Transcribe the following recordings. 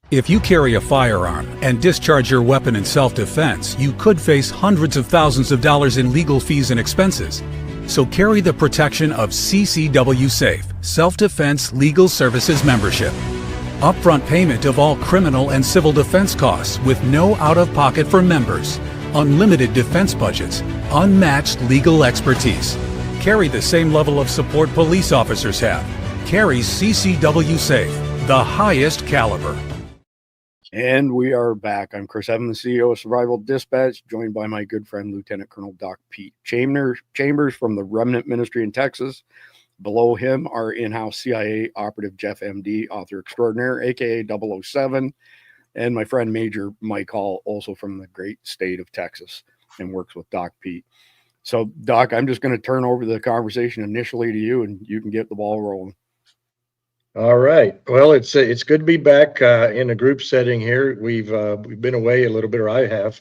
If you carry a firearm and discharge your weapon in self-defense, you could face hundreds of thousands of dollars in legal fees and expenses. So carry the protection of CCW Safe, Self-Defense Legal Services membership. Upfront payment of all criminal and civil defense costs with no out-of-pocket for members. Unlimited defense budgets, unmatched legal expertise. Carry the same level of support police officers have. Carry CCW Safe, the highest caliber. And we are back. I'm Chris Evans, the CEO of Survival Dispatch, joined by my good friend, Lieutenant Colonel Doc Pete Chambers from the Remnant Ministry in Texas. Below him, our in-house CIA operative, Jeff MD, author extraordinaire, aka 007, and my friend Major Mike Hall, also from the great state of Texas, and works with Doc Pete. So, Doc, I'm just going to turn over the conversation initially to you, and you can get the ball rolling. All right. Well, it's good to be back in a group setting here. We've been away a little bit, or I have,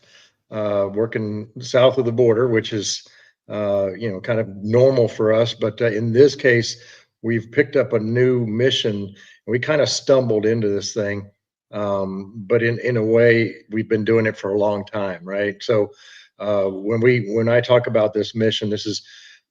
working south of the border, which is kind of normal for us. But in this case, we've picked up a new mission. We kind of stumbled into this thing, but in a way, we've been doing it for a long time, right? So when I talk about this mission,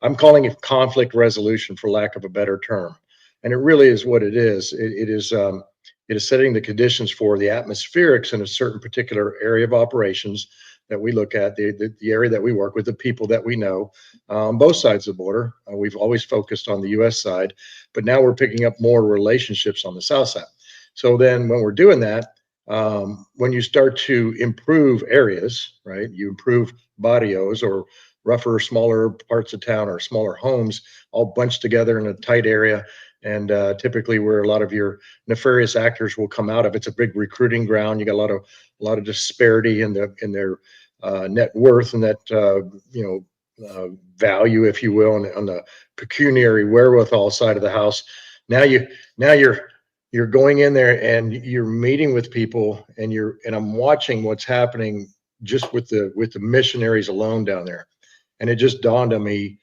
I'm calling it conflict resolution, for lack of a better term. And it really is what it is. It is setting the conditions for the atmospherics in a certain particular area of operations that we look at, the area that we work with, the people that we know on both sides of the border. We've always focused on the U.S. side, but now we're picking up more relationships on the South side. So then when we're doing that, when you start to improve areas, right, you improve barrios or rougher, smaller parts of town or smaller homes all bunched together in a tight area. And typically where a lot of your nefarious actors will come out of. It's a big recruiting ground. You got a lot of disparity in their net worth and that value, if you will, on the pecuniary wherewithal side of the house. Now you're going in there and you're meeting with people, and I'm watching what's happening just with the missionaries alone down there. And it just dawned on me,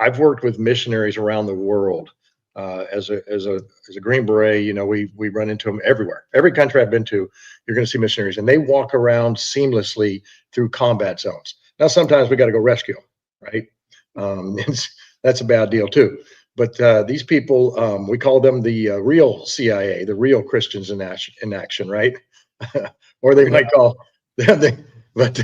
I've worked with missionaries around the world. As a Green Beret, we run into them everywhere. Every country I've been to, you're going to see missionaries, and they walk around seamlessly through combat zones. Now, sometimes we got to go rescue them, right? That's a bad deal too. But these people, we call them the real CIA, the real Christians in action, right? Or they might call them, but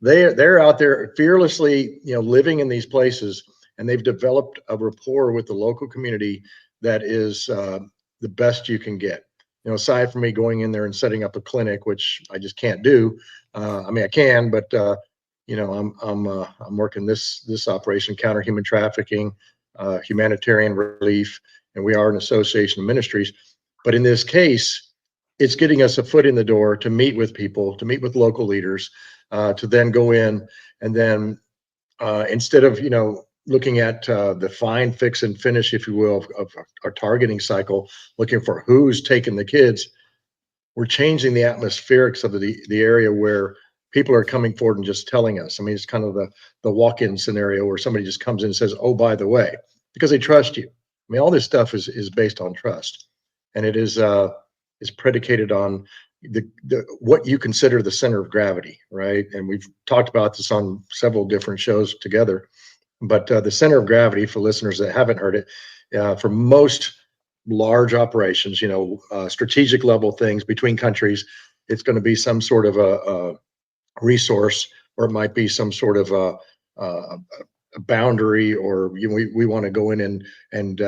they're out there fearlessly, living in these places. And they've developed a rapport with the local community that is the best you can get. Aside from me going in there and setting up a clinic, which I just can't do. I can, but I'm working this operation, counter human trafficking, humanitarian relief, and we are an association of ministries. But in this case, it's getting us a foot in the door to meet with people, to meet with local leaders, to then go in and then instead of looking at the find, fix, and finish, if you will, of our targeting cycle, looking for who's taking the kids, we're changing the atmospherics of the area where people are coming forward and just telling us. I mean, it's kind of the walk-in scenario where somebody just comes in and says, oh, by the way, because they trust you. I mean, all this stuff is based on trust, and it is predicated on the what you consider the center of gravity, right? And we've talked about this on several different shows together. But the center of gravity, for listeners that haven't heard it, for most large operations, strategic level things between countries, it's going to be some sort of a resource, or it might be some sort of a boundary, or we want to go in and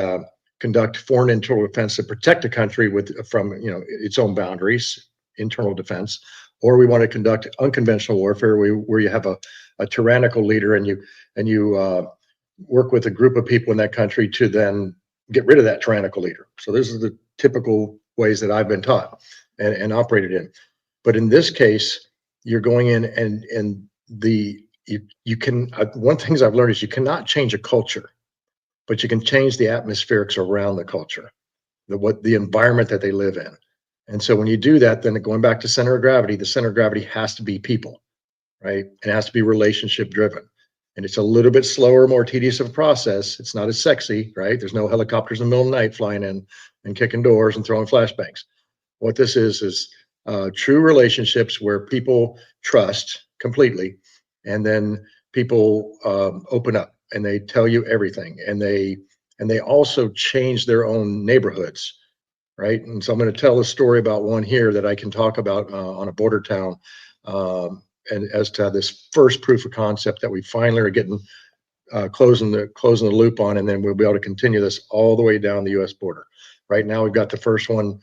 conduct foreign internal defense to protect the country from its own boundaries, internal defense, or we want to conduct unconventional warfare where you have a tyrannical leader and you work with a group of people in that country to then get rid of that tyrannical leader. So this is the typical ways that I've been taught and operated in. But in this case, you're going in and you can, one of the things I've learned is you cannot change a culture, but you can change the atmospherics around the culture, the environment that they live in. And so when you do that, then going back to center of gravity, the center of gravity has to be people, right? It has to be relationship driven. And it's a little bit slower, more tedious of a process. It's not as sexy, right? There's no helicopters in the middle of the night flying in and kicking doors and throwing flashbangs. What this is true relationships where people trust completely, and then people open up and they tell you everything, and they also change their own neighborhoods, right? And so I'm going to tell a story about one here that I can talk about on a border town, and as to this first proof of concept that we finally are getting closing the loop on, and then we'll be able to continue this all the way down the U.S. border. Right now, we've got the first one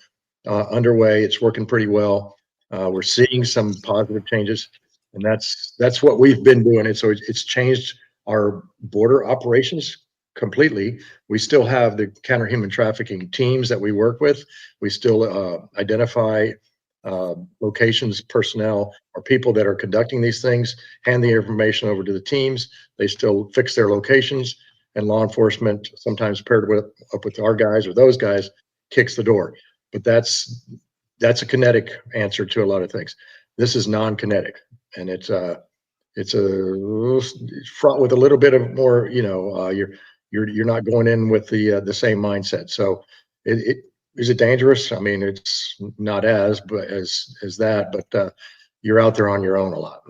underway. It's working pretty well. We're seeing some positive changes, and that's what we've been doing. And so it's changed our border operations completely. We still have the counter-human trafficking teams that we work with. We still identify locations, personnel, or people that are conducting these things, hand the information over to the teams. They still fix their locations, and law enforcement, sometimes paired up with our guys or those guys, kicks the door. But that's a kinetic answer to a lot of things. This is non-kinetic, and it's fraught with a little bit of more, you're not going in with the same mindset. So is it dangerous? I mean, it's not as that, but you're out there on your own a lot.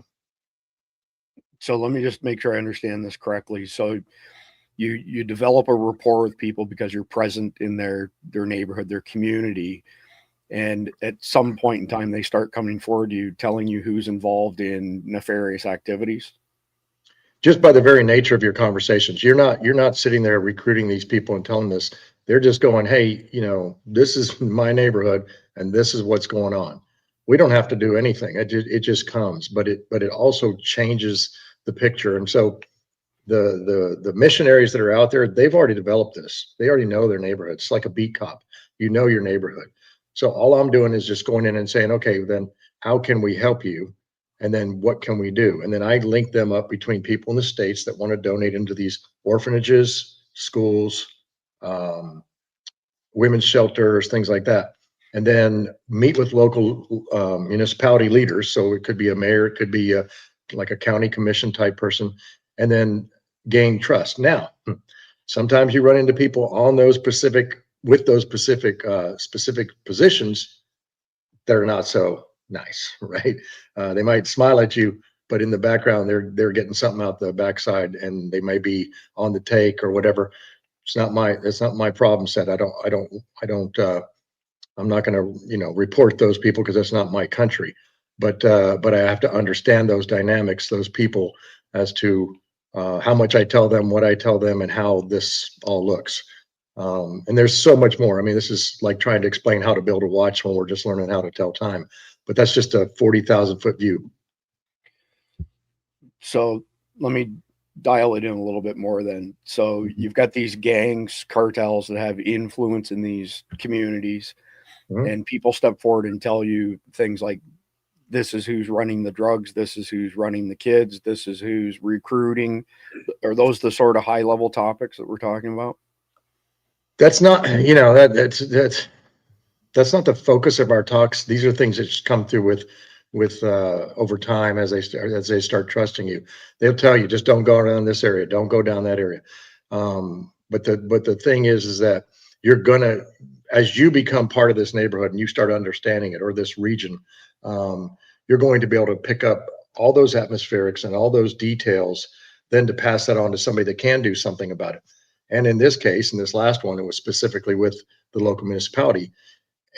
So let me just make sure I understand this correctly. So you develop a rapport with people because you're present in their neighborhood, their community, and at some point in time they start coming forward to you, telling you who's involved in nefarious activities. Just by the very nature of your conversations, you're not sitting there recruiting these people and telling this. They're just going, hey, this is my neighborhood and this is what's going on. We don't have to do anything. It just comes, but it also changes the picture. And so the missionaries that are out there, they've already developed this. They already know their neighborhood. It's like a beat cop. You know your neighborhood. So all I'm doing is just going in and saying, okay, then how can we help you? And then what can we do? And then I link them up between people in the states that want to donate into these orphanages, schools, women's shelters, things like that. And then meet with local municipality leaders. So it could be a mayor, it could be like a county commission type person, and then gain trust. Now, sometimes you run into people on those specific positions that are not so nice, right? They might smile at you, but in the background, they're getting something out the backside, and they may be on the take or whatever. It's not my problem set. I'm not going to, report those people because that's not my country. But I have to understand those dynamics, those people, as to how much I tell them, what I tell them, and how this all looks. And there's so much more. I mean, this is like trying to explain how to build a watch when we're just learning how to tell time. But that's just a 40,000-foot view. So let me dial it in a little bit more then. So you've got these gangs, cartels that have influence in these communities, and people step forward and tell you things like, this is who's running the drugs, this is who's running the kids, this is who's recruiting. Are those the sort of high level topics that we're talking about? That's not, that's not the focus of our talks. These are things that just come through with over time as they start trusting you. They'll tell you, just don't go around this area, don't go down that area. But the thing is that you're gonna, as you become part of this neighborhood and you start understanding it, or this region, you're going to be able to pick up all those atmospherics and all those details, then to pass that on to somebody that can do something about it. And in this case, in this last one, it was specifically with the local municipality.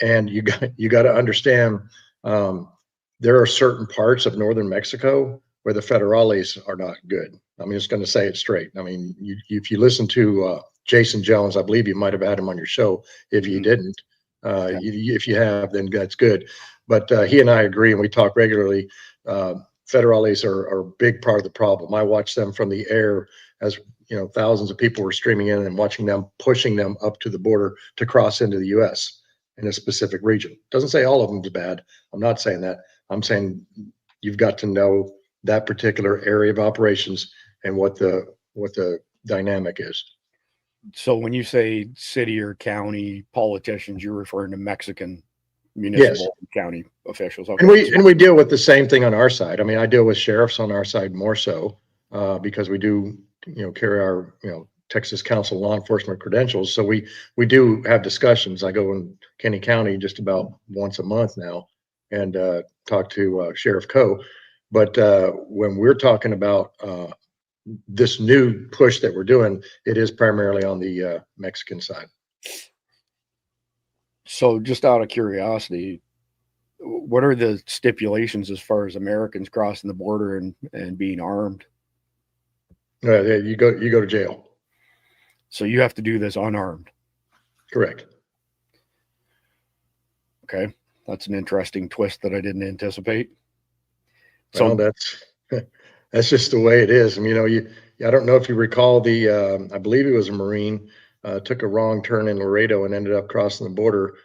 And you got to understand, there are certain parts of northern Mexico where the federales are not good. I'm just going to say it straight. I mean, if you listen to Jason Jones, I believe you might have had him on your show. If you didn't, if you have, then that's good. But he and I agree, and we talk regularly. Federales are a big part of the problem. I watch them from the air as thousands of people were streaming in and watching them, pushing them up to the border to cross into the U.S. in a specific region. Doesn't say all of them is bad. I'm not saying that. I'm saying you've got to know that particular area of operations and what the dynamic is. So when you say city or county politicians, you're referring to Mexican municipal county officials. Okay. And we deal with the same thing on our side. I mean, I deal with sheriffs on our side more so because we do carry our Texas Council of Law Enforcement Credentials. So we do have discussions. I go in Kenny County just about once a month now and talk to Sheriff Coe. But when we're talking about this new push that we're doing, it is primarily on the Mexican side. So just out of curiosity, what are the stipulations as far as Americans crossing the border and being armed? You go to jail. So you have to do this unarmed. Correct. Okay. That's an interesting twist that I didn't anticipate. So that's just the way it is. And, I don't know if you recall I believe he was a Marine, took a wrong turn in Laredo and ended up crossing the border,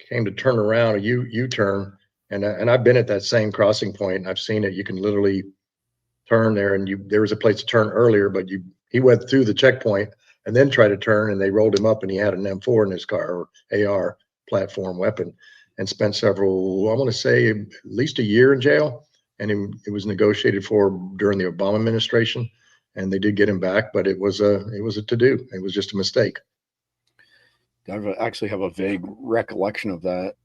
came to turn around a U-turn. And I've been at that same crossing point. And I've seen it. You can literally turn there, and there was a place to turn earlier, but he went through the checkpoint and then tried to turn, and they rolled him up, and he had an M4 in his car, or AR platform weapon, and spent several, I want to say at least a year in jail. And it was negotiated for during the Obama administration, and they did get him back, but it was a to-do. It was just a mistake. I actually have a vague recollection of that.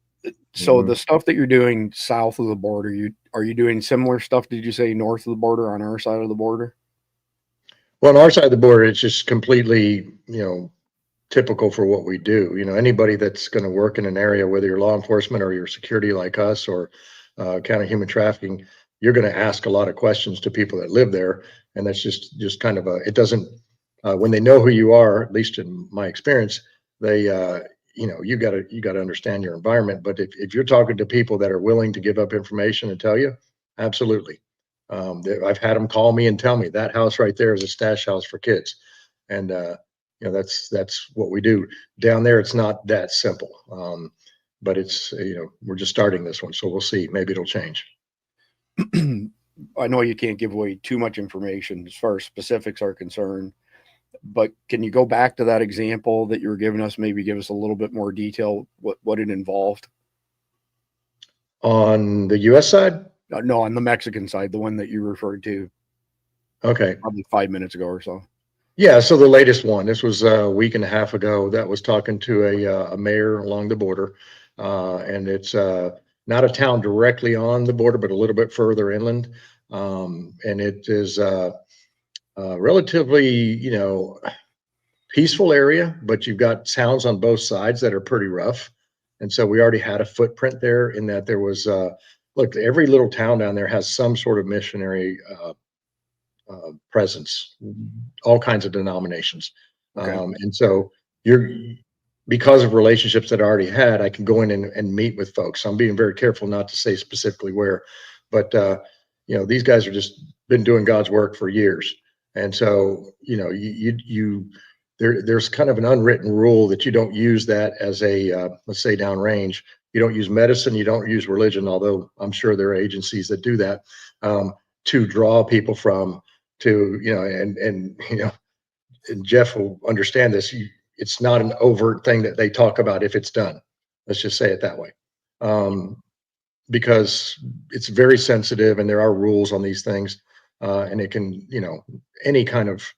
So the stuff that you're doing south of the border, are you doing similar stuff? Did you say north of the border on our side of the border? Well, on our side of the border, it's just completely, typical for what we do. Anybody that's going to work in an area, whether you're law enforcement or you're security like us or counter human trafficking, you're going to ask a lot of questions to people that live there. And that's just kind of it doesn't, when they know who you are, at least in my experience, they, you got to understand your environment. But if you're talking to people that are willing to give up information and tell you, absolutely. I've had them call me and tell me that house right there is a stash house for kids. And, that's what we do down there. It's not that simple. But it's, we're just starting this one. So we'll see. Maybe it'll change. I know you can't give away too much information as far as specifics are concerned, but can you go back to that example that you were giving us? Maybe give us a little bit more detail, what it involved. On the U.S. side? No, on the Mexican side, the one that you referred to. Okay. Probably 5 minutes ago or so. Yeah. So the latest one, this was a week and a half ago, that was talking to a mayor along the border. And it's not a town directly on the border, but a little bit further inland. And it is relatively, peaceful area, but you've got towns on both sides that are pretty rough. And so we already had a footprint there in that there was, look, every little town down there has some sort of missionary presence, all kinds of denominations. Okay. And so because of relationships that I already had, I can go in and meet with folks. I'm being very careful not to say specifically where, but these guys are just been doing God's work for years. And so, there's kind of an unwritten rule that you don't use that as a, let's say downrange. You don't use medicine, you don't use religion, although I'm sure there are agencies that do that, to draw people from, and Jeff will understand this. It's not an overt thing that they talk about if it's done. Let's just say it that way. Because it's very sensitive and there are rules on these things. And it can, any kind of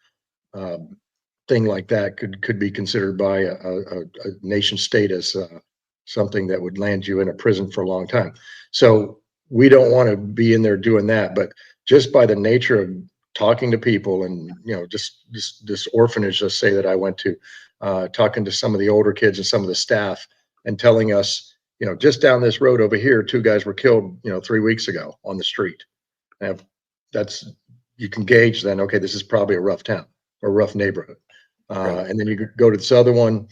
thing like that could be considered by a nation state as something that would land you in a prison for a long time. So we don't want to be in there doing that, but just by the nature of talking to people and, just this orphanage, let's say that I went to, talking to some of the older kids and some of the staff and telling us, just down this road over here, 2 guys were killed, 3 weeks ago on the street. And you can gauge then, okay, this is probably a rough town or a rough neighborhood. And then you could go to this other one.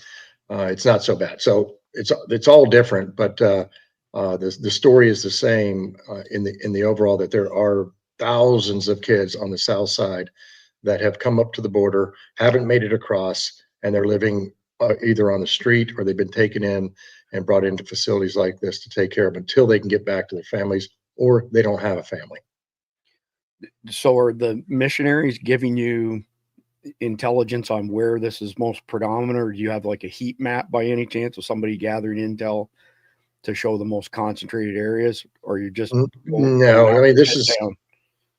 It's not so bad. So it's all different, but the story is the same in the overall, that there are thousands of kids on the south side that have come up to the border, haven't made it across, and they're living either on the street or they've been taken in and brought into facilities like this to take care of until they can get back to their families, or they don't have a family. So are the missionaries giving you intelligence on where this is most predominant, or do you have like a heat map by any chance of somebody gathering intel to show the most concentrated areas, or you just no? I mean, this is down?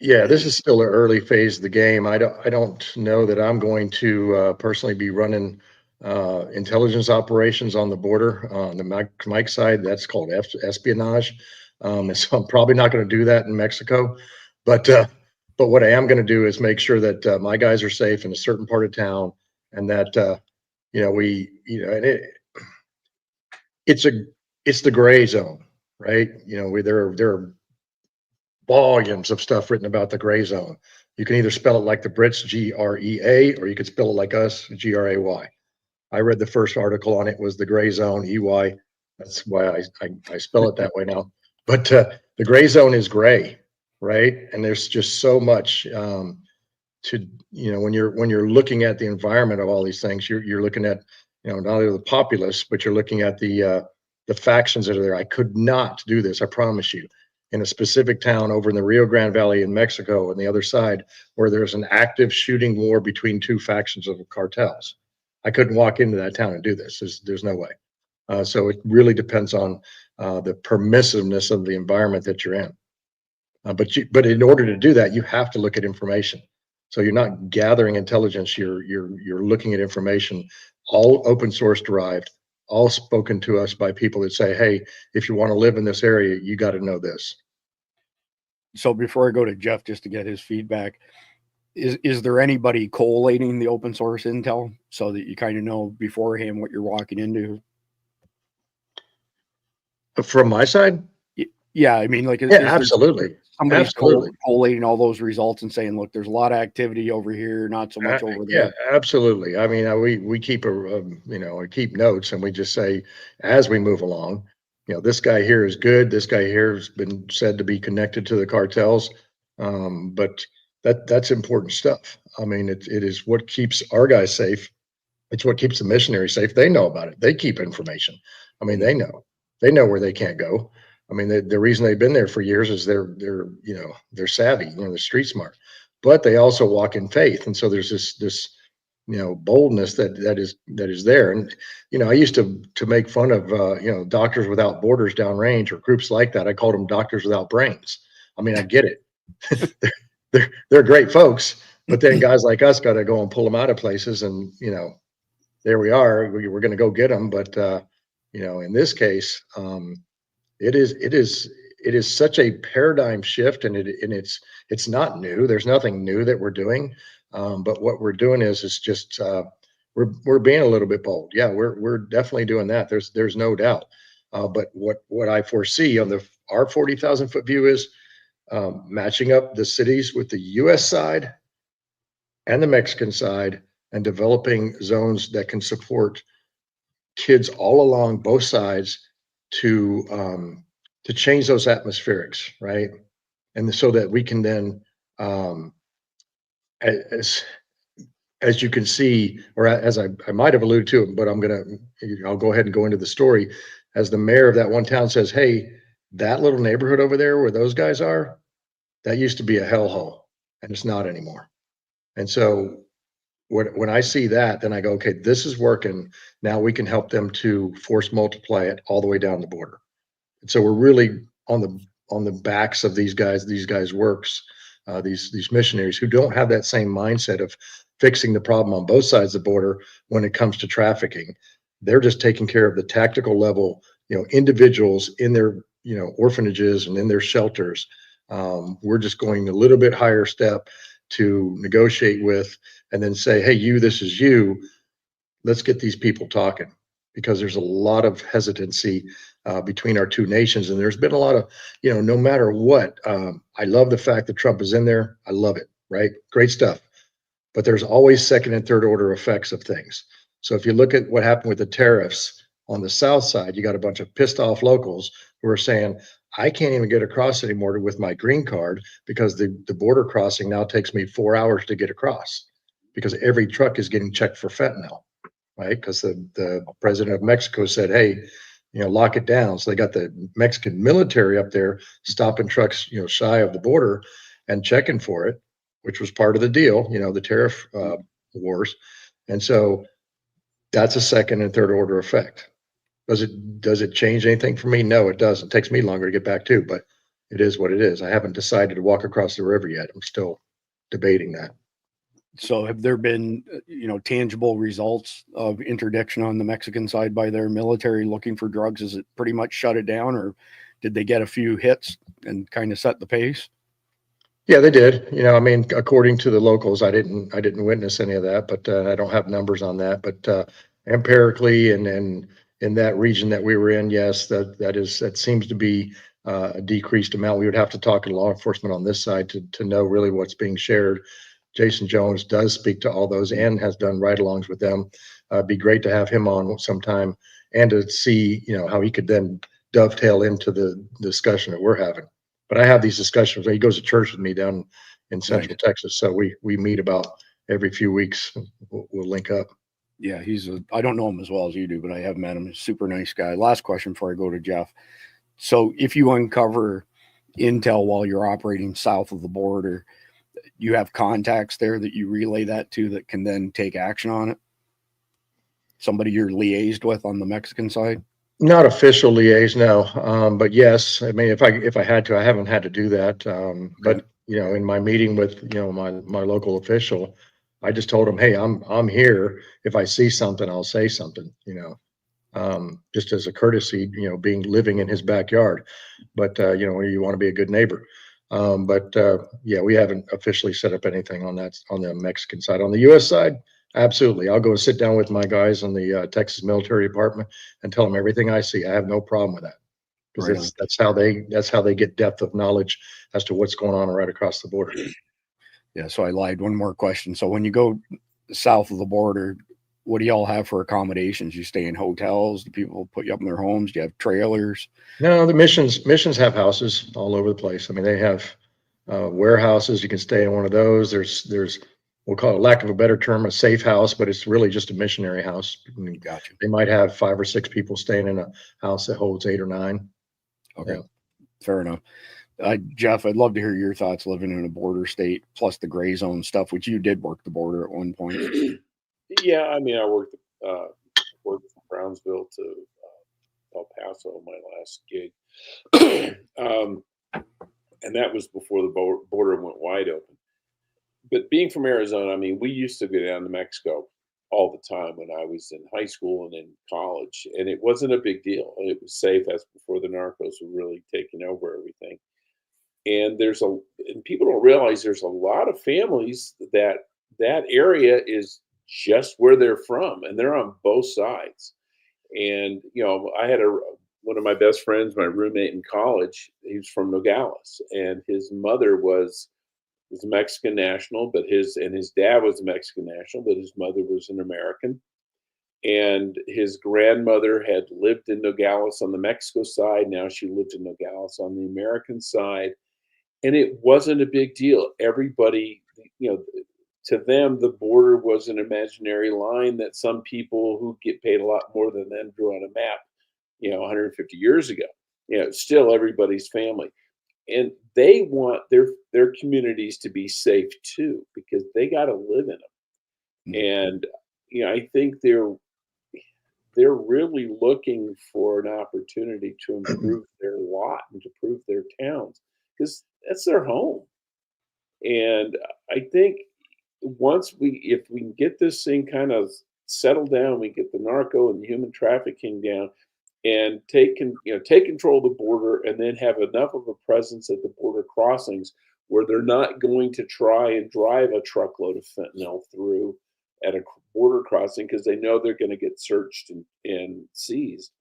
Yeah, this is still an early phase of the game. I don't know that I'm going to personally be running intelligence operations on the border. On the Mike side, that's called espionage. And so I'm probably not going to do that in Mexico. But but what I am going to do is make sure that my guys are safe in a certain part of town, and that and it's a it's the gray zone, right? There are volumes of stuff written about the gray zone. You can either spell it like the Brits, GREA, or you could spell it like us, GRAY. I read the first article on it was the gray zone, EY. That's why I spell it that way now. But the gray zone is gray, right? And there's just so much to when you're looking at the environment of all these things, you're looking at not only the populace, but you're looking at the factions that are there. I could not do this, I promise you, in a specific town over in the Rio Grande Valley in Mexico on the other side, where there's an active shooting war between two factions of cartels. I couldn't walk into that town and do this. There's no way. So it really depends on the permissiveness of the environment that you're in. But in order to do that, you have to look at information. So you're not gathering intelligence. You're looking at information, all open source derived, all spoken to us by people that say, hey, if you want to live in this area, you got to know this. So before I go to Jeff, just to get his feedback, is there anybody collating the open source intel so that you kind of know beforehand what you're walking into? From my side? Yeah, I mean, like, yeah, absolutely. Somebody's Absolutely. collating all those results and saying, look, there's a lot of activity over here, not so much over there. Yeah, absolutely. I mean, we keep I keep notes, and we just say as we move along, this guy here is good. This guy here has been said to be connected to the cartels. But that's important stuff. I mean, it is what keeps our guys safe. It's what keeps the missionaries safe. They know about it. They keep information. I mean, they know where they can't go. I mean, the reason they've been there for years is they're savvy, they're street smart, but they also walk in faith. And so there's this boldness that is there. And I used to make fun of Doctors Without Borders downrange, or groups like that. I called them Doctors Without Brains. I mean, I get it. they're great folks, but then guys like us got to go and pull them out of places. And there we are. We're going to go get them. But in this case, it is such a paradigm shift, and it's not new. There's nothing new that we're doing, but what we're doing is just we're being a little bit bold. Yeah, we're definitely doing that. There's no doubt. But what I foresee on our 40,000 foot view is matching up the cities with the U.S. side and the Mexican side, and developing zones that can support kids all along both sides to change those atmospherics, right? And so that we can then, as you can see, or as I might have alluded to, but I'll go ahead and go into the story. As the mayor of that one town says, hey, that little neighborhood over there where those guys are, that used to be a hellhole, and it's not anymore. And so when I see that, then I go, okay, this is working. Now we can help them to force multiply it all the way down the border. And so we're really on the backs of these guys works, these missionaries who don't have that same mindset of fixing the problem on both sides of the border when it comes to trafficking. They're just taking care of the tactical level, individuals in their, orphanages and in their shelters. We're just going a little bit higher step to negotiate with, and then say, hey, this is you. Let's get these people talking, because there's a lot of hesitancy between our two nations. And there's been a lot of, no matter what, I love the fact that Trump is in there. I love it, right? Great stuff. But there's always second and third order effects of things. So if you look at what happened with the tariffs on the South side, you got a bunch of pissed off locals who are saying, I can't even get across anymore with my green card, because the border crossing now takes me 4 hours to get across, because every truck is getting checked for fentanyl, right? Because the president of Mexico said, hey, lock it down. So they got the Mexican military up there stopping trucks, shy of the border and checking for it, which was part of the deal, the tariff wars. And so that's a second and third order effect. Does it change anything for me? No, it doesn't. It takes me longer to get back too, but it is what it is. I haven't decided to walk across the river yet. I'm still debating that. So have there been, tangible results of interdiction on the Mexican side by their military looking for drugs? Is it pretty much shut it down, or did they get a few hits and kind of set the pace? Yeah, they did. I mean, according to the locals, I didn't witness any of that, but I don't have numbers on that. But empirically, and in that region that we were in, yes, that seems to be a decreased amount. We would have to talk to law enforcement on this side to know really what's being shared. Jason Jones does speak to all those and has done ride-alongs with them. It'd be great to have him on sometime and to see, how he could then dovetail into the discussion that we're having. But I have these discussions. He goes to church with me down in Central Texas, so we meet about every few weeks. We'll link up. Yeah, I don't know him as well as you do, but I have met him. He's a super nice guy. Last question before I go to Jeff. So if you uncover intel while you're operating south of the border, you have contacts there that you relay that to that can then take action on it? Somebody you're liaised with on the Mexican side? Not official liaison, no. But yes, I mean, if I had to, I haven't had to do that. But in my meeting with my local official, I just told him, hey, I'm here. If I see something, I'll say something. Just as a courtesy, living in his backyard. But you want to be a good neighbor. Yeah, we haven't officially set up anything on the Mexican side. On the U.S. side, absolutely. I'll go and sit down with my guys in the Texas Military Department and tell them everything I see. I have no problem with that, because that's how they get depth of knowledge as to what's going on right across the border. Yeah. So I lied. One more question. So when you go south of the border, what do y'all have for accommodations? You stay in hotels? Do people put you up in their homes? Do you have trailers? No, the missions have houses all over the place. I mean, they have warehouses. You can stay in one of those. There's we'll call it, lack of a better term, a safe house, but it's really just a missionary house. Gotcha. They might have 5 or 6 people staying in a house that holds 8 or 9. Okay. Yeah. Fair enough. Jeff, I'd love to hear your thoughts living in a border state, plus the gray zone stuff, which you did work the border at one point. Yeah, I mean, I worked from Brownsville to El Paso, my last gig, and that was before the border went wide open. But being from Arizona, I mean, we used to go down to Mexico all the time when I was in high school and in college, and it wasn't a big deal. It was safe. That's before the narcos were really taking over everything. And and people don't realize there's a lot of families that area is just where they're from, and they're on both sides. And I had one of my best friends, my roommate in college. He was from Nogales, and his mother was a Mexican national, but his dad was a Mexican national, but his mother was an American. And his grandmother had lived in Nogales on the Mexico side. Now she lived in Nogales on the American side. And it wasn't a big deal. Everybody, to them, the border was an imaginary line that some people who get paid a lot more than them drew on a map, 150 years ago. Still everybody's family. And they want their communities to be safe too, because they got to live in them. And I think they're really looking for an opportunity to improve their lot and to improve their towns, because that's their home. And I think if we can get this thing kind of settled down, we get the narco and the human trafficking down, and take control of the border, and then have enough of a presence at the border crossings where they're not going to try and drive a truckload of fentanyl through at a border crossing, because they know they're going to get searched and seized.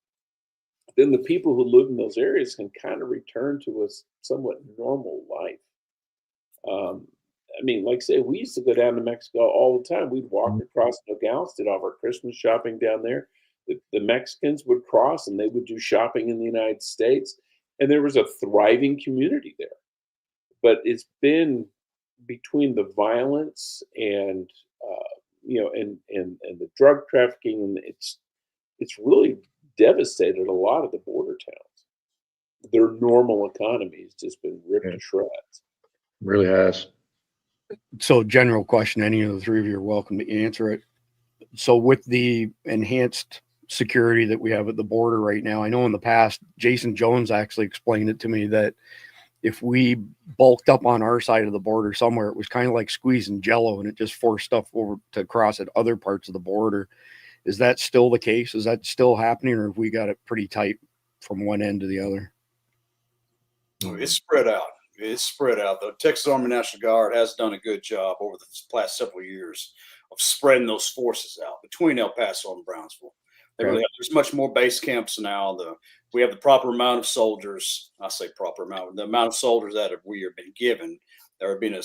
Then the people who live in those areas can kind of return to a somewhat normal life. I mean, like I say, we used to go down to Mexico all the time. We'd walk across Nogales, did all of our Christmas shopping down there. The Mexicans would cross and they would do shopping in the United States. And there was a thriving community there. But it's been between the violence and the drug trafficking, and it's really devastated a lot of the border towns. Their normal economy has just been ripped to shreds. Really has. So, general question, any of the three of you are welcome to answer it. So with the enhanced security that we have at the border right now, I know in the past, Jason Jones actually explained it to me that if we bulked up on our side of the border somewhere, it was kind of like squeezing jello and it just forced stuff over to cross at other parts of the border. Is that still the case? Is that still happening, or have we got it pretty tight from one end to the other? It's spread out. It's spread out. The Texas Army National Guard has done a good job over the past several years of spreading those forces out between El Paso and Brownsville. There's much more base camps now. We have the proper amount of soldiers. I say proper amount. The amount of soldiers that we have been given that are being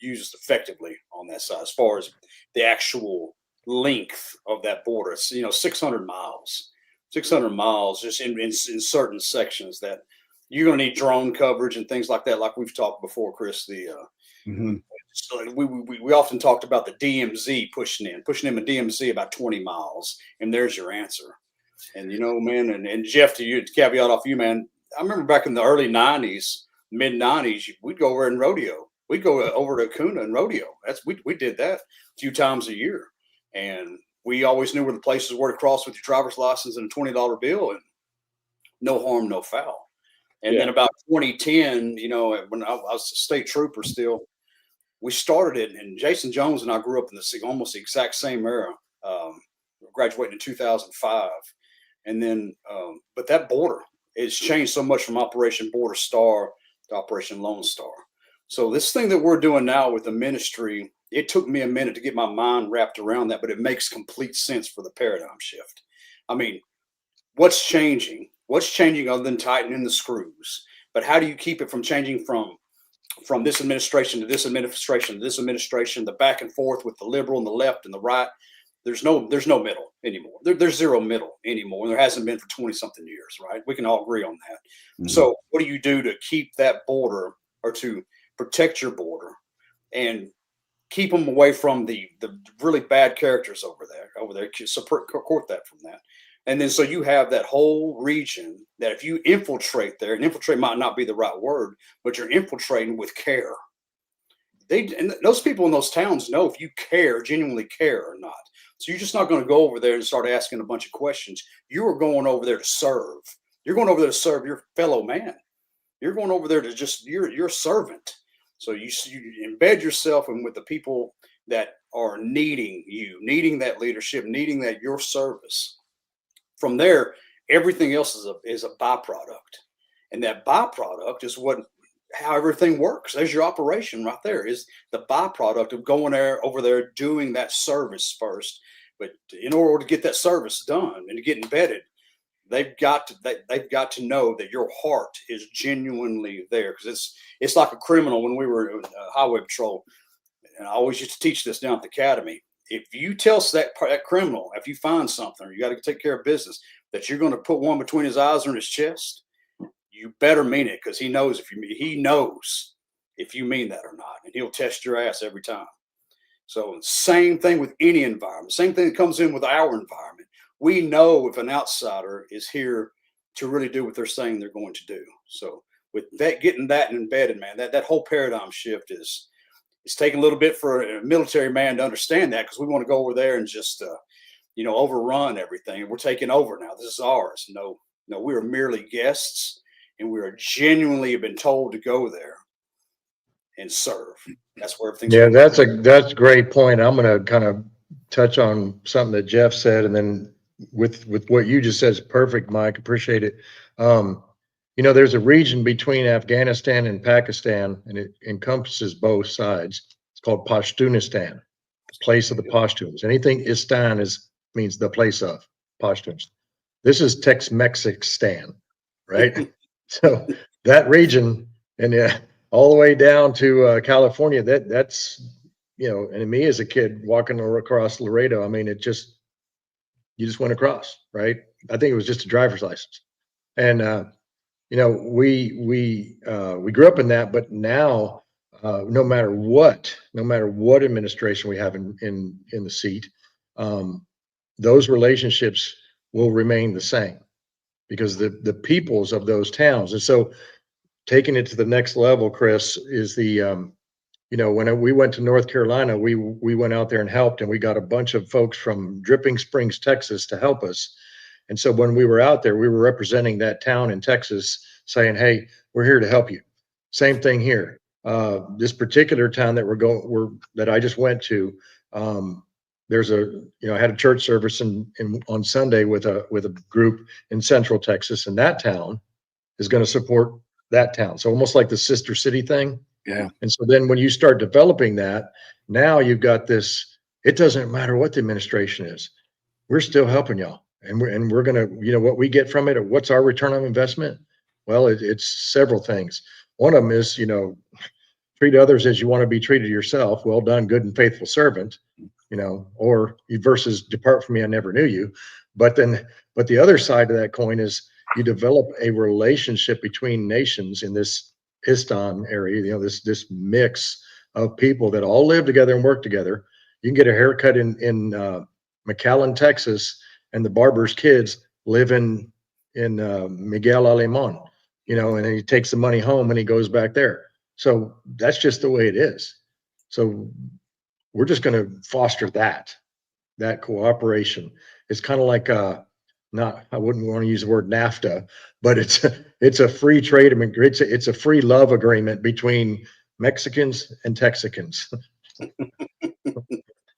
used effectively on that side. As far as the actual length of that border, it's 600 miles. 600 miles just in certain sections that you're going to need drone coverage and things like that. Like we've talked before, Chris. So we often talked about the DMZ pushing in a DMZ about 20 miles, and there's your answer. And man, and Jeff, to caveat off you, man, I remember back in the early 90s, mid 90s, we'd go over and rodeo. We'd go over to Kuna and rodeo. We did that a few times a year, and we always knew where the places were to cross with your driver's license and a $20 bill, and no harm, no foul. And then about 2010, when I was a state trooper still, we started it, and Jason Jones and I grew up in almost the exact same era. Graduating in 2005, and then, but that border has changed so much from Operation Border Star to Operation Lone Star. So this thing that we're doing now with the ministry, it took me a minute to get my mind wrapped around that, but it makes complete sense for the paradigm shift. I mean, what's changing? What's changing other than tightening the screws? But how do you keep it from changing from this administration to this administration to this administration, the back and forth with the liberal and the left and the right? There's no middle anymore. There's zero middle anymore. There hasn't been for 20 something years, right? We can all agree on that. Mm-hmm. So what do you do to keep that border, or to protect your border and keep them away from the really bad characters over there, support that from that. And then, so you have that whole region that if you infiltrate there, and infiltrate might not be the right word, but you're infiltrating with care. And those people in those towns know if you genuinely care or not. So you're just not going to go over there and start asking a bunch of questions. You are going over there to serve. You're going over there to serve your fellow man. You're going over there to you're a servant. So you embed yourself in with the people that are needing you, needing that leadership, needing that your service. From there, everything else is a byproduct. And that byproduct is how everything works. There's your operation right there, is the byproduct of going over there, doing that service first. But in order to get that service done and to get embedded, they've got to know that your heart is genuinely there. Because it's like a criminal. When we were in highway patrol, and I always used to teach this down at the academy, if you tell that criminal, if you find something, or you got to take care of business, that you're going to put one between his eyes or in his chest, you better mean it, because he knows if you mean that or not, and he'll test your ass every time. So same thing with any environment, same thing that comes in with our environment. We know if an outsider is here to really do what they're saying they're going to do. So with that, getting that embedded, man, that whole paradigm shift it's taking a little bit for a military man to understand that, because we want to go over there and just overrun everything. We're taking over now. This is ours. No, we are merely guests. And we are genuinely been told to go there and serve. That's where everything's going. That's a great point. I'm going to kind of touch on something that Jeff said, and then with what you just said is perfect, Mike. Appreciate it. There's a region between Afghanistan and Pakistan, and it encompasses both sides. It's called Pashtunistan, the place of the Pashtuns. Anything Istan means the place of Pashtuns. This is Tex-Mexistan, right? So that region, and all the way down to California, that's and me as a kid walking across Laredo, I mean, you just went across, right? I think it was just a driver's license. And we grew up in that, but now no matter what administration we have in the seat, those relationships will remain the same, because the peoples of those towns. And so taking it to the next level, Chris, is when we went to North Carolina, we went out there and helped, and we got a bunch of folks from Dripping Springs, Texas to help us. And so when we were out there, we were representing that town in Texas, saying, hey, we're here to help you. Same thing here. This particular town that that I just went to, there's I had a church service on Sunday with a group in Central Texas, and that town is going to support that town. So almost like the sister city thing. Yeah. And so then when you start developing that, now you've got this, it doesn't matter what the administration is, we're still helping y'all. And we're going to, what we get from it, what's our return on investment? Well, it's several things. One of them is, treat others as you want to be treated yourself. Well done, good and faithful servant, or versus depart from me, I never knew you. But the other side of that coin is you develop a relationship between nations in this Histon area, this mix of people that all live together and work together. You can get a haircut in McAllen, Texas, and the barber's kids live in Miguel Alemán, and he takes the money home and he goes back there. So that's just the way it is. So we're just going to foster that cooperation. It's kind of like I wouldn't want to use the word NAFTA, but it's a free trade agreement. It's a free love agreement between Mexicans and Texicans.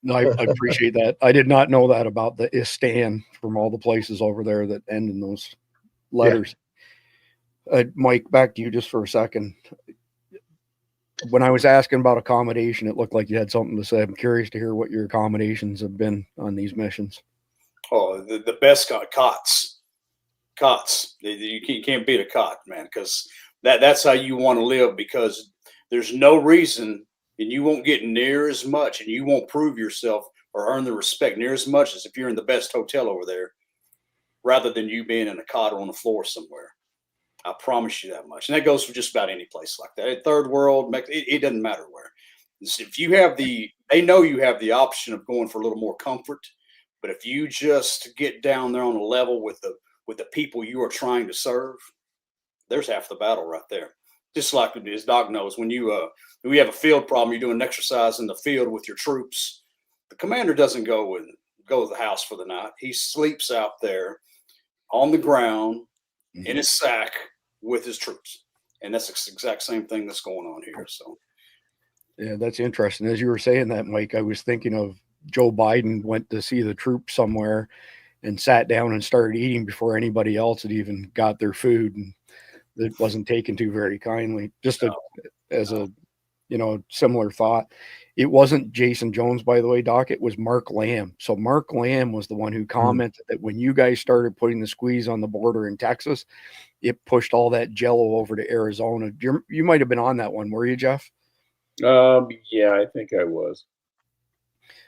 No, I appreciate that. I did not know that about the Istan from all the places over there that end in those letters. Yeah. Mike, back to you just for a second. When I was asking about accommodation, it looked like you had something to say. I'm curious to hear what your accommodations have been on these missions. Oh, the best cots. You can't beat a cot, man, because that's how you want to live, because there's no reason, and you won't get near as much, and you won't prove yourself or earn the respect near as much as if you're in the best hotel over there, rather than you being in a cot or on the floor somewhere. I promise you that much. And that goes for just about any place like that. Third world, it doesn't matter where. If you have they know you have the option of going for a little more comfort, but if you just get down there on a level with the people you are trying to serve, there's half the battle right there. Just like as Doc knows, when we have a field problem, you're doing an exercise in the field with your troops, the commander doesn't go to the house for the night. He sleeps out there on the ground in his sack with his troops. And that's the exact same thing that's going on here. So, yeah, that's interesting. As you were saying that, Mike, I was thinking of Joe Biden went to see the troops somewhere and sat down and started eating before anybody else had even got their food. And it wasn't taken to very kindly. As a similar thought. It wasn't Jason Jones, by the way, Doc. It was Mark Lamb. So Mark Lamb was the one who commented that when you guys started putting the squeeze on the border in Texas, it pushed all that jello over to Arizona. You might have been on that one, were you, Jeff? Yeah, I think I was.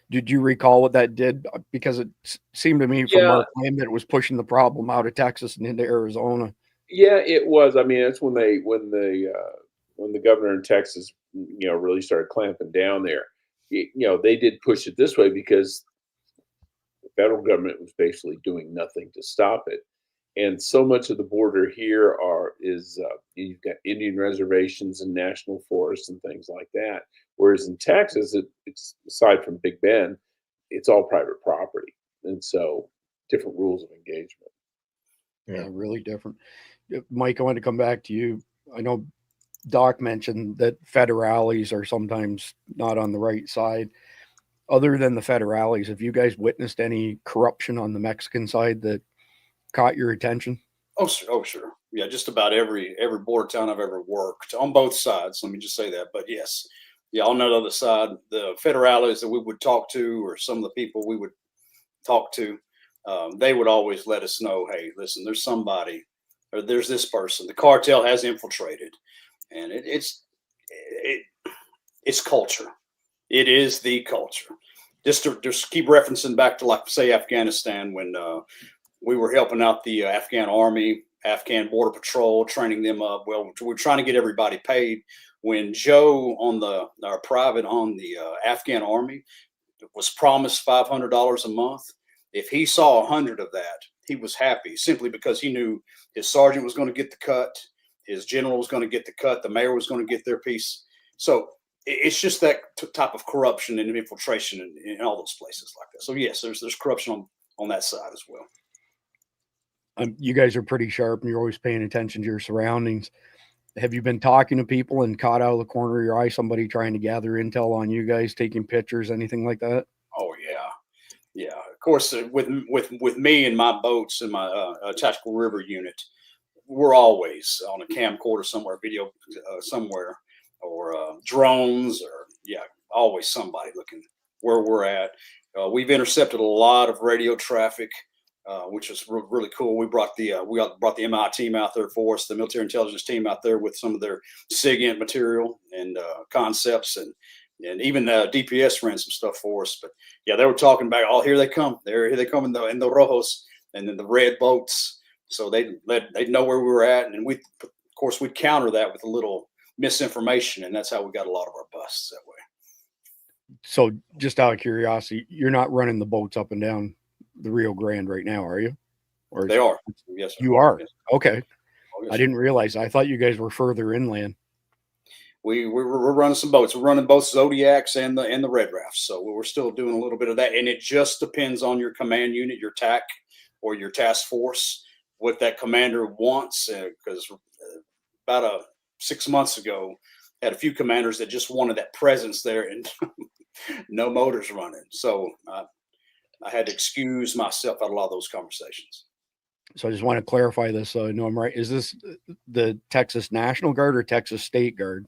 Did you recall what that did? Because it seemed to me from Mark Lamb that it was pushing the problem out of Texas and into Arizona. Yeah, it was. I mean, that's when the governor in Texas, really started clamping down there. They did push it this way because the federal government was basically doing nothing to stop it. And so much of the border here is you've got Indian reservations and national forests and things like that. Whereas in Texas, it's aside from Big Bend, it's all private property. And so different rules of engagement. Yeah, really different. Mike, I want to come back to you. I know Doc mentioned that federales are sometimes not on the right side. Other than the federales, have you guys witnessed any corruption on the Mexican side that caught your attention? Oh, sure. Yeah, just about every border town I've ever worked on both sides. Let me just say that. But yes, yeah, on that other side, the federales that we would talk to, or some of the people we would talk to, they would always let us know, hey, listen, there's somebody, or there's this person. The cartel has infiltrated, and it's culture. It is the culture. Just to keep referencing back to, like, say, Afghanistan, when we were helping out the Afghan army, Afghan border patrol, training them up. Well, we're trying to get everybody paid. When Joe our private on the Afghan army was promised $500 a month, if he saw 100 of that, he was happy, simply because he knew his sergeant was going to get the cut, his general was going to get the cut, the mayor was going to get their piece. So it's just that type of corruption and infiltration in all those places like that. So yes, there's corruption on that side as well. You guys are pretty sharp and you're always paying attention to your surroundings. have you been talking to people and caught out of the corner of your eye somebody trying to gather intel on you guys, taking pictures, anything like that? Oh yeah, yeah. Of course, with me and my boats and my tactical river unit, we're always on a camcorder somewhere, video somewhere, or drones, or always somebody looking where we're at. We've intercepted a lot of radio traffic, which is really cool. We brought the MI team out there for us, the military intelligence team out there with some of their SIGINT material and concepts, and even DPS ran some stuff for us. But yeah, they were talking about, oh, here they come, here they come in the Rojos, and then the red boats. So they'd know where we were at, and we, of course, we'd counter that with a little misinformation, and that's how we got a lot of our busts that way. So just out of curiosity, you're not running the boats up and down the Rio Grande right now, are you? Or they are. Yes, sir. You are. Yes. Okay. Oh, yes, I didn't realize. I thought you guys were further inland. We're running some boats. We're running both Zodiacs and the Red Rafts. So we're still doing a little bit of that, and it just depends on your command unit, your TAC, or your task force, what that commander wants. Because about 6 months ago, had a few commanders that just wanted that presence there and no motors running. So I had to excuse myself out of a lot of those conversations. So I just want to clarify this so I know I'm right. Is this the Texas National Guard or Texas State Guard?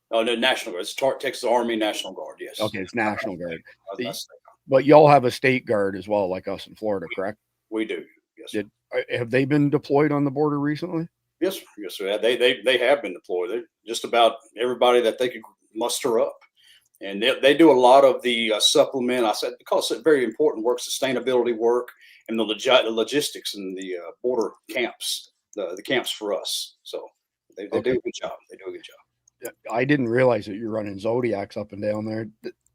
Oh, no, National Guard. It's Texas Army National Guard, yes. Okay, it's National Guard. That's But y'all have a state guard as well, like us in Florida, correct? we do, yes. Have they been deployed on the border recently? Yes, yes, sir. They have been deployed. They're just about everybody that they could muster up. And they do a lot of the supplement. I said, because it's very important work, sustainability work, and the logistics and the border camps, the camps for us. So they do a good job. They do a good job. I didn't realize that you're running Zodiacs up and down there.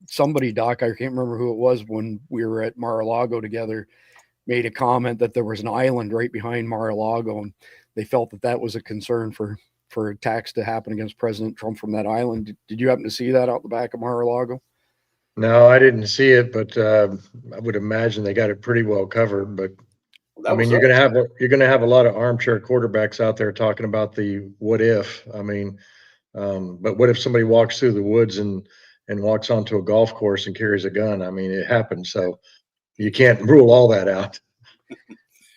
Somebody, Doc, I can't remember who it was when we were at Mar-a-Lago together, made a comment that there was an island right behind Mar-a-Lago, and they felt that was a concern for attacks to happen against President Trump from that island. Did you happen to see that out the back of Mar-a-Lago? No, I didn't see it, but I would imagine they got it pretty well covered. But I mean, you're gonna have a lot of armchair quarterbacks out there talking about the what if. I mean, but what if somebody walks through the woods and walks onto a golf course and carries a gun? I mean, it happens. So you can't rule all that out.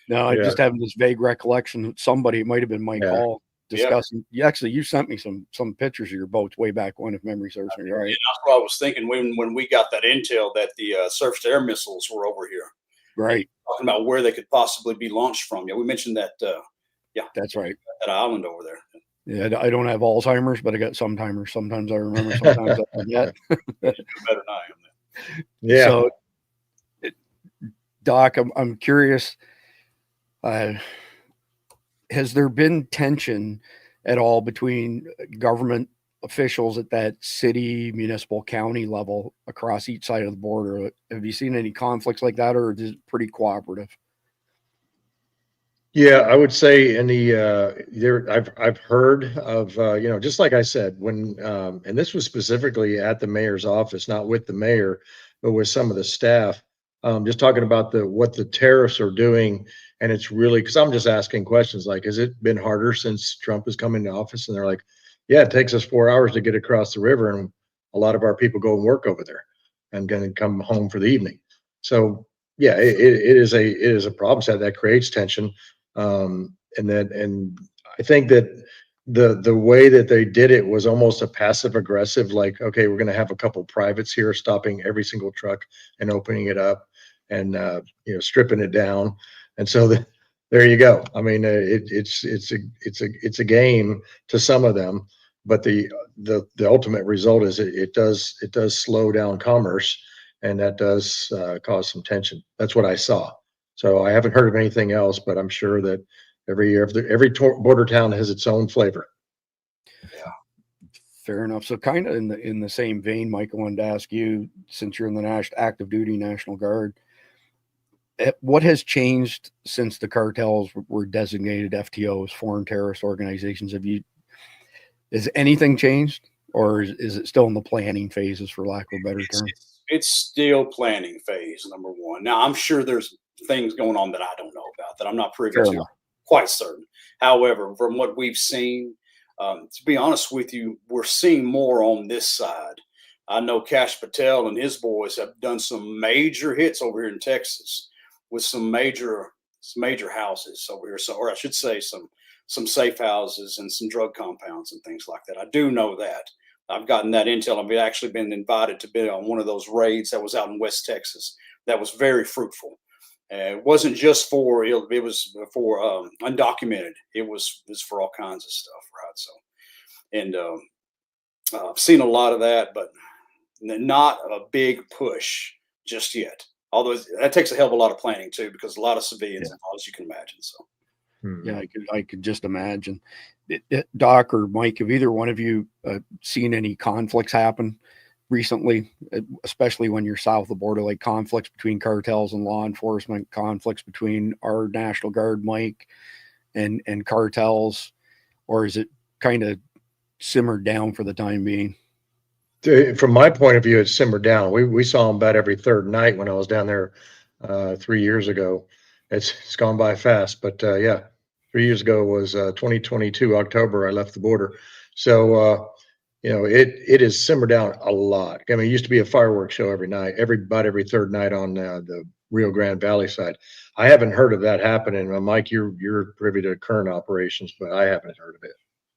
No, I just have this vague recollection that somebody, it might have been Mike Hall, discussing. Yeah. You sent me some pictures of your boats way back when, if memory serves me right. Yeah, that's what I was thinking when we got that intel that the surface-to-air missiles were over here. Right. Talking about where they could possibly be launched from. Yeah, we mentioned that. That's right. That island over there. Yeah, I don't have Alzheimer's, but I got some timers. Sometimes I remember, sometimes I forget. Better than I am. Yeah. So, Doc, I'm curious. Has there been tension at all between government officials at that city, municipal, county level across each side of the border? Have you seen any conflicts like that, or is it pretty cooperative? Yeah, I would say I've heard of just like I said, when and this was specifically at the mayor's office, not with the mayor, but with some of the staff, just talking about what the tariffs are doing. And it's really, because I'm just asking questions like, has it been harder since Trump has come into office? And they're like, yeah, it takes us 4 hours to get across the river, and a lot of our people go and work over there and going to come home for the evening. So yeah, it is a problem set that creates tension. And I think that the way that they did it was almost a passive aggressive, like, okay, we're going to have a couple privates here stopping every single truck and opening it up and stripping it down. And so there you go. I mean, it's a game to some of them, but the ultimate result is it does slow down commerce, and that does cause some tension. That's what I saw. So I haven't heard of anything else, but I'm sure that every border town has its own flavor. Yeah, fair enough. So kind of in the same vein, Mike, I wanted to ask you, since you're in the active duty National Guard, what has changed since the cartels were designated FTOs, foreign terrorist organizations? Has anything changed, or is it still in the planning phases, for lack of a better term? It's still planning phase, number one. Now, I'm sure there's things going on that I don't know about, that I'm not privy to, quite certain. However, from what we've seen, To be honest with you, we're seeing more on this side. I know Cash Patel and his boys have done some major hits over here in Texas with some major houses over here. So, or I should say some safe houses and some drug compounds and things like that. I do know that. I've gotten that intel. I've actually been invited to be on one of those raids that was out in West Texas. That was very fruitful. It wasn't just for, it was for undocumented. It was for all kinds of stuff, right? So, and I've seen a lot of that, but not a big push just yet. Although that takes a hell of a lot of planning too, because a lot of civilians involved, as you can imagine. So, yeah, I could just imagine. Doc or Mike, have either one of you seen any conflicts happen recently, especially when you're south of the border, like conflicts between cartels and law enforcement, conflicts between our National Guard, Mike, and cartels, or is it kind of simmered down for the time being? From my point of view, it's simmered down. We saw them about every third night when I was down there 3 years ago. It's gone by fast, but yeah, 3 years ago was 2022 October. I left the border, so you know, it is simmered down a lot. I mean, it used to be a fireworks show every night, about every third night on the Rio Grande Valley side. I haven't heard of that happening. Mike, you're privy to current operations, but I haven't heard of it.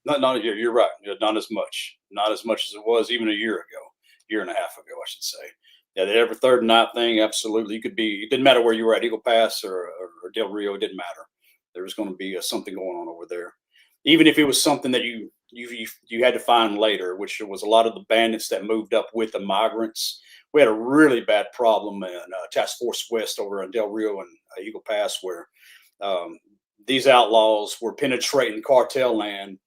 Not you're right. Not as much as it was even a year ago, year and a half ago, I should say. Yeah, the every third night thing, absolutely. You could be. It didn't matter where you were at, Eagle Pass or Del Rio. It didn't matter. There was going to be something going on over there, even if it was something that you had to find later, which was a lot of the bandits that moved up with the migrants. We had a really bad problem in Task Force West over in Del Rio and Eagle Pass, where these outlaws were penetrating cartel land,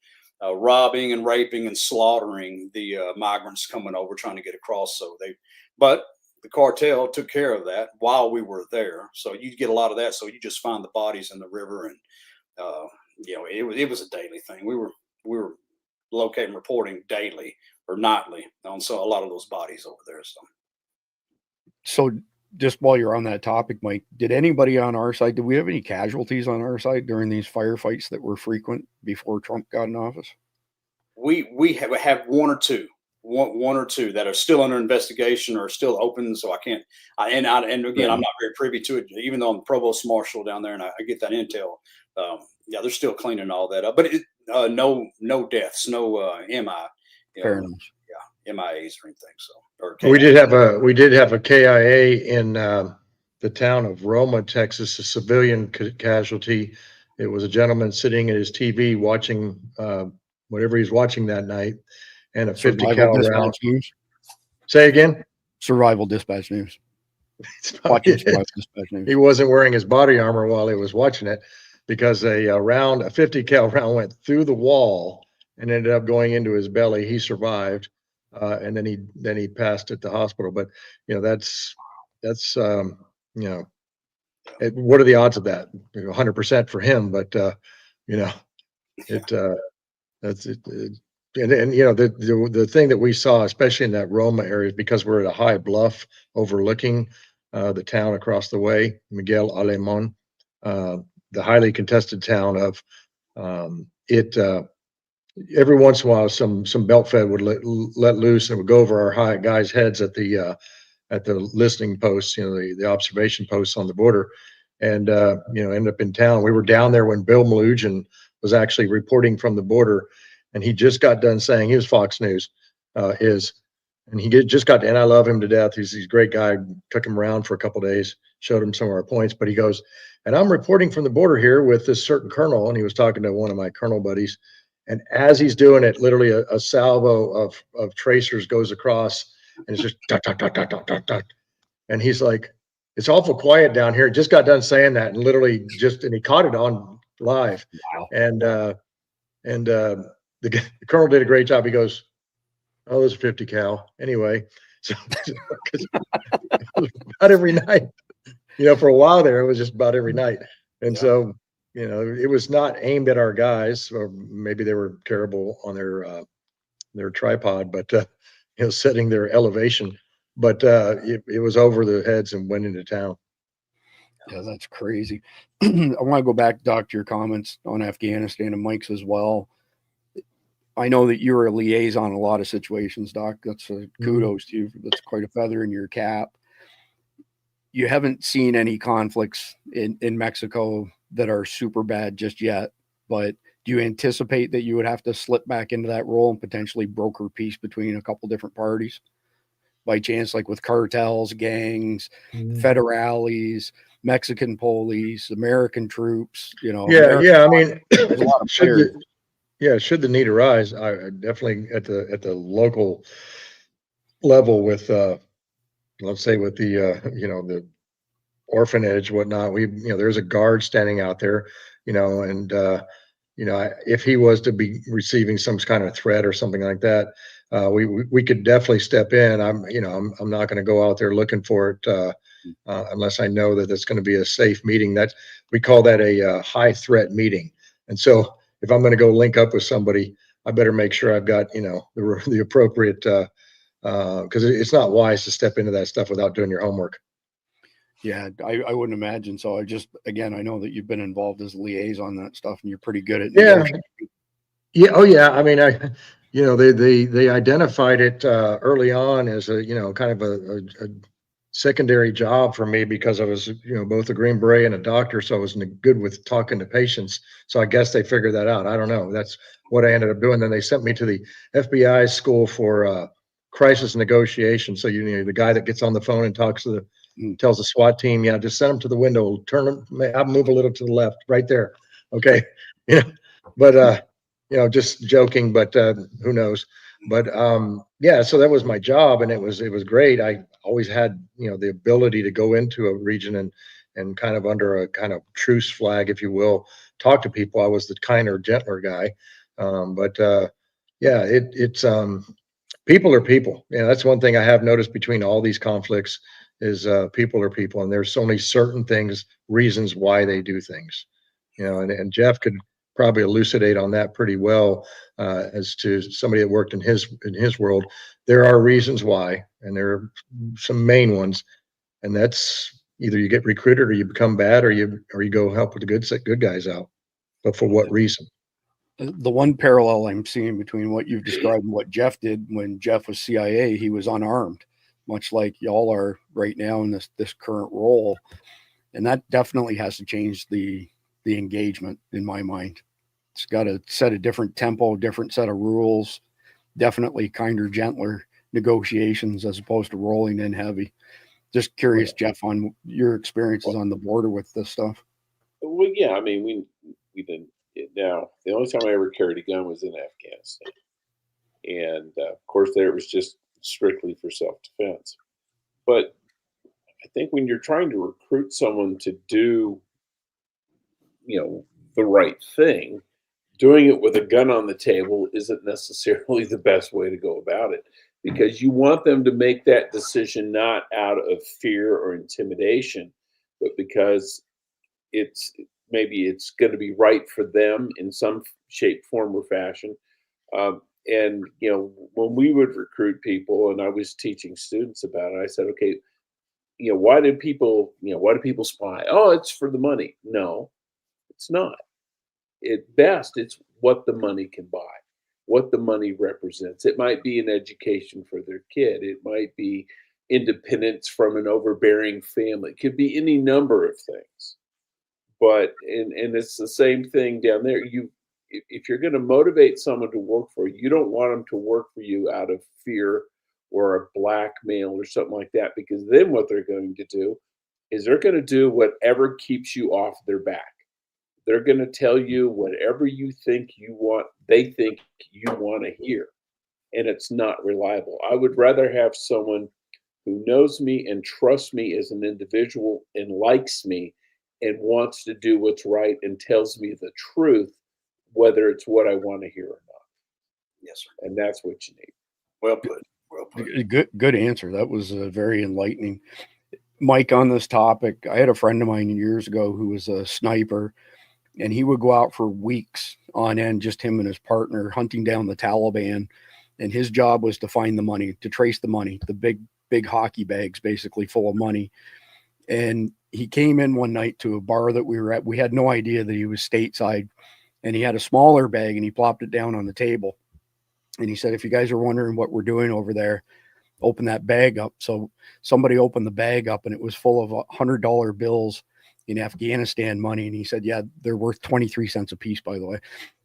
robbing and raping and slaughtering the migrants coming over trying to get across. But the cartel took care of that while we were there. So you get a lot of that. So you just find the bodies in the river, and you know, it was a daily thing. We were locating, reporting daily or nightly on a lot of those bodies over there. So just while you're on that topic, Mike, did anybody on our side, did we have any casualties on our side during these firefights that were frequent before Trump got in office? We have one or two that are still under investigation or still open. So I can't, and again, I'm not very privy to it, even though I'm the provost marshal down there and I get that intel. Yeah, they're still cleaning all that up, but no deaths, no MI. Fair enough. Yeah, MIAs or anything. So, or we did have a KIA in the town of Roma, Texas, a civilian casualty. It was a gentleman sitting at his TV watching whatever he's watching that night, and a 50 cal round. News. Say again. Survival Dispatch News. Watching Survival Dispatch News. He wasn't wearing his body armor while he was watching it, because a 50 cal round went through the wall and ended up going into his belly. He survived, and then he passed at the hospital. But you know, that's you know, what are the odds of that? 100% for him, but you know, that's it. And you know, the thing that we saw, especially in that Roma area, because we're at a high bluff overlooking the town across the way, Miguel Alemán, the highly contested town of every once in a while some belt fed would let loose and would go over our guys' heads at the listening posts, you know, the observation posts on the border, and you know, end up in town. We were down there when Bill Malugin was actually reporting from the border, and he just got done saying, he was Fox News, and he just got, and I love him to death. He's a great guy. Took him around for a couple of days, showed him some of our points, but he goes, and I'm reporting from the border here with this certain colonel, and he was talking to one of my colonel buddies, and as he's doing it, literally a salvo of tracers goes across, and it's just dot, dot, dot, dot, dot, dot, dot. And he's like, it's awful quiet down here. Just got done saying that, and literally and he caught it on live. Wow. And the colonel did a great job. He goes, oh, there's a 50 cal. Anyway, so about every night, you know, for a while there, it was just about every night. And so, you know, it was not aimed at our guys, or maybe they were terrible on their tripod, but, you know, setting their elevation, but it was over their heads and went into town. Yeah, that's crazy. I want to go back, Doc, to your comments on Afghanistan and Mike's as well. I know that you're a liaison in a lot of situations, Doc. That's kudos to you. That's quite a feather in your cap. You haven't seen any conflicts in Mexico that are super bad just yet, but do you anticipate that you would have to slip back into that role and potentially broker peace between a couple different parties by chance, like with cartels, gangs, federales, Mexican police, American troops, you know? Yeah. I mean, there's a lot of players. should the need arise, I definitely at the local level with, let's say with the, the orphanage, whatnot, there's a guard standing out there, and, if he was to be receiving some kind of threat or something like that, we could definitely step in. I'm not going to go out there looking for it, unless I know that it's going to be a safe meeting. We call that a high threat meeting. And so if I'm going to go link up with somebody, I better make sure I've got, the appropriate, because it's not wise to step into that stuff without doing your homework. Yeah, I wouldn't imagine. So again, I know that you've been involved as a liaison on that stuff, and you're pretty good at negotiating. Yeah. Oh yeah. I mean, they identified it early on as a, kind of a secondary job for me because I was, both a Green Beret and a doctor. So I was good with talking to patients. So I guess they figured that out. I don't know. That's what I ended up doing. Then they sent me to the FBI school for crisis negotiation. So, the guy that gets on the phone and talks to tells the SWAT team, just send them to the window, turn them, I'll move a little to the left, right there. Okay. But, just joking, but who knows? But so that was my job, and it was great. I always had, the ability to go into a region and kind of under a kind of truce flag, if you will, talk to people. I was the kinder, gentler guy. It's people are people. That's one thing I have noticed between all these conflicts is people are people, and there's only certain reasons why they do things. And Jeff could probably elucidate on that pretty well, as to somebody that worked in his world. There are reasons why, and there are some main ones, and that's either you get recruited or you become bad, or you go help with the good guys out. But for what reason? The one parallel I'm seeing between what you've described and what Jeff did when Jeff was CIA, he was unarmed, much like y'all are right now in this current role, and that definitely has to change the engagement in my mind. It's got to set a different tempo, different set of rules, definitely kinder, gentler negotiations as opposed to rolling in heavy. Just curious, Jeff, on your experiences on the border with this stuff. Well, yeah, I mean, we didn't. Now, the only time I ever carried a gun was in Afghanistan, and of course, there it was just strictly for self-defense. But I think when you're trying to recruit someone to do, the right thing, doing it with a gun on the table isn't necessarily the best way to go about it, because you want them to make that decision not out of fear or intimidation, but because maybe it's going to be right for them in some shape, form, or fashion. And when we would recruit people, and I was teaching students about it, I said, okay, why do people spy? Oh, it's for the money. No, it's not. At best, it's what the money can buy, what the money represents. It might be an education for their kid. It might be independence from an overbearing family. It could be any number of things. But and it's the same thing down there. If you're going to motivate someone to work for you, you don't want them to work for you out of fear or a blackmail or something like that, because then what they're going to do is they're going to do whatever keeps you off their back. They're going to tell you whatever they think you want to hear, and it's not reliable. I would rather have someone who knows me and trusts me as an individual and likes me and wants to do what's right and tells me the truth, whether it's what I want to hear or not. Yes, sir. And that's what you need. Well put. Good answer. That was very enlightening. Mike, on this topic, I had a friend of mine years ago who was a sniper, and he would go out for weeks on end, just him and his partner, hunting down the Taliban. And his job was to find the money, to trace the money, the big hockey bags, basically full of money. And he came in one night to a bar that we were at. We had no idea that he was stateside, and he had a smaller bag, and he plopped it down on the table. And he said, if you guys are wondering what we're doing over there, open that bag up. So somebody opened the bag up and it was full of $100 bills in Afghanistan money. And he said, yeah, they're worth 23 cents a piece, by the way.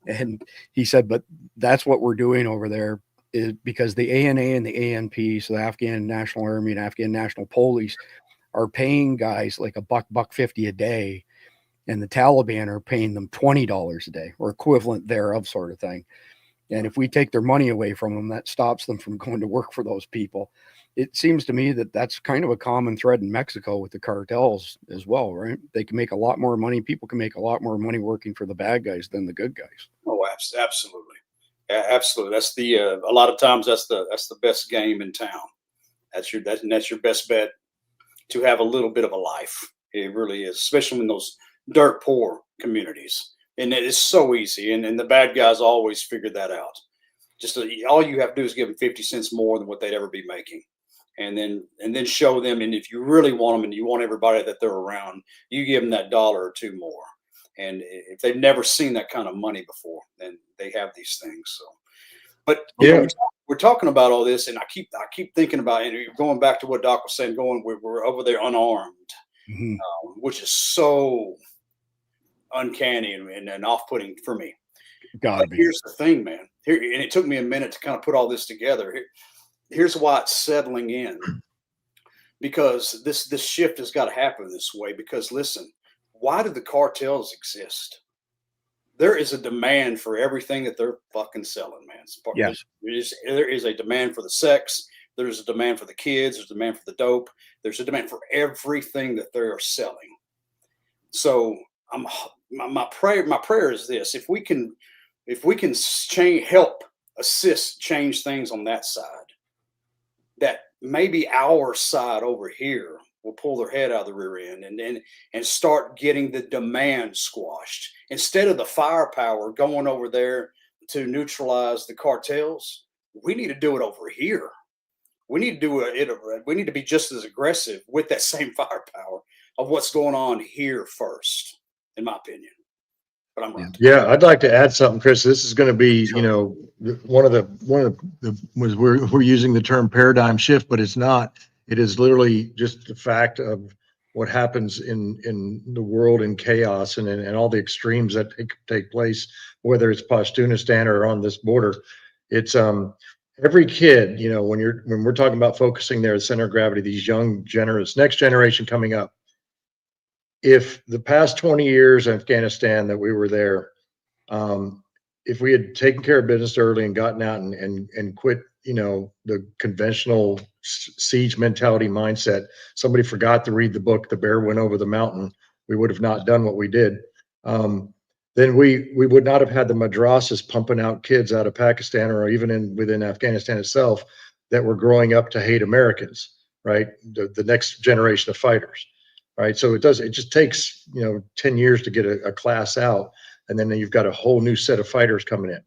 And he said, but that's what we're doing over there, is because the ANA and the ANP, so the Afghan National Army and Afghan National Police, are paying guys like $1.50 a day. And the Taliban are paying them $20 a day or equivalent thereof, sort of thing. And if we take their money away from them, that stops them from going to work for those people. It seems to me that that's kind of a common thread in Mexico with the cartels as well, right? They can make a lot more money. People can make a lot more money working for the bad guys than the good guys. Oh, absolutely. Absolutely. That's the, a lot of times that's the best game in town. That's your best bet to have a little bit of a life. It really is, especially in those dirt poor communities. And it is so easy. And the bad guys always figure that out. Just all you have to do is give them 50 cents more than what they'd ever be making. And then show them. And if you really want them and you want everybody that they're around, you give them that $1 or $2 more. And if they've never seen that kind of money before, then they have these things. So, but yeah, we're talking about all this, and I keep thinking about it. And going back to what Doc was saying, we're over there unarmed, which is so uncanny and off-putting for me. Gotta be. Here's the thing, man. Here, and it took me a minute to kind of put all this together. Here's why it's settling in, because this shift has got to happen this way. Because listen, why do the cartels exist? There is a demand for everything that they're fucking selling, man. Yes. There is a demand for the sex. There's a demand for the kids. There's a demand for the dope. There's a demand for everything that they are selling. So my prayer is this: if we can help assist change things on that side, that maybe our side over here will pull their head out of the rear end and start getting the demand squashed. Instead of the firepower going over there to neutralize the cartels, we need to do it over here. We need to do it. We need to be just as aggressive with that same firepower of what's going on here first, in my opinion. But I'm right. Yeah, I'd like to add something, Chris. This is going to be, you know, one of the was we're using the term paradigm shift, but it's not. It is literally just the fact of what happens in the world in chaos and all the extremes that take place, whether it's Pashtunistan or on this border. It's every kid, you know, when we're talking about focusing their center of gravity, these young, generous, next generation coming up. If the past 20 years in Afghanistan that we were there, if we had taken care of business early and gotten out and quit, you know, the conventional siege mentality mindset, somebody forgot to read the book, The Bear Went Over the Mountain, we would have not done what we did. Then we would not have had the madrasas pumping out kids out of Pakistan or even within Afghanistan itself that were growing up to hate Americans, right? The next generation of fighters. Right. So it just takes, you know, 10 years to get a class out. And then you've got a whole new set of fighters coming in.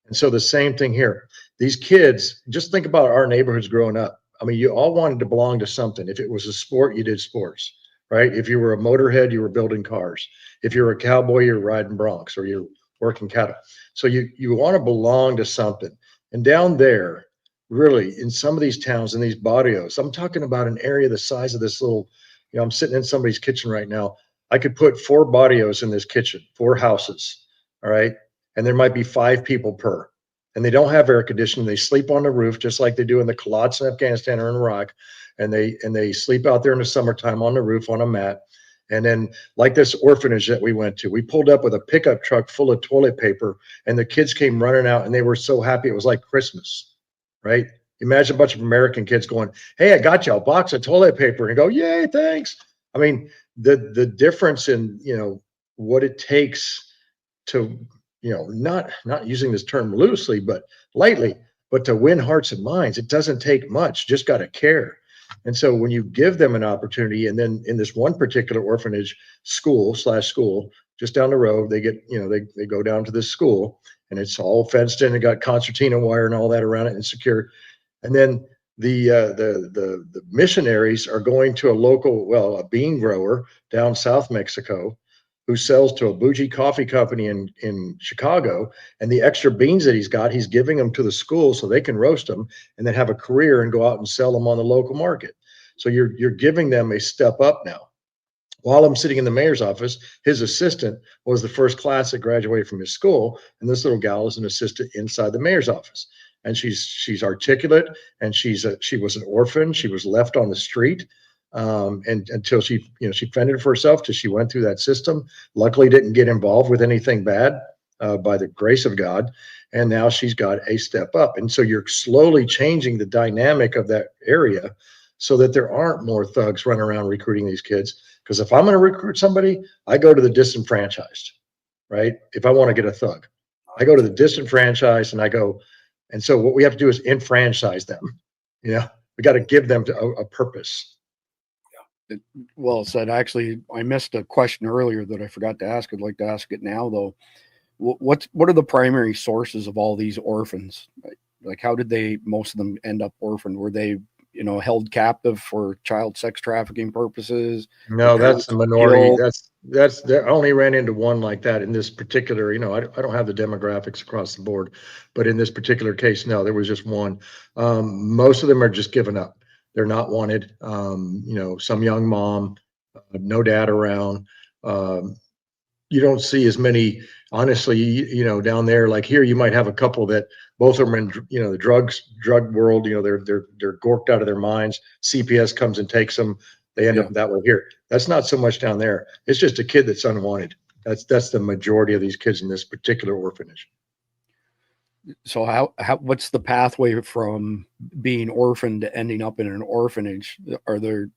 And so the same thing here. These kids, just think about our neighborhoods growing up. I mean, you all wanted to belong to something. If it was a sport, you did sports, right? If you were a motorhead, you were building cars. If you were a cowboy, you're riding broncs or you're working cattle. So you want to belong to something. And down there, really, in some of these towns, in these barrios, I'm talking about an area the size of this little, you know, I'm sitting in somebody's kitchen right now. I could put 4 barrios in this kitchen, 4 houses, all right? And there might be 5 people per. And they don't have air conditioning. They sleep on the roof just like they do in the Kalats in Afghanistan or in Iraq. And they sleep out there in the summertime on the roof on a mat. And then like this orphanage that we went to, we pulled up with a pickup truck full of toilet paper and the kids came running out and they were so happy. It was like Christmas, right? Imagine a bunch of American kids going, "Hey, I got you a box of toilet paper," and go, "Yay, thanks." I mean, the difference in, you know, what it takes to, you know, not using this term loosely, but lightly, but to win hearts and minds, it doesn't take much, just got to care. And so when you give them an opportunity, and then in this one particular orphanage school just down the road, they get, you know, they go down to this school and it's all fenced in and got concertina wire and all that around it and secure. And then the missionaries are going to a local, well, a bean grower down South Mexico who sells to a bougie coffee company in Chicago, and the extra beans that he's giving them to the school so they can roast them and then have a career and go out and sell them on the local market. So you're giving them a step up now. While I'm sitting in the mayor's office, his assistant was the first class that graduated from his school, and this little gal is an assistant inside the mayor's office. And she's articulate, and she was an orphan. She was left on the street, and until she fended for herself till she went through that system. Luckily, didn't get involved with anything bad, by the grace of God. And now she's got a step up. And so you're slowly changing the dynamic of that area so that there aren't more thugs running around recruiting these kids. Because if I'm going to recruit somebody, I go to the disenfranchised, right? If I want to get a thug, I go to the disenfranchised and I go. And so what we have to do is enfranchise them. We got to give them a purpose. Well said. Actually, I missed a question earlier that I forgot to ask. I'd like to ask it now, though. What are the primary sources of all these orphans? Like, how did most of them end up orphaned? Were they, held captive for child sex trafficking purposes? No, that's the minority. I only ran into one like that in this particular, I don't have the demographics across the board, but in this particular case, no, there was just one. Most of them are just given up. They're not wanted. Some young mom, no dad around. You don't see as many, honestly, down there. Like here, you might have a couple that both of them are in, the drug world. They're gorked out of their minds. CPS comes and takes them. They end up that way here. That's not so much down there. It's just a kid that's unwanted. That's the majority of these kids in this particular orphanage. So what's the pathway from being orphaned to ending up in an orphanage? Are there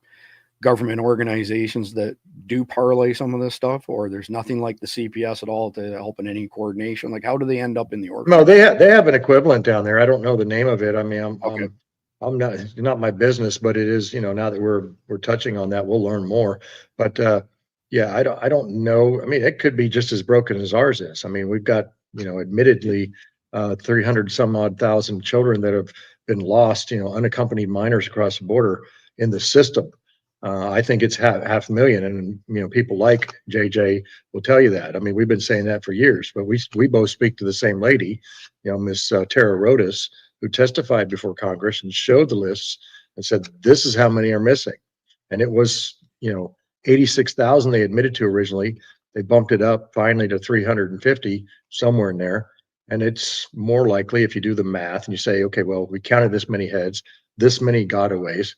government organizations that do parlay some of this stuff, or there's nothing like the CPS at all to help in any coordination? Like, how do they end up in the orphanage? No, they have an equivalent down there. I don't know the name of it. I mean, I'm not my business, but it is, now that we're touching on that, we'll learn more. But I don't know. I mean, it could be just as broken as ours is. I mean, we've got, admittedly 300 some odd thousand children that have been lost, unaccompanied minors across the border in the system. I think it's half a million, and people like JJ will tell you that. I mean, we've been saying that for years, but we both speak to the same lady, Miss Tara Rodas, who testified before Congress and showed the lists and said, this is how many are missing. And it was, 86,000 they admitted to originally. They bumped it up finally to 350, somewhere in there. And it's more likely, if you do the math and you say, okay, well, we counted this many heads, this many gotaways,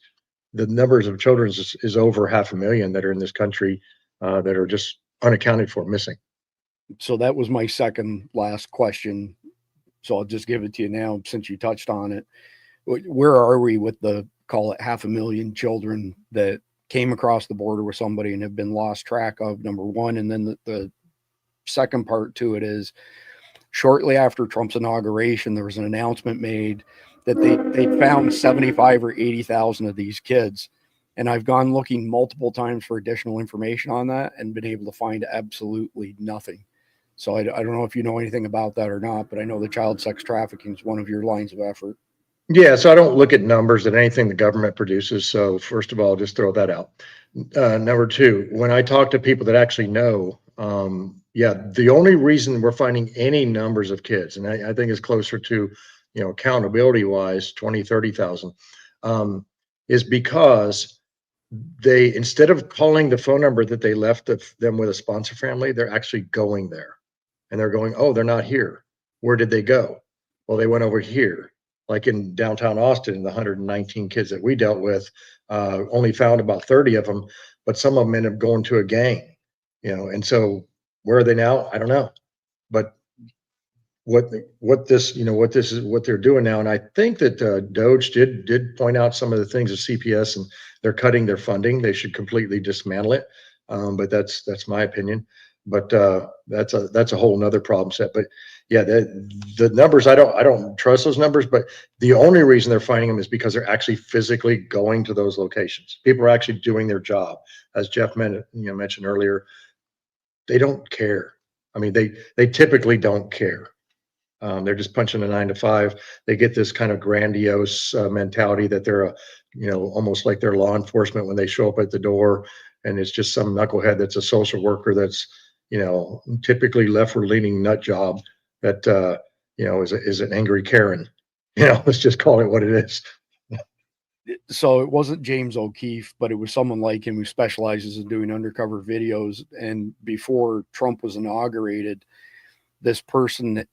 the numbers of children is over 500,000 that are in this country that are just unaccounted for, missing. So that was my second last question. So I'll just give it to you now since you touched on it. Where are we with call it 500,000 children that came across the border with somebody and have been lost track of, number one? And then the second part to it is, shortly after Trump's inauguration, there was an announcement made that they found 75 or 80,000 of these kids. And I've gone looking multiple times for additional information on that and been able to find absolutely nothing. So I don't know if you know anything about that or not, but I know the child sex trafficking is one of your lines of effort. Yeah, so I don't look at numbers at anything the government produces. So first of all, just throw that out. Number two, when I talk to people that actually know, the only reason we're finding any numbers of kids, and I think it's closer to, accountability wise, 20, 30,000, is because they, instead of calling the phone number that they left them with a sponsor family, they're actually going there and they're going, oh, they're not here. Where did they go? Well, they went over here, like in downtown Austin, the 119 kids that we dealt with, only found about 30 of them, but some of them ended up going to a gang, and so where are they now? I don't know. But what they're doing now, and I think that Doge did point out some of the things of CPS, and they're cutting their funding. They should completely dismantle it. But that's my opinion. But that's a whole nother problem set. But yeah, the numbers, I don't trust those numbers. But the only reason they're finding them is because they're actually physically going to those locations. People are actually doing their job, as Jeff mentioned earlier. They don't care. I mean, they typically don't care. They're just punching a 9 to 5. They get this kind of grandiose mentality that they're almost like they're law enforcement when they show up at the door, and it's just some knucklehead that's a social worker that's typically leftward-leaning nut job that is an angry Karen. Let's just call it what it is. So it wasn't James O'Keefe, but it was someone like him who specializes in doing undercover videos. And before Trump was inaugurated, this person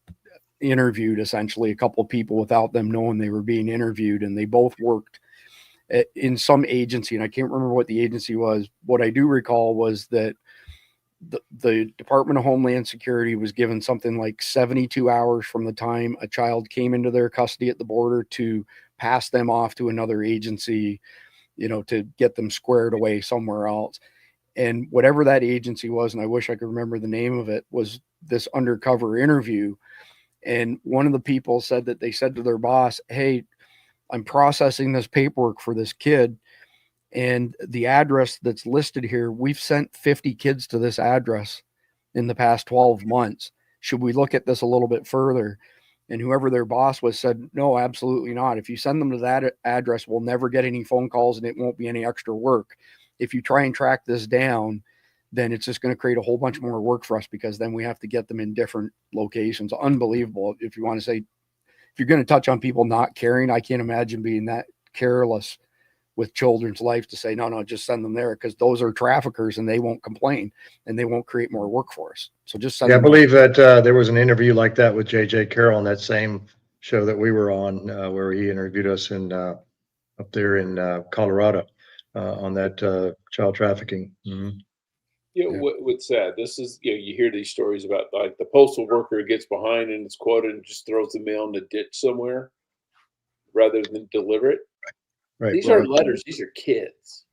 interviewed essentially a couple of people without them knowing they were being interviewed, and they both worked in some agency, and I can't remember what the agency was. What I do recall was that the Department of Homeland Security was given something like 72 hours from the time a child came into their custody at the border to pass them off to another agency, to get them squared away somewhere else. And whatever that agency was, and I wish I could remember the name of it, was this undercover interview. And one of the people said that they said to their boss, "Hey, I'm processing this paperwork for this kid, and the address that's listed here, we've sent 50 kids to this address in the past 12 months. Should we look at this a little bit further?" And whoever their boss was said, "No, absolutely not. If you send them to that address, we'll never get any phone calls and it won't be any extra work. If you try and track this down, then it's just going to create a whole bunch more work for us, because then we have to get them in different locations." Unbelievable. If you want to say, if you're going to touch on people not caring, I can't imagine being that careless with children's life to say, no, just send them there, because those are traffickers and they won't complain and they won't create more work for us. So just send them. I believe that there was an interview like that with J.J. Carroll on that same show that we were on, where he interviewed us up there in Colorado on that child trafficking. Mm-hmm. What's sad, this is, you hear these stories about like the postal worker gets behind and it's quoted and just throws the mail in the ditch somewhere rather than deliver it. Right. These aren't letters, these are kids.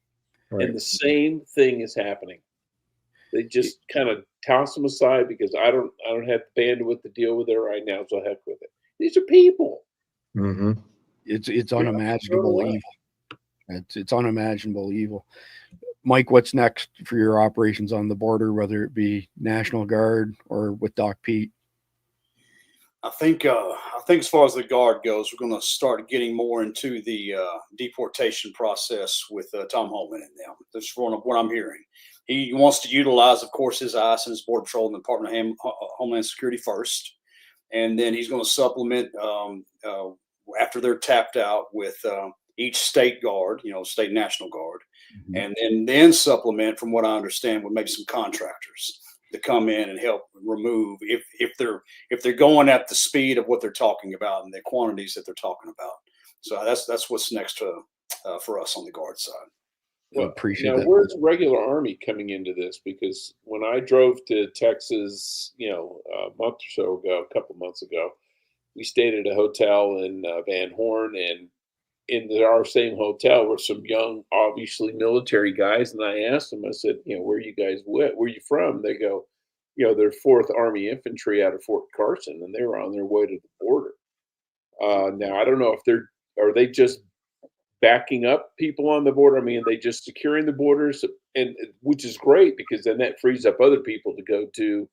Right. And the same thing is happening. They just kind of toss them aside because I don't have the bandwidth to deal with it right now, so heck with it. These are people. Mm-hmm. It's unimaginable evil. It's unimaginable evil. Mike, what's next for your operations on the border, whether it be National Guard or with Doc Pete? I think as far as the Guard goes, we're going to start getting more into the deportation process with Tom Holman and them. That's what I'm hearing. He wants to utilize, of course, his ICE and his Border Patrol and the Department of Homeland Security first, and then he's going to supplement after they're tapped out with each state guard, state National Guard, mm-hmm. and then supplement, from what I understand, with maybe some contractors to come in and help remove if they're going at the speed of what they're talking about and the quantities that they're talking about. So that's what's next for us on the Guard side. Well, appreciate that. Where's regular Army coming into this? Because when I drove to Texas, a month or so ago, a couple months ago, we stayed at a hotel in Van Horn, and in our same hotel were some young, obviously military guys. And I asked them, I said, where are you guys with? Where are you from? They go, they're 4th Army Infantry out of Fort Carson, and they were on their way to the border. Now, I don't know if are they just backing up people on the border? I mean, are they just securing the borders, and which is great, because then that frees up other people to go to,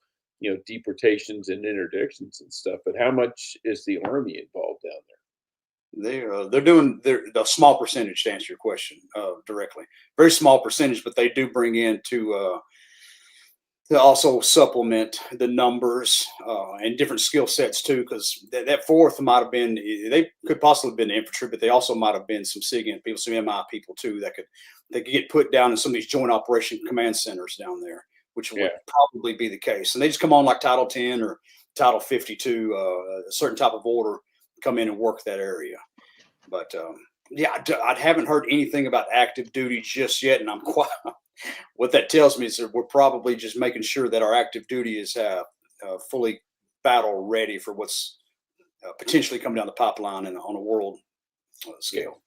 deportations and interdictions and stuff. But how much is the Army involved down there? They're doing a small percentage, to answer your question directly. Very small percentage, but they do bring in to also supplement the numbers and different skill sets too, because that 4th might have been, they could possibly have been infantry, but they also might have been some SIGINT people, some MI people too, that could get put down in some of these joint operation command centers down there, which would probably be the case. And they just come on like Title 10 or Title 52, a certain type of order, come in and work that area. But I haven't heard anything about active duty just yet, and I'm quite. What that tells me is that we're probably just making sure that our active duty is fully battle ready for what's potentially coming down the pipeline on a world scale.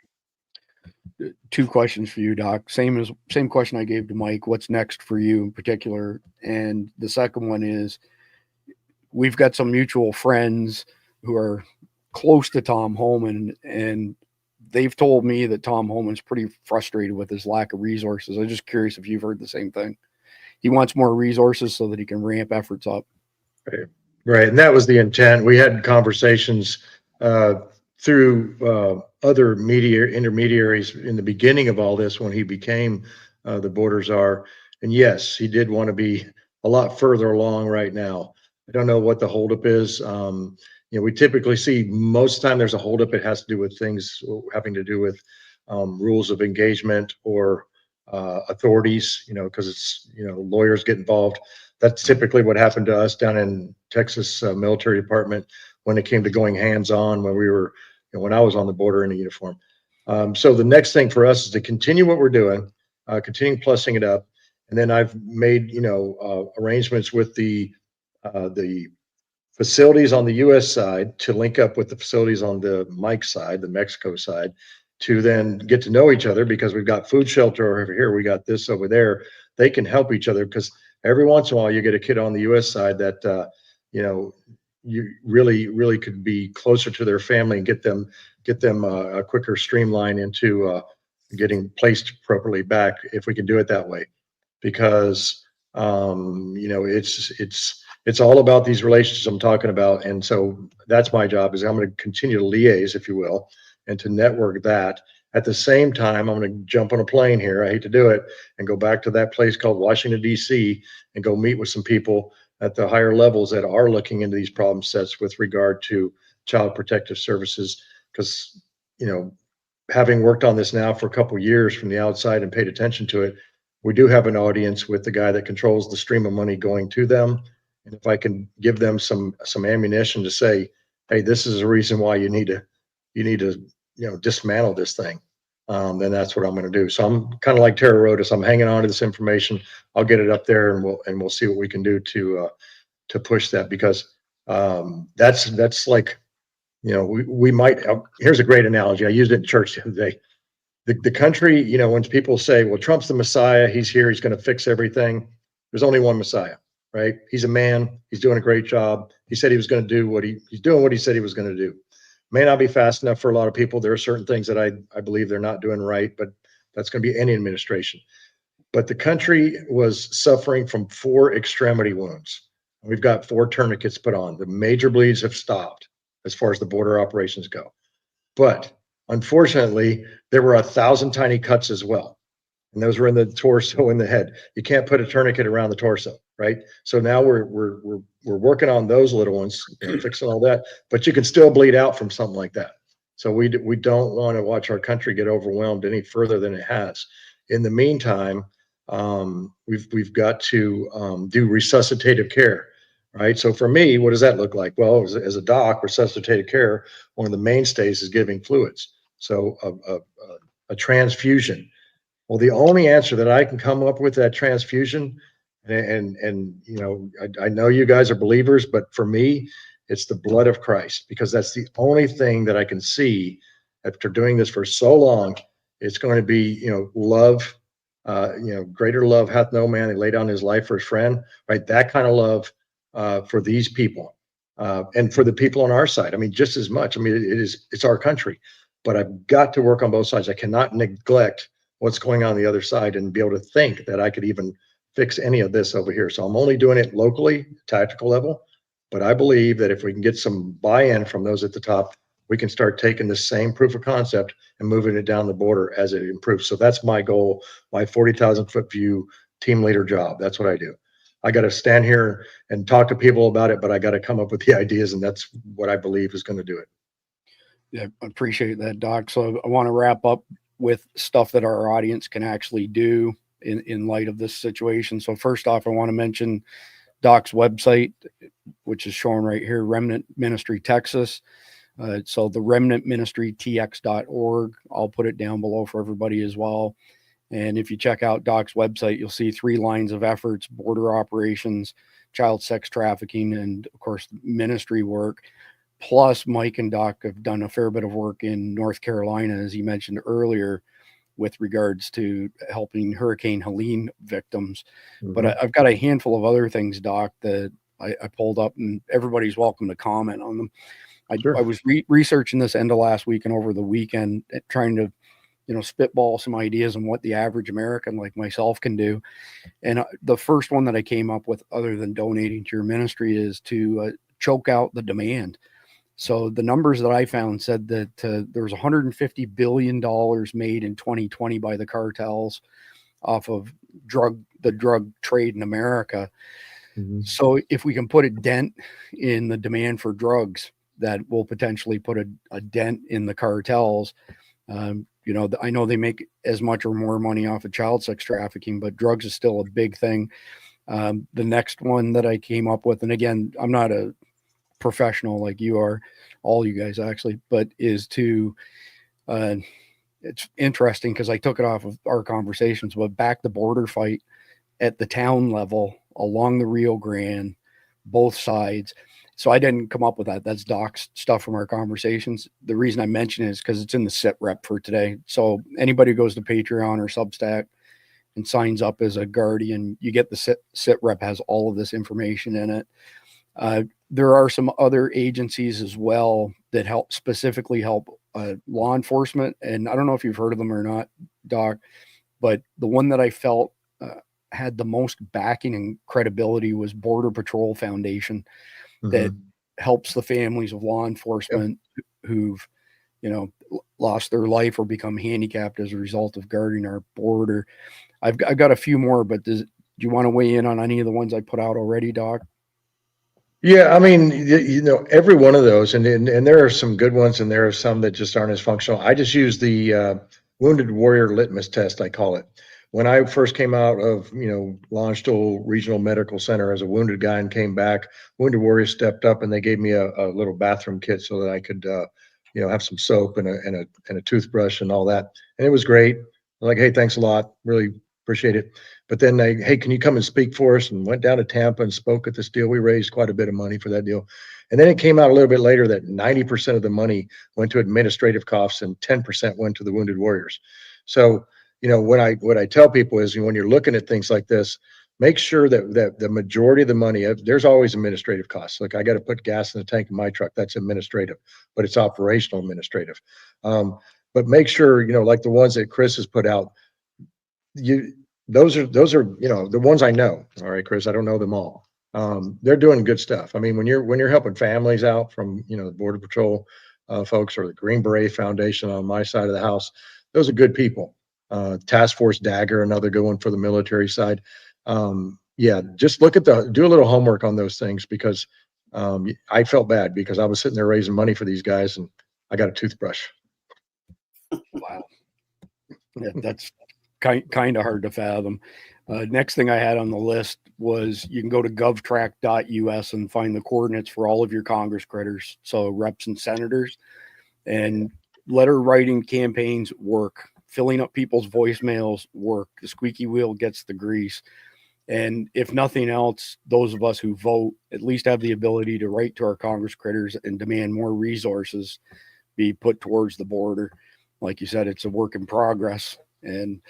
2 questions for you, Doc. Same question I gave to Mike. What's next for you in particular? And the second one is, we've got some mutual friends who are close to Tom Holman, and they've told me that Tom Holman's pretty frustrated with his lack of resources. I'm just curious if you've heard the same thing. He wants more resources so that he can ramp efforts up. Right. And that was the intent. We had conversations through other intermediaries in the beginning of all this, when he became the border czar. And yes, he did want to be a lot further along right now. I don't know what the holdup is. We typically see most of the time there's a holdup. It has to do with things having to do with rules of engagement or authorities, because it's, lawyers get involved. That's typically what happened to us down in Texas military department when it came to going hands-on when we were, when I was on the border in a uniform. So the next thing for us is to continue what we're doing, continue plussing it up. And then I've made, arrangements with the facilities on the U.S. side to link up with the facilities on the Mike side, the Mexico side, to then get to know each other, because we've got food shelter over here, we got this over there. They can help each other, because every once in a while you get a kid on the U.S. side that you really could be closer to their family and get them a quicker streamline into getting placed appropriately back, if we can do it that way. Because it's all about these relationships I'm talking about. And so that's my job, is I'm going to continue to liaise, if you will, and to network that. At the same time, I'm going to jump on a plane here, I hate to do it, and go back to that place called Washington, D.C., and go meet with some people at the higher levels that are looking into these problem sets with regard to child protective services. Because, having worked on this now for a couple of years from the outside and paid attention to it, we do have an audience with the guy that controls the stream of money going to them. And if I can give them some ammunition to say, hey, this is a reason why you need to dismantle this thing, then that's what I'm going to do. So I'm kind of like Tara Rodas. I'm hanging on to this information. I'll get it up there, and we'll see what we can do to push that, because that's like, we might. Here's a great analogy. I used it in church the other day. The country, when people say, well, Trump's the Messiah, he's here, he's going to fix everything. There's only one Messiah, right? He's a man. He's doing a great job. He said he was going to do he's doing what he said he was going to do. May not be fast enough for a lot of people. There are certain things that I believe they're not doing right, but that's going to be any administration. But the country was suffering from 4 extremity wounds. We've got 4 tourniquets put on. The major bleeds have stopped as far as the border operations go. But unfortunately, there were 1,000 tiny cuts as well. And those were in the torso and the head. You can't put a tourniquet around the torso, right? So now we're working on those little ones, fixing all that, but you can still bleed out from something like that. So we don't want to watch our country get overwhelmed any further than it has. In the meantime, we've got to do resuscitative care, right? So for me, what does that look like? Well, as a doc, resuscitative care, one of the mainstays is giving fluids. So a transfusion. Well, the only answer that I can come up with that transfusion, and I know you guys are believers, but for me, it's the blood of Christ, because that's the only thing that I can see after doing this for so long. It's going to be, love, greater love hath no man that laid down his life for his friend, right? That kind of love for these people and for the people on our side. I mean, just as much. I mean, it's our country, but I've got to work on both sides. I cannot neglect what's going on the other side and be able to think that I could even fix any of this over here. So I'm only doing it locally, tactical level, but I believe that if we can get some buy-in from those at the top, we can start taking the same proof of concept and moving it down the border as it improves. So that's my goal, my 40,000 foot view team leader job. That's what I do. I got to stand here and talk to people about it, but I got to come up with the ideas, and that's what I believe is going to do it. Yeah, I appreciate that, Doc. So I want to wrap up with stuff that our audience can actually do in light of this situation. So first off, I want to mention Doc's website, which is shown right here, Remnant Ministry Texas. So the Remnant Ministry TX.org. I'll put it down below for everybody as well. And if you check out Doc's website, you'll see 3 lines of efforts: border operations, child sex trafficking, and of course, ministry work. Plus, Mike and Doc have done a fair bit of work in North Carolina, as he mentioned earlier, with regards to helping Hurricane Helene victims. Mm-hmm. But I've got a handful of other things, Doc, that I pulled up, and everybody's welcome to comment on them. I was researching this end of last week and over the weekend, trying to, spitball some ideas on what the average American like myself can do. And the first one that I came up with, other than donating to your ministry, is to choke out the demand. So the numbers that I found said that there was $150 billion made in 2020 by the cartels off of drug the drug trade in America. Mhm. So if we can put a dent in the demand for drugs, that will potentially put a dent in the cartels. You know, I know they make as much or more money off of child sex trafficking, but drugs is still a big thing. The next one that I came up with, and again, I'm not a professional like you are, all you guys actually, but is to, it's interesting because I took it off of our conversations, but back the border fight at the town level along the Rio Grande, both sides. So I didn't come up with that. That's Doc's stuff from our conversations. The reason I mention it is because it's in the SITREP for today. So anybody who goes to Patreon or Substack and signs up as a guardian, you get the SITREP has all of this information in it. There are some other agencies as well that specifically help law enforcement. And I don't know if you've heard of them or not, Doc, but the one that I felt had the most backing and credibility was Border Patrol Foundation, that helps the families of law enforcement who've, you know, lost their life or become handicapped as a result of guarding our border. I've got a few more, but do you want to weigh in on any of the ones I put out already, Doc? Yeah, I mean, you know, every one of those, and there are some good ones, and there are some that just aren't as functional. I just use the Wounded Warrior Litmus Test, I call it. When I first came out of, you know, Longstool Regional Medical Center as a wounded guy and came back, Wounded Warrior stepped up and they gave me a little bathroom kit so that I could, you know, have some soap and a toothbrush and all that. And it was great. I'm like, hey, thanks a lot. Really appreciate it. But then hey, can you come and speak for us? And went down to Tampa and spoke at this deal. We raised quite a bit of money for that deal. And then it came out a little bit later that 90% of the money went to administrative costs and 10% went to the Wounded Warriors. So, you know, what I tell people is, when you're looking at things like this, make sure that the majority of the money, there's always administrative costs. Like, I got to put gas in the tank of my truck. That's administrative, but it's operational administrative. But make sure, you know, like the ones that Chris has put out, those are, you know, the ones I know. All right, Chris, I don't know them all. They're doing good stuff. I mean, when you're helping families out from, you know, the Border Patrol folks or the Green Beret Foundation on my side of the house, those are good people. Task Force Dagger, another good one for the military side. Yeah, just look at do a little homework on those things, because I felt bad because I was sitting there raising money for these guys and I got a toothbrush. Wow. Yeah, that's kind of hard to fathom. Next thing I had on the list was you can go to govtrack.us and find the coordinates for all of your Congress critters. So reps and senators, and letter writing campaigns work. Filling up people's voicemails work. The squeaky wheel gets the grease. And if nothing else, those of us who vote at least have the ability to write to our Congress critters and demand more resources be put towards the border. Like you said, it's a work in progress. And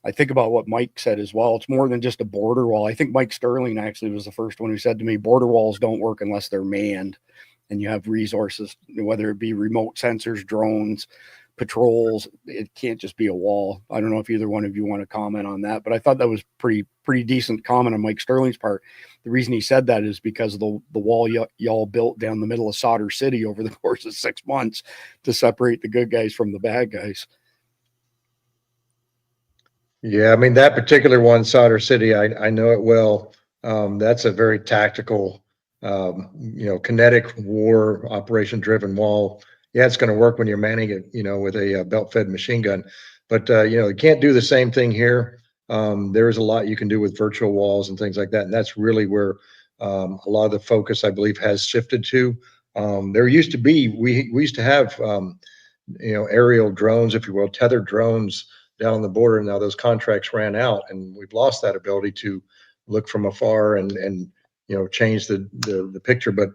I think about what Mike said as well. It's more than just a border wall. I think Mike Sterling actually was the first one who said to me, border walls don't work unless they're manned and you have resources, whether it be remote sensors, drones, patrols. It can't just be a wall. I don't know if either one of you want to comment on that, but I thought that was pretty decent comment on Mike Sterling's part. The reason he said that is because of the wall y'all built down the middle of Solder City over the course of 6 months to separate the good guys from the bad guys. Yeah, I mean, that particular one, Solder City, I know it well. That's a very tactical, you know, kinetic war operation driven wall. Yeah, it's going to work when you're manning it, you know, with a belt-fed machine gun. But, you know, you can't do the same thing here. There's a lot you can do with virtual walls and things like that. And that's really where a lot of the focus, I believe, has shifted to. There used to be, we used to have, you know, aerial drones, if you will, tethered drones down on the border. Now those contracts ran out and we've lost that ability to look from afar and you know, change the picture. But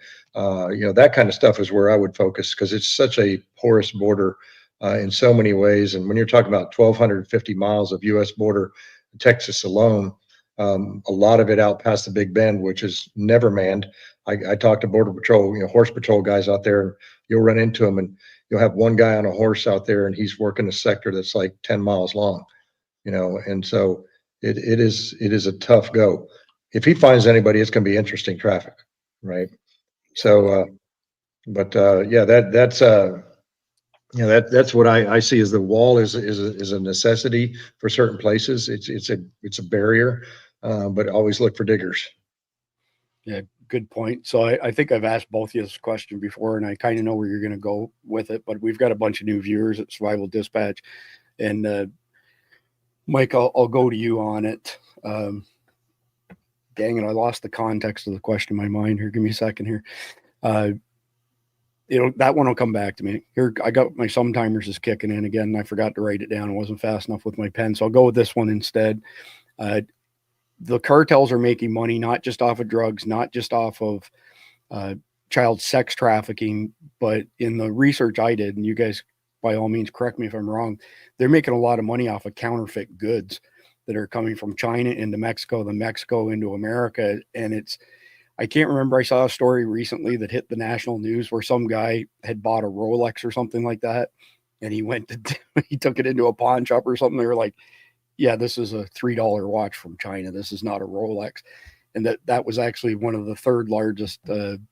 you know, that kind of stuff is where I would focus, because it's such a porous border in so many ways. And when you're talking about 1,250 miles of U.S. border, Texas alone, a lot of it out past the Big Bend, which is never manned. I talked to Border Patrol, you know, horse patrol guys out there, and you'll run into them and you'll have one guy on a horse out there and he's working a sector that's like 10 miles long, you know, and so it is a tough go. If he finds anybody, it's going to be interesting traffic, right? So, yeah, that's you know, that's what I see as the wall is a necessity for certain places. It's a barrier. but always look for diggers. Yeah, good point. So I think I've asked both of you this question before, and I kind of know where you're going to go with it, but we've got a bunch of new viewers at Survival Dispatch. And Mike, I'll go to you on it. Dang it, I lost the context of the question in my mind here. Give me a second here. That one will come back to me. Here, I got my Sometimers is kicking in again, and I forgot to write it down. I wasn't fast enough with my pen, so I'll go with this one instead. The cartels are making money not just off of drugs, not just off of child sex trafficking, but in the research I did, and you guys by all means correct me if I'm wrong, they're making a lot of money off of counterfeit goods that are coming from China into Mexico, then Mexico into America. And I can't remember, I saw a story recently that hit the national news where some guy had bought a Rolex or something like that, and he took it into a pawn shop or something. They were like, yeah, this is a $3 watch from China. This is not a Rolex. And that was actually one of the third largest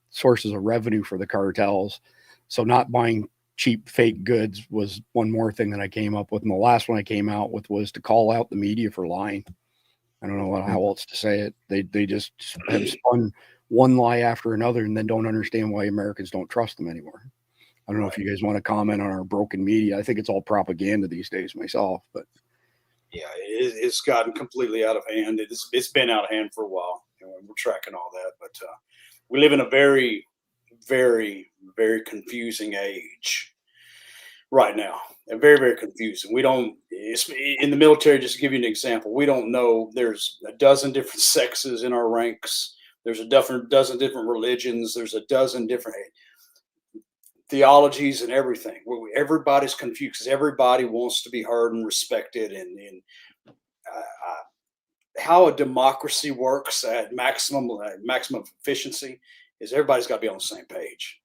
sources of revenue for the cartels. So not buying cheap fake goods was one more thing that I came up with. And the last one I came out with was to call out the media for lying. I don't know how else to say it. They just have spun one lie after another and then don't understand why Americans don't trust them anymore. I don't know if you guys want to comment on our broken media. I think it's all propaganda these days myself, but yeah, it's gotten completely out of hand. It's been out of hand for a while. We're tracking all that, but we live in a very, very, very confusing age right now. And very, very confusing. We don't, in the military, just to give you an example, we don't know. There's a dozen different sexes in our ranks. There's a dozen different religions. There's a dozen different theologies and everything. Everybody's confused because everybody wants to be heard and respected. And how a democracy works at maximum efficiency is everybody's got to be on the same page.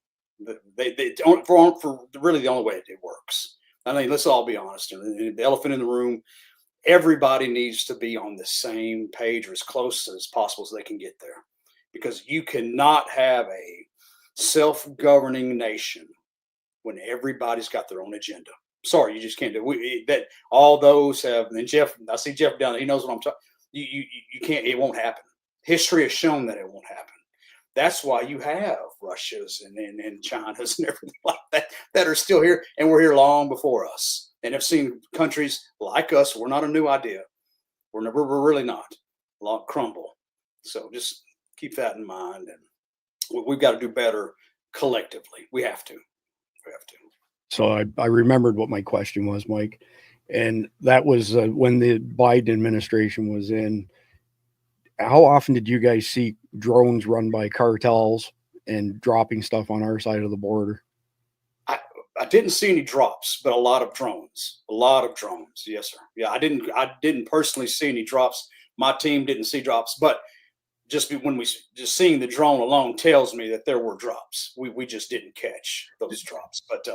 They don't for really the only way it works. I mean, let's all be honest. The elephant in the room. Everybody needs to be on the same page or as close as possible as they can get there, because you cannot have a self-governing nation when everybody's got their own agenda. Sorry, you just can't do it. That all those have, and Jeff, I see Jeff down there. He knows what I'm talking. You can't. It won't happen. History has shown that it won't happen. That's why you have Russias and China's and everything like that are still here, and we're here long before us, and have seen countries like us. We're not a new idea. We're really not. Crumble. So just keep that in mind, and we've got to do better collectively. We have to. So I remembered what my question was, Mike, and that was when the Biden administration was in. How often did you guys see drones run by cartels and dropping stuff on our side of the border? I didn't see any drops, but a lot of drones. Yes, sir. Yeah, I didn't personally see any drops. My team didn't see drops, but just seeing the drone alone tells me that there were drops. We just didn't catch those drops, but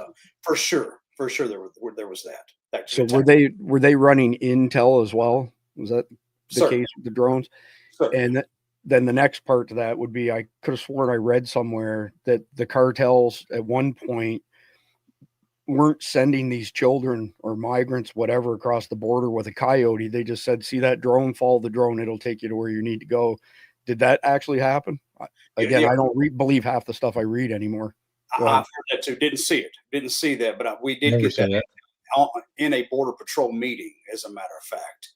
for sure there was that. So were they running intel as well? Was that the case with the drones? Sure. And then the next part to that would be, I could have sworn I read somewhere that the cartels at one point weren't sending these children or migrants, whatever, across the border with a coyote. They just said, see that drone, follow the drone. It'll take you to where you need to go. Did that actually happen? Again, yeah. I don't believe half the stuff I read anymore. I've heard that too. Didn't see that, but we did get that in a Border Patrol meeting, as a matter of fact.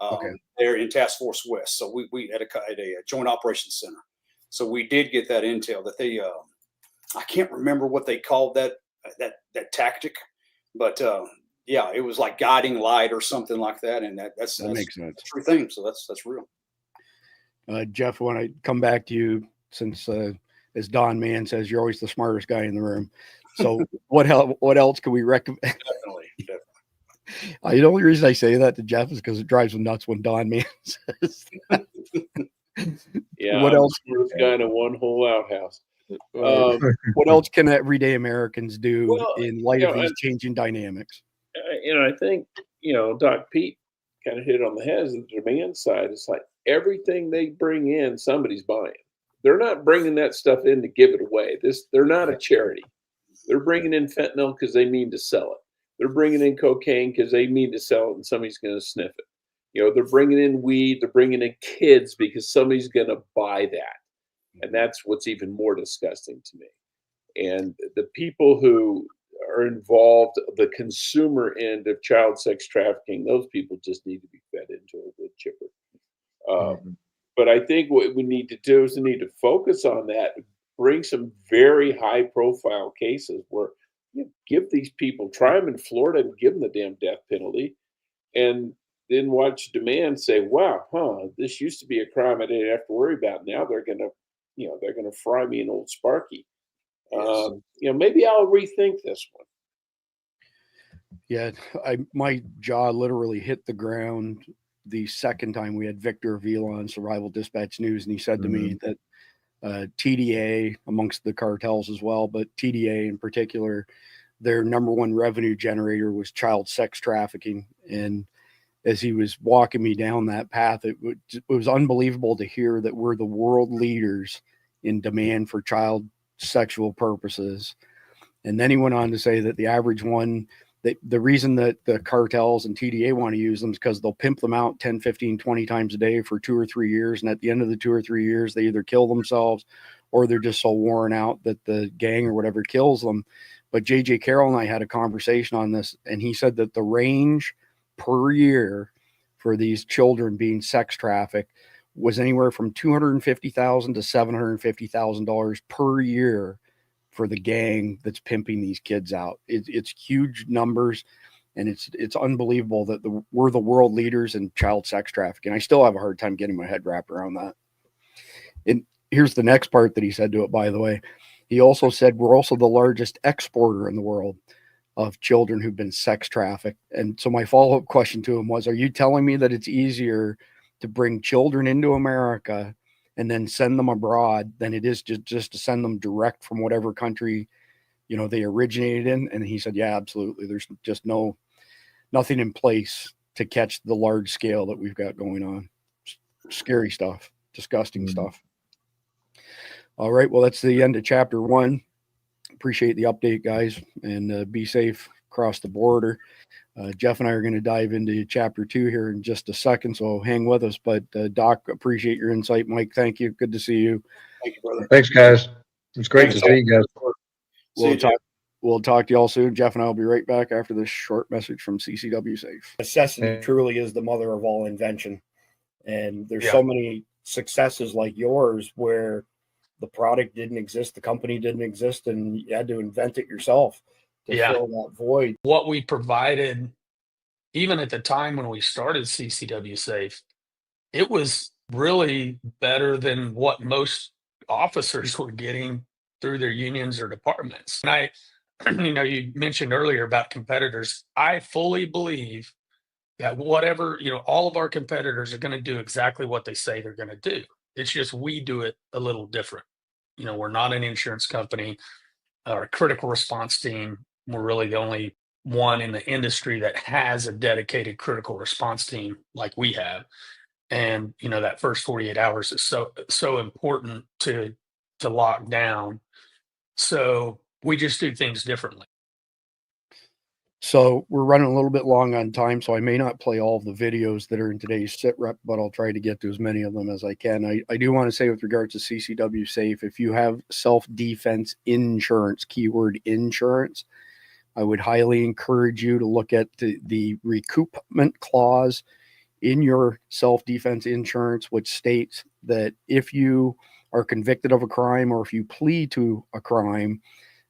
Okay. There in Task Force West. So we had a Joint Operations Center. So we did get that intel that they, I can't remember what they called that tactic, but yeah, it was like guiding light or something like that. And that makes sense. True thing. So that's real. Jeff, when I come back to you, since as Don Mann says, you're always the smartest guy in the room. So what else can we recommend? Definitely. The only reason I say that to Jeff is because it drives him nuts when Don Mann says that. Yeah, what else? Guy in a one whole outhouse. What else can everyday Americans do in light of these changing dynamics? I think Doc Pete kind of hit it on the head. The demand side, it's like everything they bring in, somebody's buying. They're not bringing that stuff in to give it away. They're not a charity. They're bringing in fentanyl because they mean to sell it. They're bringing in cocaine because they mean to sell it and somebody's going to sniff it. They're bringing in weed, they're bringing in kids because somebody's going to buy that. And that's what's even more disgusting to me. And the people who are involved, the consumer end of child sex trafficking, those people just need to be fed into a wood chipper. But I think what we need to do is we need to focus on that, bring some very high profile cases where give these people, try them in Florida and give them the damn death penalty, and then watch demand say, wow, this used to be a crime I didn't have to worry about. Now they're going to fry me an old Sparky. Yes. Maybe I'll rethink this one. Yeah, my jaw literally hit the ground the second time we had Victor Avila on Survival Dispatch News, and he said to me that TDA, amongst the cartels as well, but TDA in particular, their number one revenue generator was child sex trafficking. And as he was walking me down that path, it was unbelievable to hear that we're the world leaders in demand for child sexual purposes. And then he went on to say that the average one, the reason that the cartels and TDA want to use them is because they'll pimp them out 10, 15, 20 times a day for 2 or 3 years. And at the end of the 2 or 3 years, they either kill themselves or they're just so worn out that the gang or whatever kills them. But JJ Carroll and I had a conversation on this, and he said that the range per year for these children being sex trafficked was anywhere from $250,000 to $750,000 per year for the gang that's pimping these kids out. It's huge numbers, and it's unbelievable that we're the world leaders in child sex trafficking. I still have a hard time getting my head wrapped around that. And here's the next part that he said to it, by the way. He also said we're also the largest exporter in the world of children who've been sex trafficked. And so my follow-up question to him was, are you telling me that it's easier to bring children into America and then send them abroad than it is just to send them direct from whatever country, they originated in? And he said, yeah, absolutely. There's just nothing in place to catch the large scale that we've got going on. Scary stuff, disgusting stuff. All right. Well, that's the end of chapter 1. Appreciate the update, guys, and be safe across the border. Jeff and I are going to dive into chapter 2 here in just a second, so hang with us. But Doc, appreciate your insight. Mike, thank you. Good to see you. Thank you, brother. Thanks, guys. It's great to see you guys. We'll talk to you all soon. Jeff and I will be right back after this short message from CCW Safe. Necessity truly is the mother of all invention. And there's so many successes like yours where the product didn't exist, the company didn't exist, and you had to invent it yourself to fill that void. What we provided, even at the time when we started CCW Safe, it was really better than what most officers were getting through their unions or departments. And you mentioned earlier about competitors. I fully believe that whatever, all of our competitors are going to do exactly what they say they're going to do. It's just we do it a little different. We're not an insurance company or a critical response team. We're really the only one in the industry that has a dedicated critical response team like we have. And, that first 48 hours is so important to lock down. So we just do things differently. So we're running a little bit long on time, so I may not play all of the videos that are in today's SITREP, but I'll try to get to as many of them as I can. I do want to say with regards to CCW Safe, if you have self-defense insurance, keyword insurance, I would highly encourage you to look at the recoupment clause in your self-defense insurance, which states that if you are convicted of a crime or if you plead to a crime,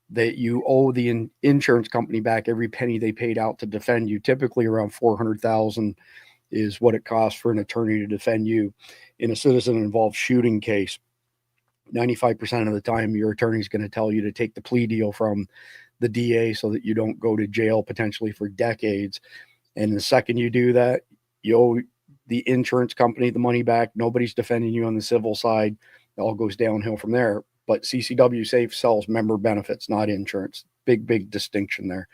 that you owe the insurance company back every penny they paid out to defend you. Typically around $400,000 is what it costs for an attorney to defend you in a citizen-involved shooting case. 95% of the time, your attorney is going to tell you to take the plea deal from the DA so that you don't go to jail potentially for decades. And the second you do that, you owe the insurance company the money back. Nobody's defending you on the civil side. It all goes downhill from there. But CCW Safe sells member benefits, not insurance. Big distinction there.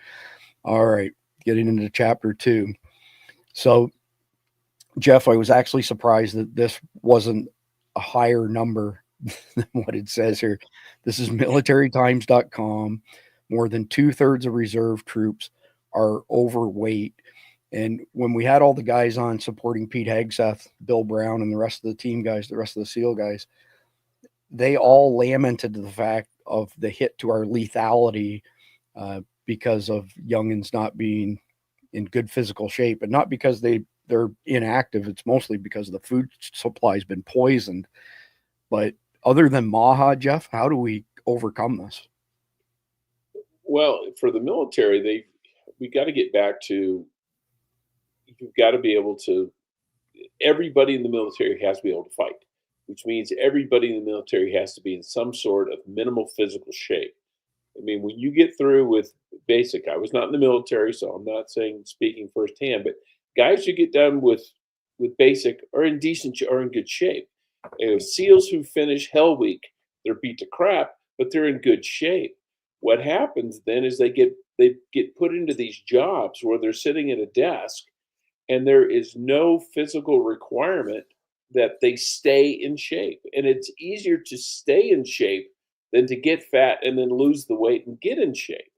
All right, getting into chapter 2. So, Jeff, I was actually surprised that this wasn't a higher number than what it says here. This is militarytimes.com. More than 2/3 of reserve troops are overweight. And when we had all the guys on supporting Pete Hegseth, Bill Brown, and the rest of the team guys, the rest of the SEAL guys, they all lamented the fact of the hit to our lethality because of youngins not being in good physical shape, and not because they're inactive. It's mostly because the food supply has been poisoned. But other than Maha, Jeff, how do we overcome this? Well, for the military, we got to get back to, you've got to be able to, everybody in the military has to be able to fight, which means everybody in the military has to be in some sort of minimal physical shape. I mean, when you get through with basic, I was not in the military, so I'm not speaking firsthand, but guys who get done with basic are in good shape. SEALs who finish Hell Week, they're beat to crap, but they're in good shape. What happens then is they get put into these jobs where they're sitting at a desk, and there is no physical requirement that they stay in shape. And it's easier to stay in shape than to get fat and then lose the weight and get in shape.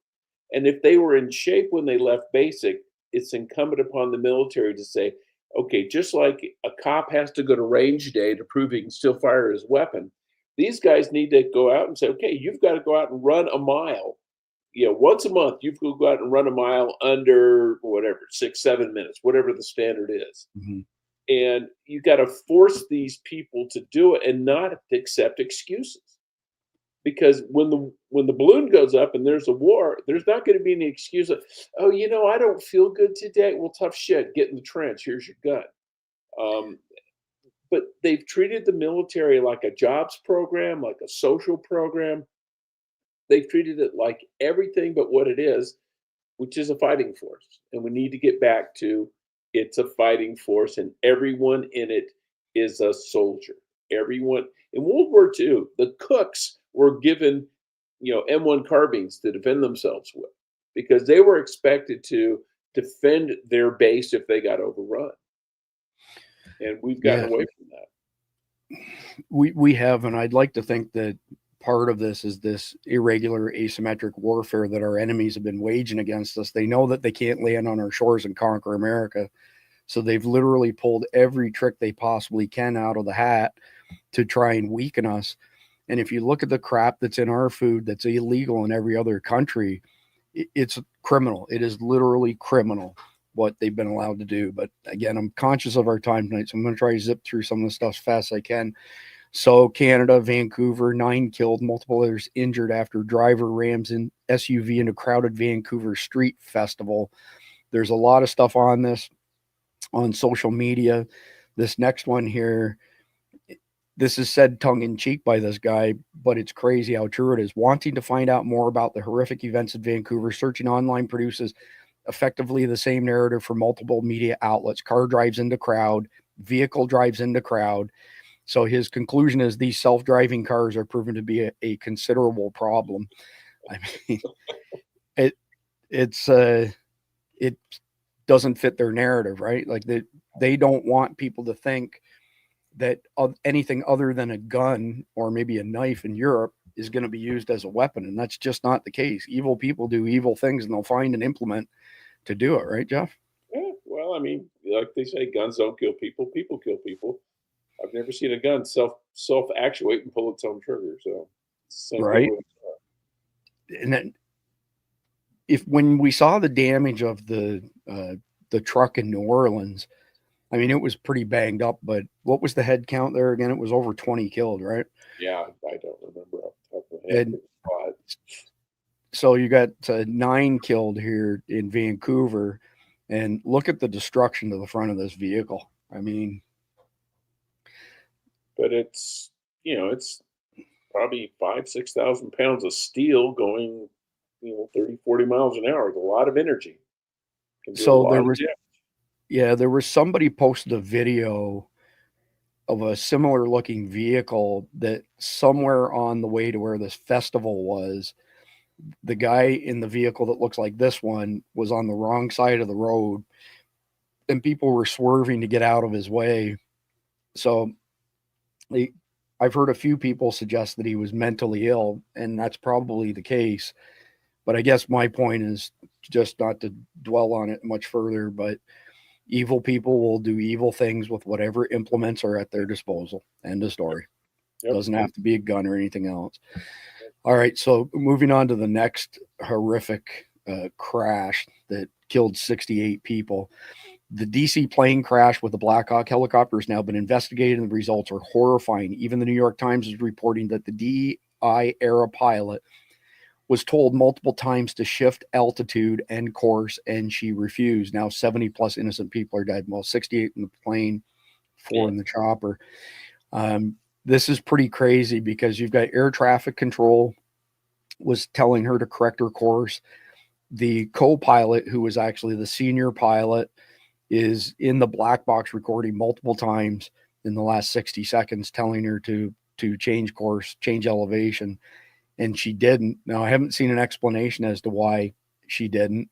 And if they were in shape when they left basic, it's incumbent upon the military to say, okay, just like a cop has to go to range day to prove he can still fire his weapon, these guys need to go out and say, okay, you've got to go out and run a mile. Once a month, you've got to go out and run a mile under whatever, 6-7 minutes, whatever the standard is. Mm-hmm. And you got to force these people to do it and not accept excuses. Because when the balloon goes up and there's a war, there's not going to be any excuse of, oh, I don't feel good today. Well, tough shit. Get in the trench. Here's your gun. But they've treated the military like a jobs program, like a social program. They've treated it like everything but what it is, which is a fighting force. And we need to get back to, it's a fighting force, and everyone in it is a soldier. Everyone in World War II, the cooks were given, M1 carbines to defend themselves with, because they were expected to defend their base if they got overrun. And we've gotten away from that. We have, and I'd like to think that part of this is this irregular asymmetric warfare that our enemies have been waging against us. They know that they can't land on our shores and conquer America. So they've literally pulled every trick they possibly can out of the hat to try and weaken us. And if you look at the crap that's in our food that's illegal in every other country, it's criminal. It is literally criminal what they've been allowed to do. But again, I'm conscious of our time tonight, so I'm going to try to zip through some of the stuff as fast as I can. So Canada, Vancouver, 9 killed, multiple others injured after driver rams in SUV into crowded Vancouver street festival. There's a lot of stuff on this on social media. This next one here, this is said tongue-in-cheek by this guy, but it's crazy how true it is. Wanting to find out more about the horrific events in Vancouver, searching online produces effectively the same narrative for multiple media outlets. Car drives into crowd, vehicle drives into crowd. So his conclusion is these self-driving cars are proven to be a considerable problem. I mean, it doesn't fit their narrative, right? Like they don't want people to think that anything other than a gun or maybe a knife in Europe is going to be used as a weapon. And that's just not the case. Evil people do evil things, and they'll find an implement to do it. Right, Jeff? Yeah, well, I mean, like they say, guns don't kill people. People kill people. I've never seen a gun self-actuate and pull its own trigger. So right. And then when we saw the damage of the truck in New Orleans, I mean, it was pretty banged up, but what was the head count there again? It was over 20 killed, right? Yeah, I don't remember off the top of my head. So you got 9 killed here in Vancouver, and look at the destruction to the front of this vehicle. I mean, but it's probably 5,000-6,000 pounds of steel going, 30-40 miles an hour. It's a lot of energy. So there was somebody posted a video of a similar looking vehicle that somewhere on the way to where this festival was, the guy in the vehicle that looks like this one was on the wrong side of the road, and people were swerving to get out of his way. So I've heard a few people suggest that he was mentally ill, and that's probably the case. But I guess my point is just not to dwell on it much further, but evil people will do evil things with whatever implements are at their disposal. End of story. Yep. Doesn't have to be a gun or anything else. All right, so moving on to the next horrific crash that killed 68 people. The DC plane crash with the Black Hawk helicopter has now been investigated, and the results are horrifying. Even the New York Times is reporting that the DI-era pilot was told multiple times to shift altitude and course, and she refused. Now 70 plus innocent people are dead. Well, 68 in the plane, 4 in the chopper. This is pretty crazy because you've got air traffic control was telling her to correct her course. The co-pilot, who was actually the senior pilot, is in the black box recording multiple times in the last 60 seconds, telling her to change course, change elevation. And she didn't. Now, I haven't seen an explanation as to why she didn't.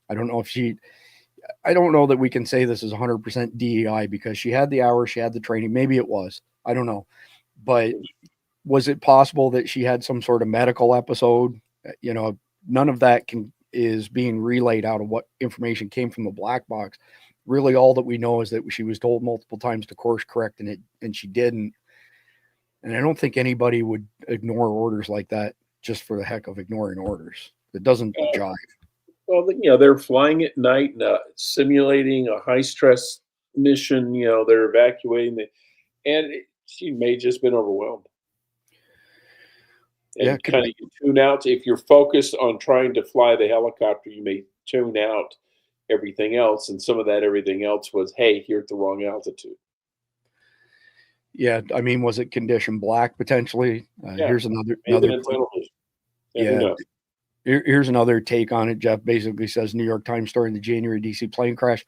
I don't know that we can say this is 100% DEI because she had the hours, she had the training. Maybe it was. I don't know. But was it possible that she had some sort of medical episode? You know, none of that is being relayed out of what information came from the black box. Really, all that we know is that she was told multiple times to course correct, and she didn't. And I don't think anybody would ignore orders like that just for the heck of ignoring orders. It doesn't jive. Well, you know, they're flying at night, simulating a high stress mission. You know, they're evacuating, she may just been overwhelmed. And kind of tune out. If you're focused on trying to fly the helicopter, you may tune out everything else. And some of that everything else was, hey, you're at the wrong altitude. Yeah, I mean, was it condition black potentially? Here's another here's another take on it. Jeff basically says New York Times story in the January DC plane crash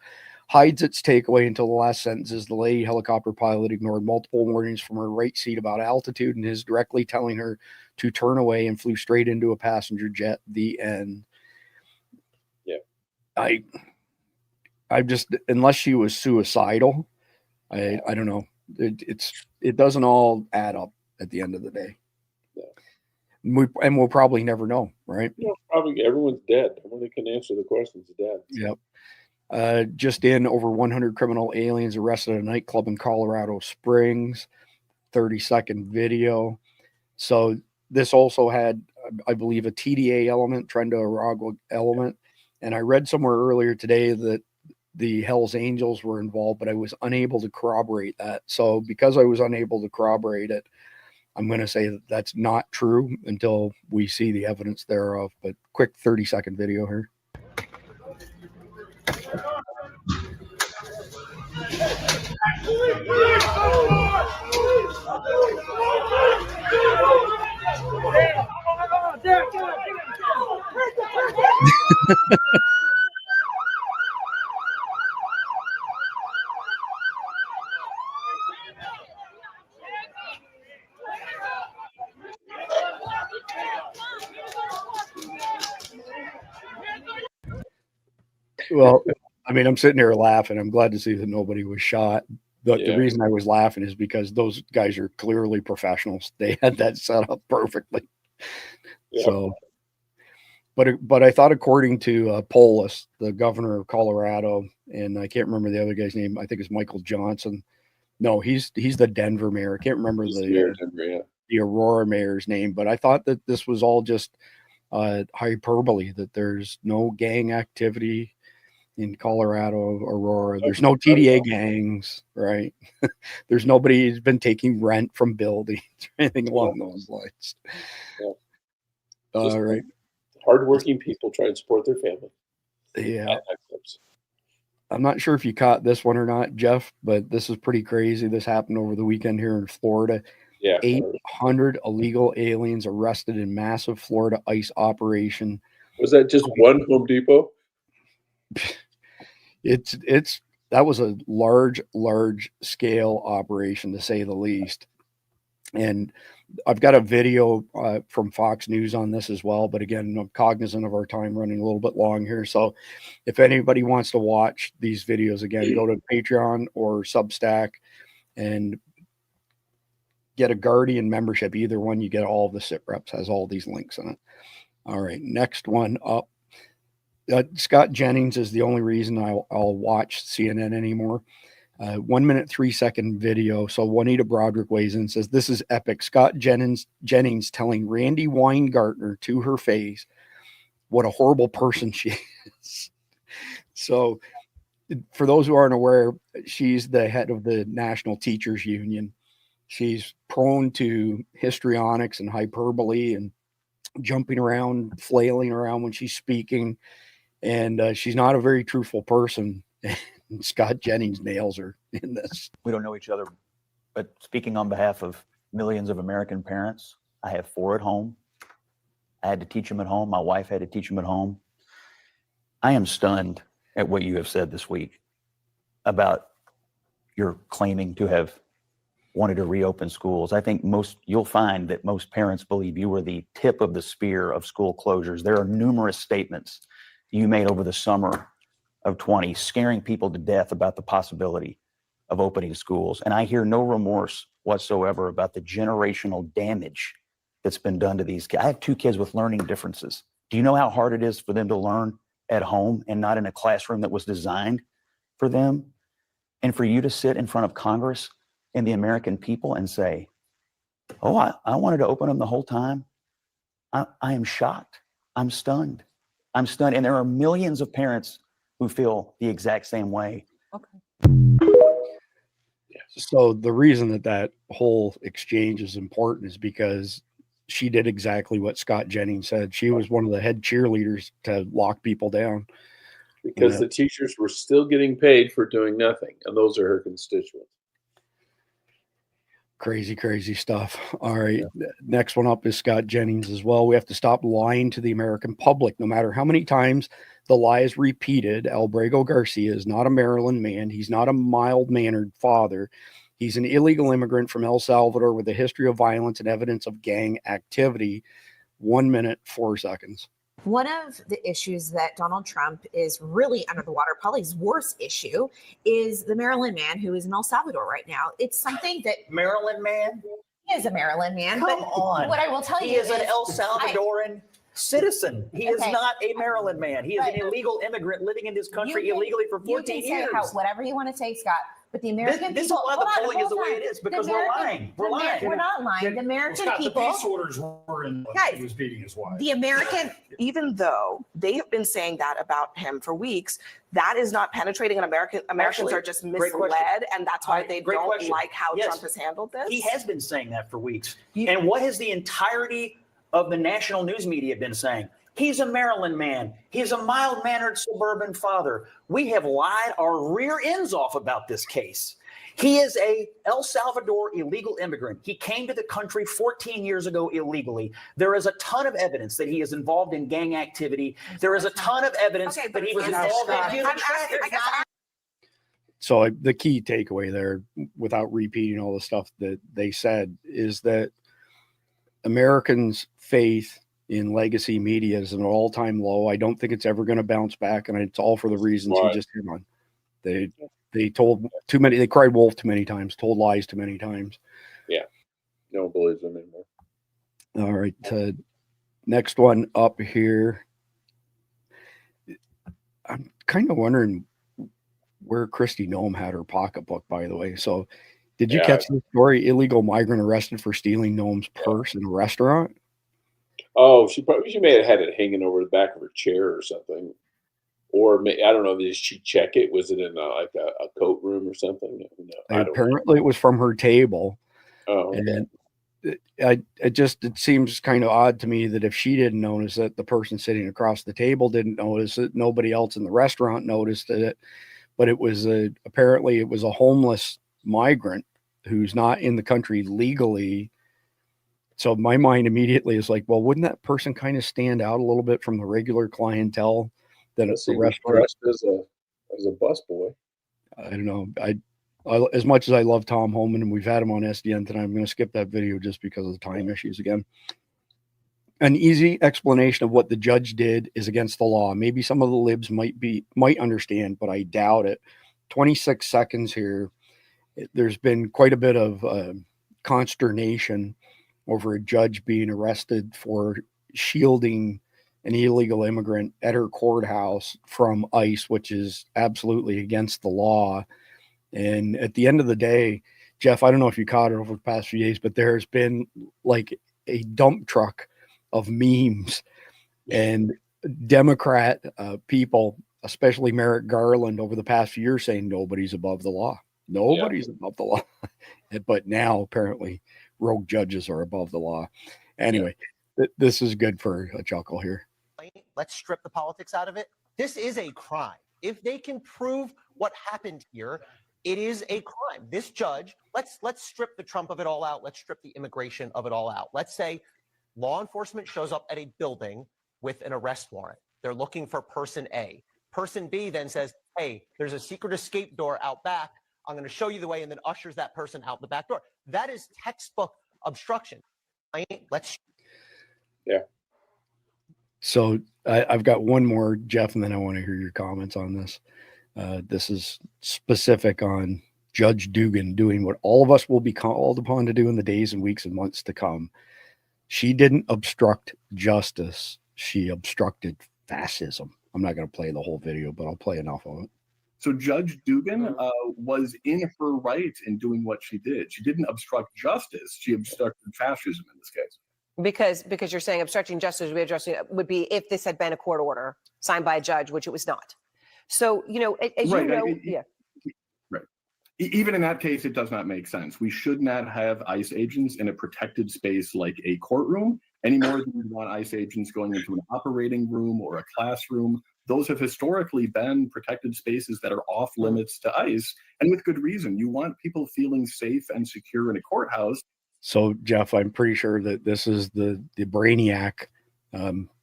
hides its takeaway until the last sentences. The lady helicopter pilot ignored multiple warnings from her right seat about altitude and is directly telling her to turn away and flew straight into a passenger jet. The end. Yeah. I just, unless she was suicidal, I don't know. It doesn't all add up at the end of the day. Yeah. We'll probably never know, right? Yeah, probably everyone's dead. Everyone that can answer the questions is dead. Yep. Just in, over 100 criminal aliens arrested at a nightclub in Colorado Springs. 30-second video. So this also had, I believe, a TDA element, Trend to Aragua element. And I read somewhere earlier today that the Hells Angels were involved, but I was unable to corroborate that. So because I was unable to corroborate it, I'm going to say that that's not true until we see the evidence thereof. But quick 30-second video here. Well, I mean, I'm sitting here laughing. I'm glad to see that nobody was shot. But the reason I was laughing is because those guys are clearly professionals. They had that set up perfectly. Yeah. So, but I thought, according to Polis, the governor of Colorado, and I can't remember the other guy's name. I think it's Michael Johnson. No, he's the Denver mayor. I can't remember the Aurora mayor's name. But I thought that this was all just hyperbole. That there's no gang activity in Colorado, Aurora. There's no TDA gangs, right? There's nobody who's been taking rent from buildings or anything along those lines. Yeah. Right. Hardworking people try and support their family. Yeah. I'm not sure if you caught this one or not, Jeff, but this is pretty crazy. This happened over the weekend here in Florida. Yeah. 800 illegal aliens arrested in massive Florida ICE operation. Was that just one Home Depot? That was a large scale operation, to say the least. And I've got a video from Fox News on this as well. But again, I'm cognizant of our time running a little bit long here. So if anybody wants to watch these videos, again, go to Patreon or Substack and get a Guardian membership. Either one, you get all of the SITREPs, has all these links in it. All right, next one up. Scott Jennings is the only reason I'll watch CNN anymore. 1 minute, 3 second video. So Juanita Broderick weighs in and says, "This is epic. Scott Jennings telling Randy Weingartner to her face what a horrible person she is." So for those who aren't aware, she's the head of the National Teachers Union. She's prone to histrionics and hyperbole and jumping around, flailing around when she's speaking. And she's not a very truthful person. Scott Jennings nails her in this. We don't know each other, but speaking on behalf of millions of American parents, I have 4 at home. I had to teach them at home. My wife had to teach them at home. I am stunned at what you have said this week about your claiming to have wanted to reopen schools. I think you'll find that most parents believe you were the tip of the spear of school closures. There are numerous statements you made over the summer of 20, scaring people to death about the possibility of opening schools. And I hear no remorse whatsoever about the generational damage that's been done to these kids. I have 2 kids with learning differences. Do you know how hard it is for them to learn at home and not in a classroom that was designed for them? And for you to sit in front of Congress and the American people and say, "Oh, I wanted to open them the whole time." I am shocked. I'm stunned. I'm stunned. And there are millions of parents who feel the exact same way. Okay. So the reason that whole exchange is important is because she did exactly what Scott Jennings said. She was one of the head cheerleaders to lock people down. Because the teachers were still getting paid for doing nothing. And those are her constituents. Crazy stuff. All right. Yeah. Next one up is Scott Jennings as well. We have to stop lying to the American public. No matter how many times the lie is repeated, Albrego Garcia is not a Maryland man. He's not a mild-mannered father. He's an illegal immigrant from El Salvador with a history of violence and evidence of gang activity. 1 minute, 4 seconds. One of the issues that Donald Trump is really under the water, probably his worst issue, is the Maryland man who is in El Salvador right now. It's something that Maryland man? He is a Maryland man. Come on. What I will tell he you is an El Salvadoran citizen. He is not a Maryland man. He is an illegal immigrant living in this country illegally for 14 years. Whatever you want to say, Scott. But the American this people. This is why the polling is the way it is, because we're lying. We're lying. We're not lying. The American people. The peace orders were in when he was beating his wife. The American. Even though they have been saying that about him for weeks, that is not penetrating in Americans Actually, are just misled, and that's why they don't like how Trump has handled this. He has been saying that for weeks. And what has the entirety of the national news media been saying? He's a Maryland man. He's a mild-mannered suburban father. We have lied our rear ends off about this case. He is a El Salvador illegal immigrant. He came to the country 14 years ago illegally. There is a ton of evidence that he is involved in gang activity. There is a ton of evidence that he was involved in human trafficking. So the key takeaway there, without repeating all the stuff that they said, is that Americans' faith in legacy media is an all-time low. I don't think it's ever going to bounce back, and it's all for the reasons you just hit on. They told too many. They cried wolf too many times. Told lies too many times. Yeah, no one believes them anymore. All right, next one up here. I'm kind of wondering where Kristi Noem had her pocketbook, by the way. So, did you catch the story? Illegal migrant arrested for stealing Noem's purse in a restaurant. Oh, she may have had it hanging over the back of her chair or something. Or I don't know. Did she check it? Was it in a coat room or something? No, apparently, it was from her table. Oh, okay. And it seems kind of odd to me that if she didn't notice it, the person sitting across the table didn't notice it. Nobody else in the restaurant noticed it. But it was apparently it was a homeless migrant who's not in the country legally. So my mind immediately is like, well, wouldn't that person kind of stand out a little bit from the regular clientele? That it's a restaurant as a busboy. I don't know. I as much as I love Tom Homan and we've had him on SDN tonight, I'm going to skip that video just because of the time issues again. An easy explanation of what the judge did is against the law. Maybe some of the libs might understand, but I doubt it. 26 seconds here. There's been quite a bit of consternation over a judge being arrested for shielding an illegal immigrant at her courthouse from ICE, which is absolutely against the law. And at the end of the day, Jeff, I don't know if you caught it over the past few days, but there's been like a dump truck of memes and Democrat people, especially Merrick Garland, over the past few years saying nobody's above the law. Nobody's above the law. But now apparently rogue judges are above the law. Anyway, this is good for a chuckle here. Let's strip the politics out of it. This is a crime. If they can prove what happened here, it is a crime. This judge, let's strip the Trump of it all out. Let's strip the immigration of it all out. Let's say law enforcement shows up at a building with an arrest warrant. They're looking for person A. Person B then says, hey, there's a secret escape door out back. I'm going to show you the way, and then ushers that person out the back door. That is textbook obstruction. So I've got one more, Jeff, and then I want to hear your comments on this. This is specific on Judge Dugan doing what all of us will be called upon to do in the days and weeks and months to come. She didn't obstruct justice. She obstructed fascism. I'm not going to play the whole video, but I'll play enough of it. So Judge Dugan was in her right in doing what she did. She didn't obstruct justice. She obstructed fascism in this case. Because you're saying obstructing justice would be if this had been a court order signed by a judge, which it was not. So, as right. you know, Right. Even in that case, it does not make sense. We should not have ICE agents in a protected space like a courtroom any more than we want ICE agents going into an operating room or a classroom. Those have historically been protected spaces that are off limits to ICE, and with good reason. You want people feeling safe and secure in a courthouse. So, Jeff, I'm pretty sure that this is the brainiac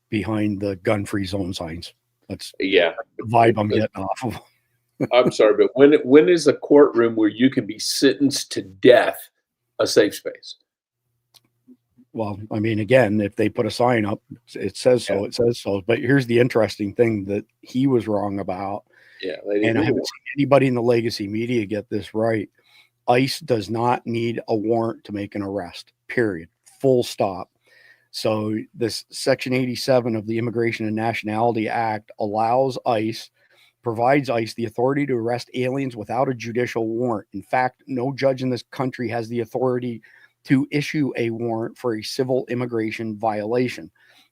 behind the gun-free zone signs. That's the vibe I'm getting off of. I'm sorry, but when is a courtroom where you can be sentenced to death a safe space? Well, I mean, again, if they put a sign up, it says so, it says so. But here's the interesting thing that he was wrong about. And I haven't seen anybody in the legacy media get this right. ICE does not need a warrant to make an arrest, period, full stop. So this Section 87 of the Immigration and Nationality Act provides ICE the authority to arrest aliens without a judicial warrant. In fact, no judge in this country has the authority to issue a warrant for a civil immigration violation.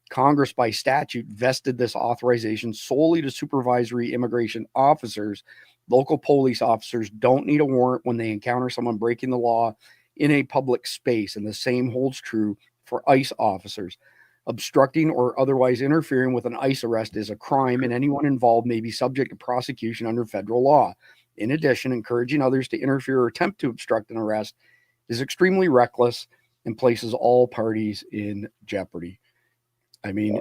Congress, by statute, vested this authorization solely to supervisory immigration officers. Local police officers don't need a warrant when they encounter someone breaking the law in a public space, and the same holds true for ICE officers. Obstructing or otherwise interfering with an ICE arrest is a crime, and anyone involved may be subject to prosecution under federal law. In addition, encouraging others to interfere or attempt to obstruct an arrest is extremely reckless and places all parties in jeopardy. I mean,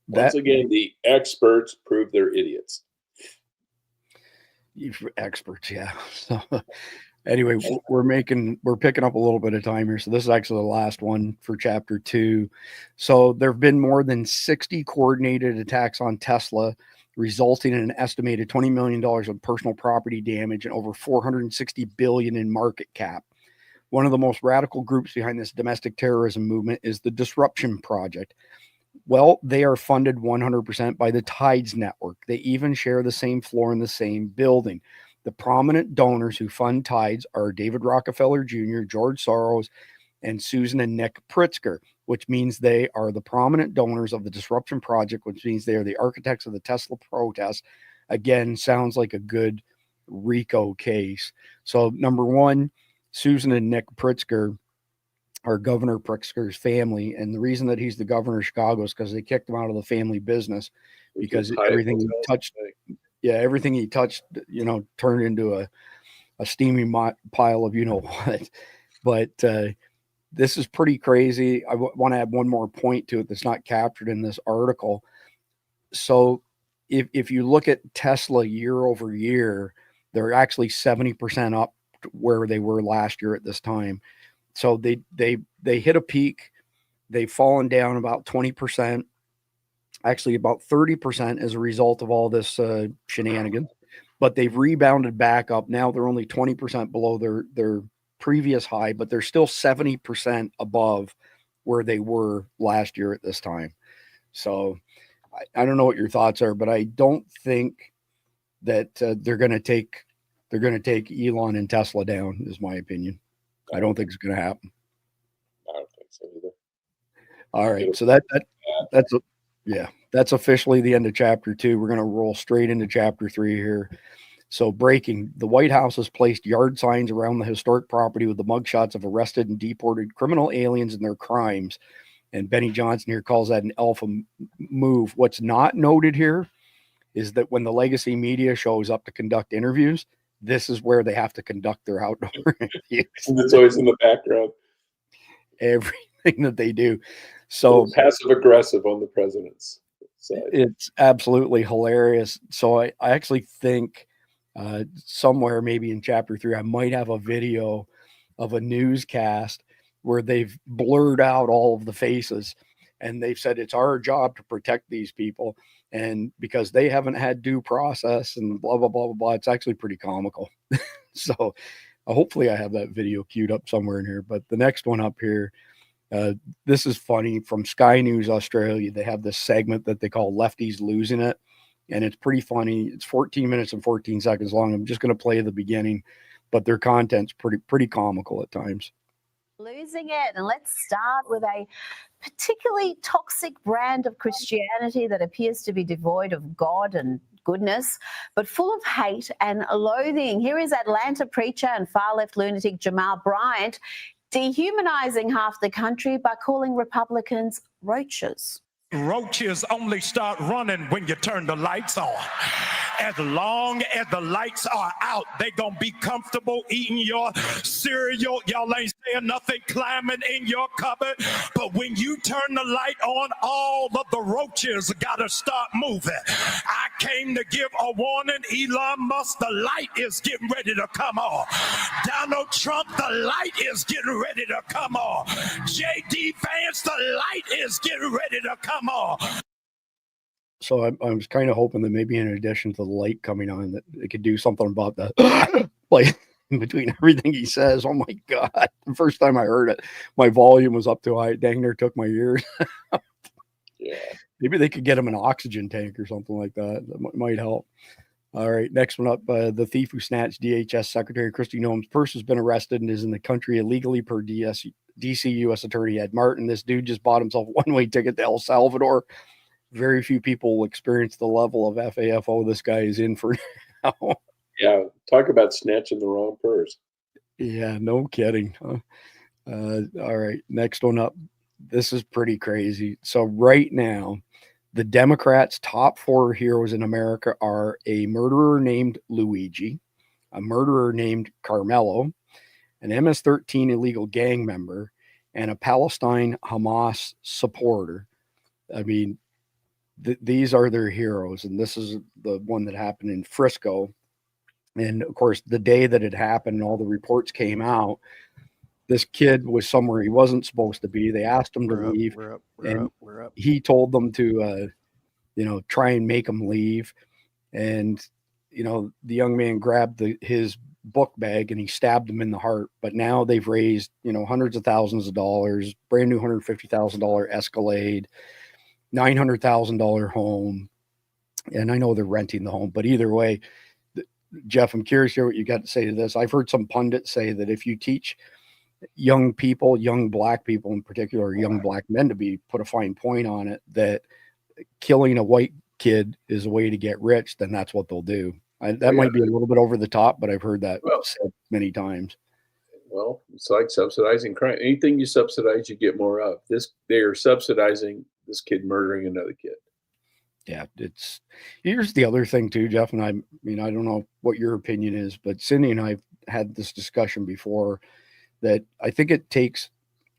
once again, the experts prove they're idiots. Experts, yeah. So anyway, we're picking up a little bit of time here. So this is actually the last one for chapter 2. So there have been more than 60 coordinated attacks on Tesla, resulting in an estimated $20 million of personal property damage and over $460 billion in market cap. One of the most radical groups behind this domestic terrorism movement is the Disruption Project. Well, they are funded 100% by the Tides Network. They even share the same floor in the same building. The prominent donors who fund Tides are David Rockefeller Jr., George Soros, and Susan and Nick Pritzker, which means they are the prominent donors of the Disruption Project, which means they are the architects of the Tesla protests. Again, sounds like a good RICO case. So, number one, Susan and Nick Pritzker are Governor Pritzker's family. And the reason that he's the governor of Chicago is because they kicked him out of the family business because everything he touched, turned into a steaming pile of what. But this is pretty crazy. I want to add one more point to it that's not captured in this article. So if you look at Tesla year over year, they're actually 70% up where they were last year at this time. So they hit a peak. They've fallen down about 20%, actually about 30% as a result of all this shenanigans, but they've rebounded back up. Now they're only 20% below their previous high, but they're still 70% above where they were last year at this time. So I don't know what your thoughts are, but I don't think that they're going to take Elon and Tesla down, is my opinion. I don't think it's going to happen. I don't think so either. All right, It'll- so that's officially the end of chapter 2. We're going to roll straight into chapter 3 here. So, breaking: the White House has placed yard signs around the historic property with the mugshots of arrested and deported criminal aliens and their crimes. And Benny Johnson here calls that an alpha move. What's not noted here is that when the legacy media shows up to conduct interviews, this is where they have to conduct their outdoor interviews. It's always in the background. Everything that they do. So passive aggressive on the president's side. It's absolutely hilarious. So I actually think somewhere maybe in chapter 3, I might have a video of a newscast where they've blurred out all of the faces and they've said it's our job to protect these people. And because they haven't had due process and blah, blah, blah, blah, blah, it's actually pretty comical. So hopefully I have that video queued up somewhere in here. But the next one up here, this is funny, from Sky News Australia. They have this segment that they call Lefties Losing It. And it's pretty funny. It's 14 minutes and 14 seconds long. I'm just going to play the beginning, but their content's pretty comical at times. Losing it. And let's start with a particularly toxic brand of Christianity that appears to be devoid of God and goodness, but full of hate and loathing. Here is Atlanta preacher and far-left lunatic Jamal Bryant dehumanizing half the country by calling Republicans roaches. Roaches only start running when you turn the lights on. As long as the lights are out, they gonna be comfortable eating your cereal. Y'all ain't saying nothing, climbing in your cupboard. But when you turn the light on, all of the roaches gotta start moving. I came to give a warning. Elon Musk, the light is getting ready to come on. Donald Trump, the light is getting ready to come on. JD Vance, the light is getting ready to come on. So I was kind of hoping that maybe in addition to the light coming on, that it could do something about that. Like in between everything he says. Oh my God. The first time I heard it, my volume was up too high. Dang near took my ears. Yeah. Maybe they could get him an oxygen tank or something like that. That might help. All right. Next one up. The thief who snatched DHS Secretary Kristi Noem's purse has been arrested and is in the country illegally per DC U.S. Attorney Ed Martin. This dude just bought himself a one-way ticket to El Salvador. Very few people will experience the level of FAFO this guy is in for now. Yeah, talk about snatching the wrong purse. Yeah, no kidding. All right, next one up. This is pretty crazy. So right now, the Democrats' top 4 heroes in America are a murderer named Luigi, a murderer named Carmelo, an MS-13 illegal gang member, and a Palestine Hamas supporter. I mean, these are their heroes, and this is the one that happened in Frisco. And of course, the day that it happened and all the reports came out, this kid was somewhere he wasn't supposed to be. They asked him to leave, and he told them to, try and make him leave. And, the young man grabbed his book bag and he stabbed him in the heart. But now they've raised, hundreds of thousands of dollars, brand new $150,000 Escalade, $900,000 home. And I know they're renting the home, but either way, Jeff, I'm curious to hear what you got to say to this. I've heard some pundits say that if you teach young people, young black people in particular, young black men, to put a fine point on it, that killing a white kid is a way to get rich, then that's what they'll do. That might be a little bit over the top, but I've heard that said many times. Well, it's like subsidizing crime. Anything you subsidize, you get more of. They are subsidizing this kid murdering another kid. Yeah, here's the other thing too, Jeff, and I don't know what your opinion is, but Cindy and I have had this discussion before, that I think it takes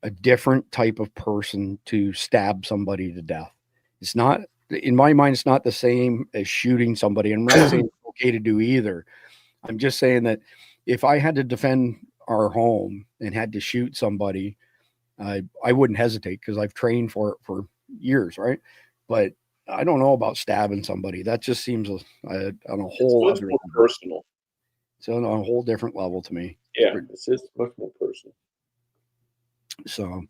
a different type of person to stab somebody to death. It's not, in my mind, it's not the same as shooting somebody. I'm not saying it's okay to do either. I'm just saying that if I had to defend our home and had to shoot somebody, I wouldn't hesitate, because I've trained for it for years, right? But I don't know about stabbing somebody. That just seems on a whole much more personal. It's on a whole different level to me. Yeah, it's just much more personal. So,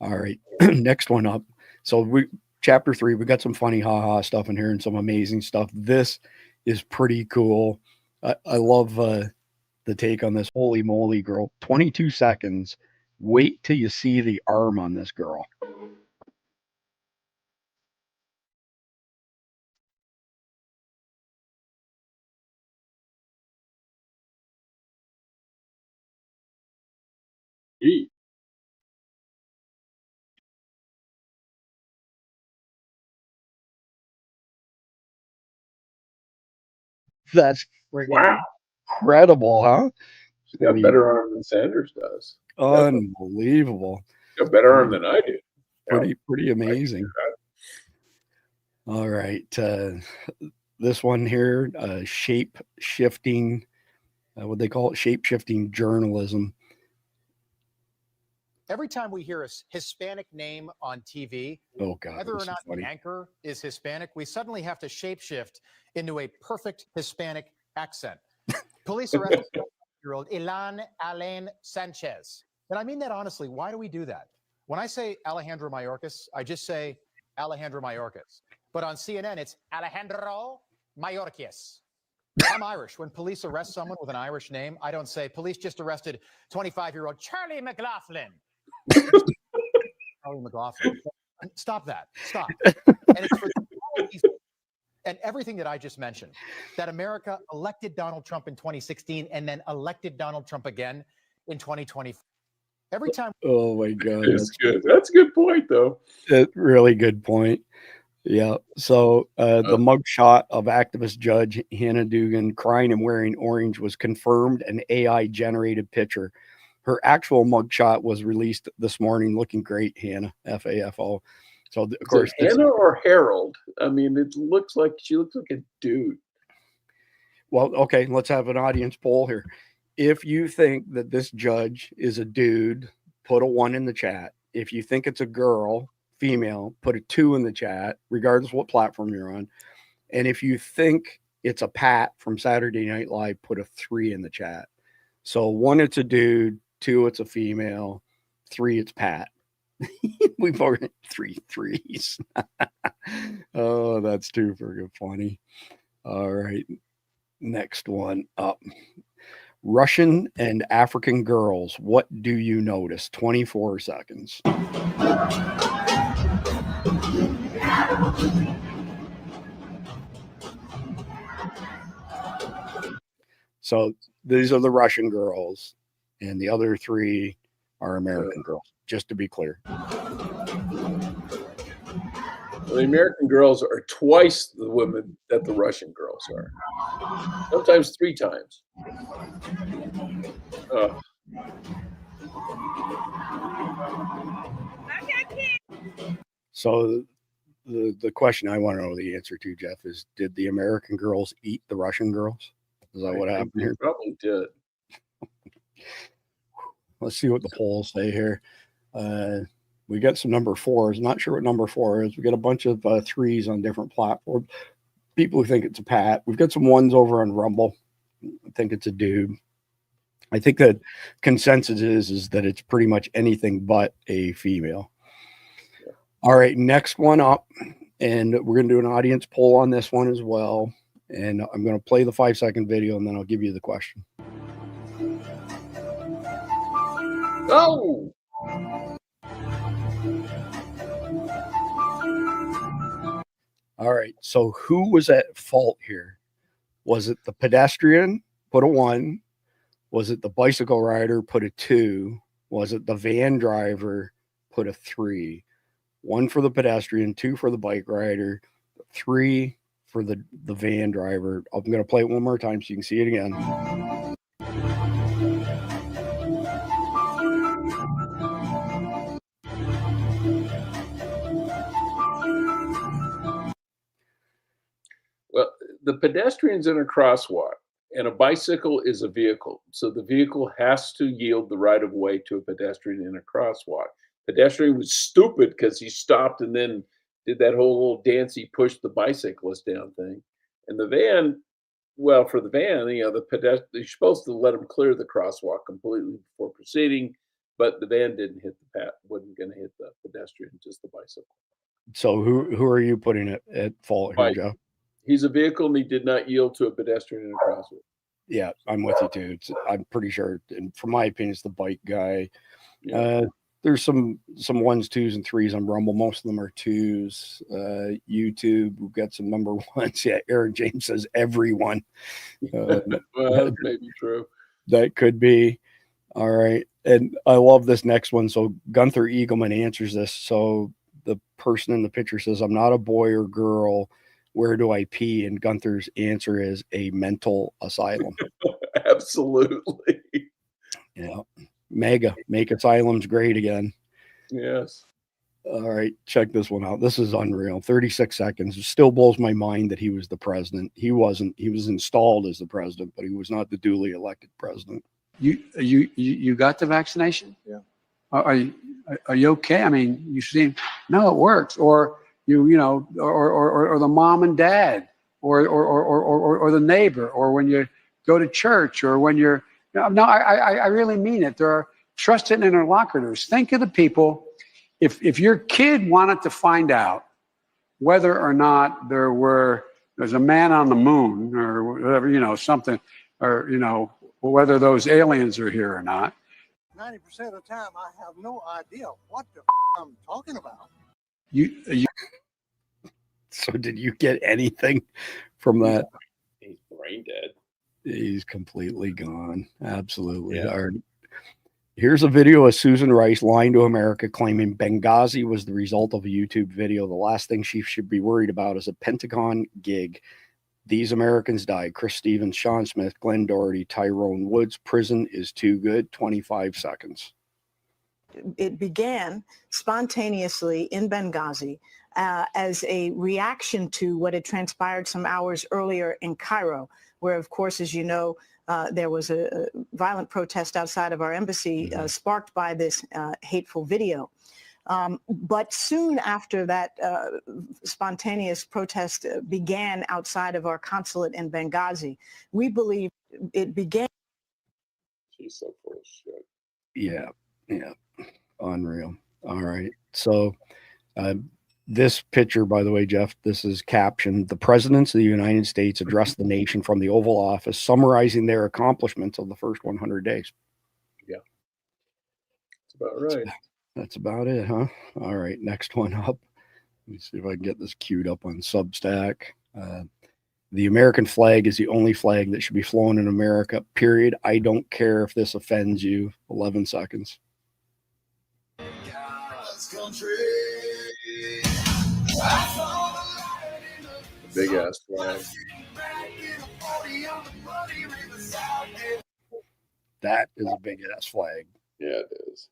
all right, next one up. So chapter 3. We got some funny haha stuff in here and some amazing stuff. This is pretty cool. I love the take on this. Holy moly, girl. 22 seconds. Wait till you see the arm on this girl. That's freaking incredible, huh? She's got better arm than Sanders does. Unbelievable. She's got better arm than I do. Pretty amazing. All right. This one here, shape shifting, what they call it, shape shifting journalism. Every time we hear a Hispanic name on TV, whether or not the anchor is Hispanic, we suddenly have to shapeshift into a perfect Hispanic accent. Police arrested 12-year-old Ilan Alain Sanchez. And I mean that honestly. Why do we do that? When I say Alejandro Mayorkas, I just say Alejandro Mayorkas. But on CNN, it's Alejandro Mayorkas. I'm Irish. When police arrest someone with an Irish name, I don't say, police just arrested 25-year-old Charlie McLaughlin. Charlie McLaughlin. Stop that. Stop. And it's for and everything that I just mentioned, that America elected Donald Trump in 2016 and then elected Donald Trump again in 2024. Every time. Oh my God. That's good. That's a good point, though. Really good point. Yeah. So the mugshot of activist judge Hannah Dugan crying and wearing orange was confirmed an AI generated picture. Her actual mugshot was released this morning, looking great, Hannah, FAFO. So of course, Hannah or Harold. I mean, she looks like a dude. Well, okay, let's have an audience poll here. If you think that this judge is a dude, put a 1 in the chat. If you think it's a girl, female, put a 2 in the chat, regardless of what platform you're on. And if you think it's a Pat from Saturday Night Live, put a 3 in the chat. So 1, it's a dude. 2, it's a female. 3, it's Pat. We've already 3 threes. Oh, that's too freaking funny. All right. Next one up. Russian and African girls. What do you notice? 24 seconds. So these are the Russian girls, and the other 3 are American girls, just to be clear. Well, the American girls are twice the women that the Russian girls are. Sometimes 3 times. So the question I want to know the answer to, Jeff, is did the American girls eat the Russian girls? Is that what happened here? Probably did. Let's see what the polls say here. We got some number 4s. Not sure what number 4 is. We got a bunch of 3s on different platforms. People who think it's a Pat. We've got some 1s over on Rumble. I think it's a dude. I think that consensus is that it's pretty much anything but a female. Yeah. All right, next one up. And we're going to do an audience poll on this one as well. And I'm going to play the 5-second video, and then I'll give you the question. Oh! All right. So who was at fault here? Was it the pedestrian? Put a 1. Was it the bicycle rider? Put a 2. Was it the van driver? Put a 3. 1 for the pedestrian, 2 for the bike rider, 3 for the van driver. I'm going to play it one more time so you can see it again. Well, the pedestrian's in a crosswalk, and a bicycle is a vehicle. So the vehicle has to yield the right of way to a pedestrian in a crosswalk. Pedestrian was stupid because he stopped and then did that whole little dance. He pushed the bicyclist down thing. And the van, well, for the van, the pedestrian, you're supposed to let him clear the crosswalk completely before proceeding, but the van didn't hit wasn't going to hit the pedestrian, just the bicycle. So who are you putting at fault here, Right. Joe? He's a vehicle and he did not yield to a pedestrian in a crosswalk. Yeah, I'm with you too. I'm pretty sure, and from my opinion, it's the bike guy. Yeah. There's some 1s, 2s, and 3s on Rumble. Most of them are 2s. YouTube, we've got some number 1s. Yeah, Aaron James says everyone. Well, that may be true. That could be. All right. And I love this next one. So Gunther Eagleman answers this. So the person in the picture says, I'm not a boy or girl. Where do I pee? And Gunther's answer is a mental asylum. Absolutely. Yeah. Mega. Make asylums great again. Yes. All right. Check this one out. This is unreal. 36 seconds. It still blows my mind that he was the president. He wasn't. He was installed as the president, but he was not the duly elected president. You got the vaccination? Yeah. Are you okay? I mean, you seem, no, it works. Or or the mom and dad, or the neighbor, or when you go to church, or when you're, no, I really mean it. There are trusted interlocutors. Think of the people. If your kid wanted to find out whether or not there's a man on the moon or whatever, something, or, whether those aliens are here or not. 90% of the time, I have no idea what the I'm talking about. So did you get anything from that? He's brain dead. He's completely gone. Absolutely. Yeah. All right. Here's a video of Susan Rice lying to America, claiming Benghazi was the result of a YouTube video. The last thing she should be worried about is a Pentagon gig. These Americans died. Chris Stevens, Sean Smith, Glenn Doherty, Tyrone Woods. Prison is too good. 25 seconds. It began spontaneously in Benghazi as a reaction to what had transpired some hours earlier in Cairo, where, of course, as you know, there was a violent protest outside of our embassy sparked by this hateful video. But soon after that spontaneous protest began outside of our consulate in Benghazi, we believe it began. She's so full of shit. Yeah. Unreal. All right. So this picture, by the way, Jeff, this is captioned, "The presidents of the United States addressed the nation from the Oval Office, summarizing their accomplishments of the first 100 days. Yeah. That's about right. That's about it, huh? All right. Next one up. Let me see if I can get this queued up on Substack. The American flag is the only flag that should be flown in America, period. I don't care if this offends you. 11 seconds. Big ass flag. That is a big ass flag. Yeah, it is.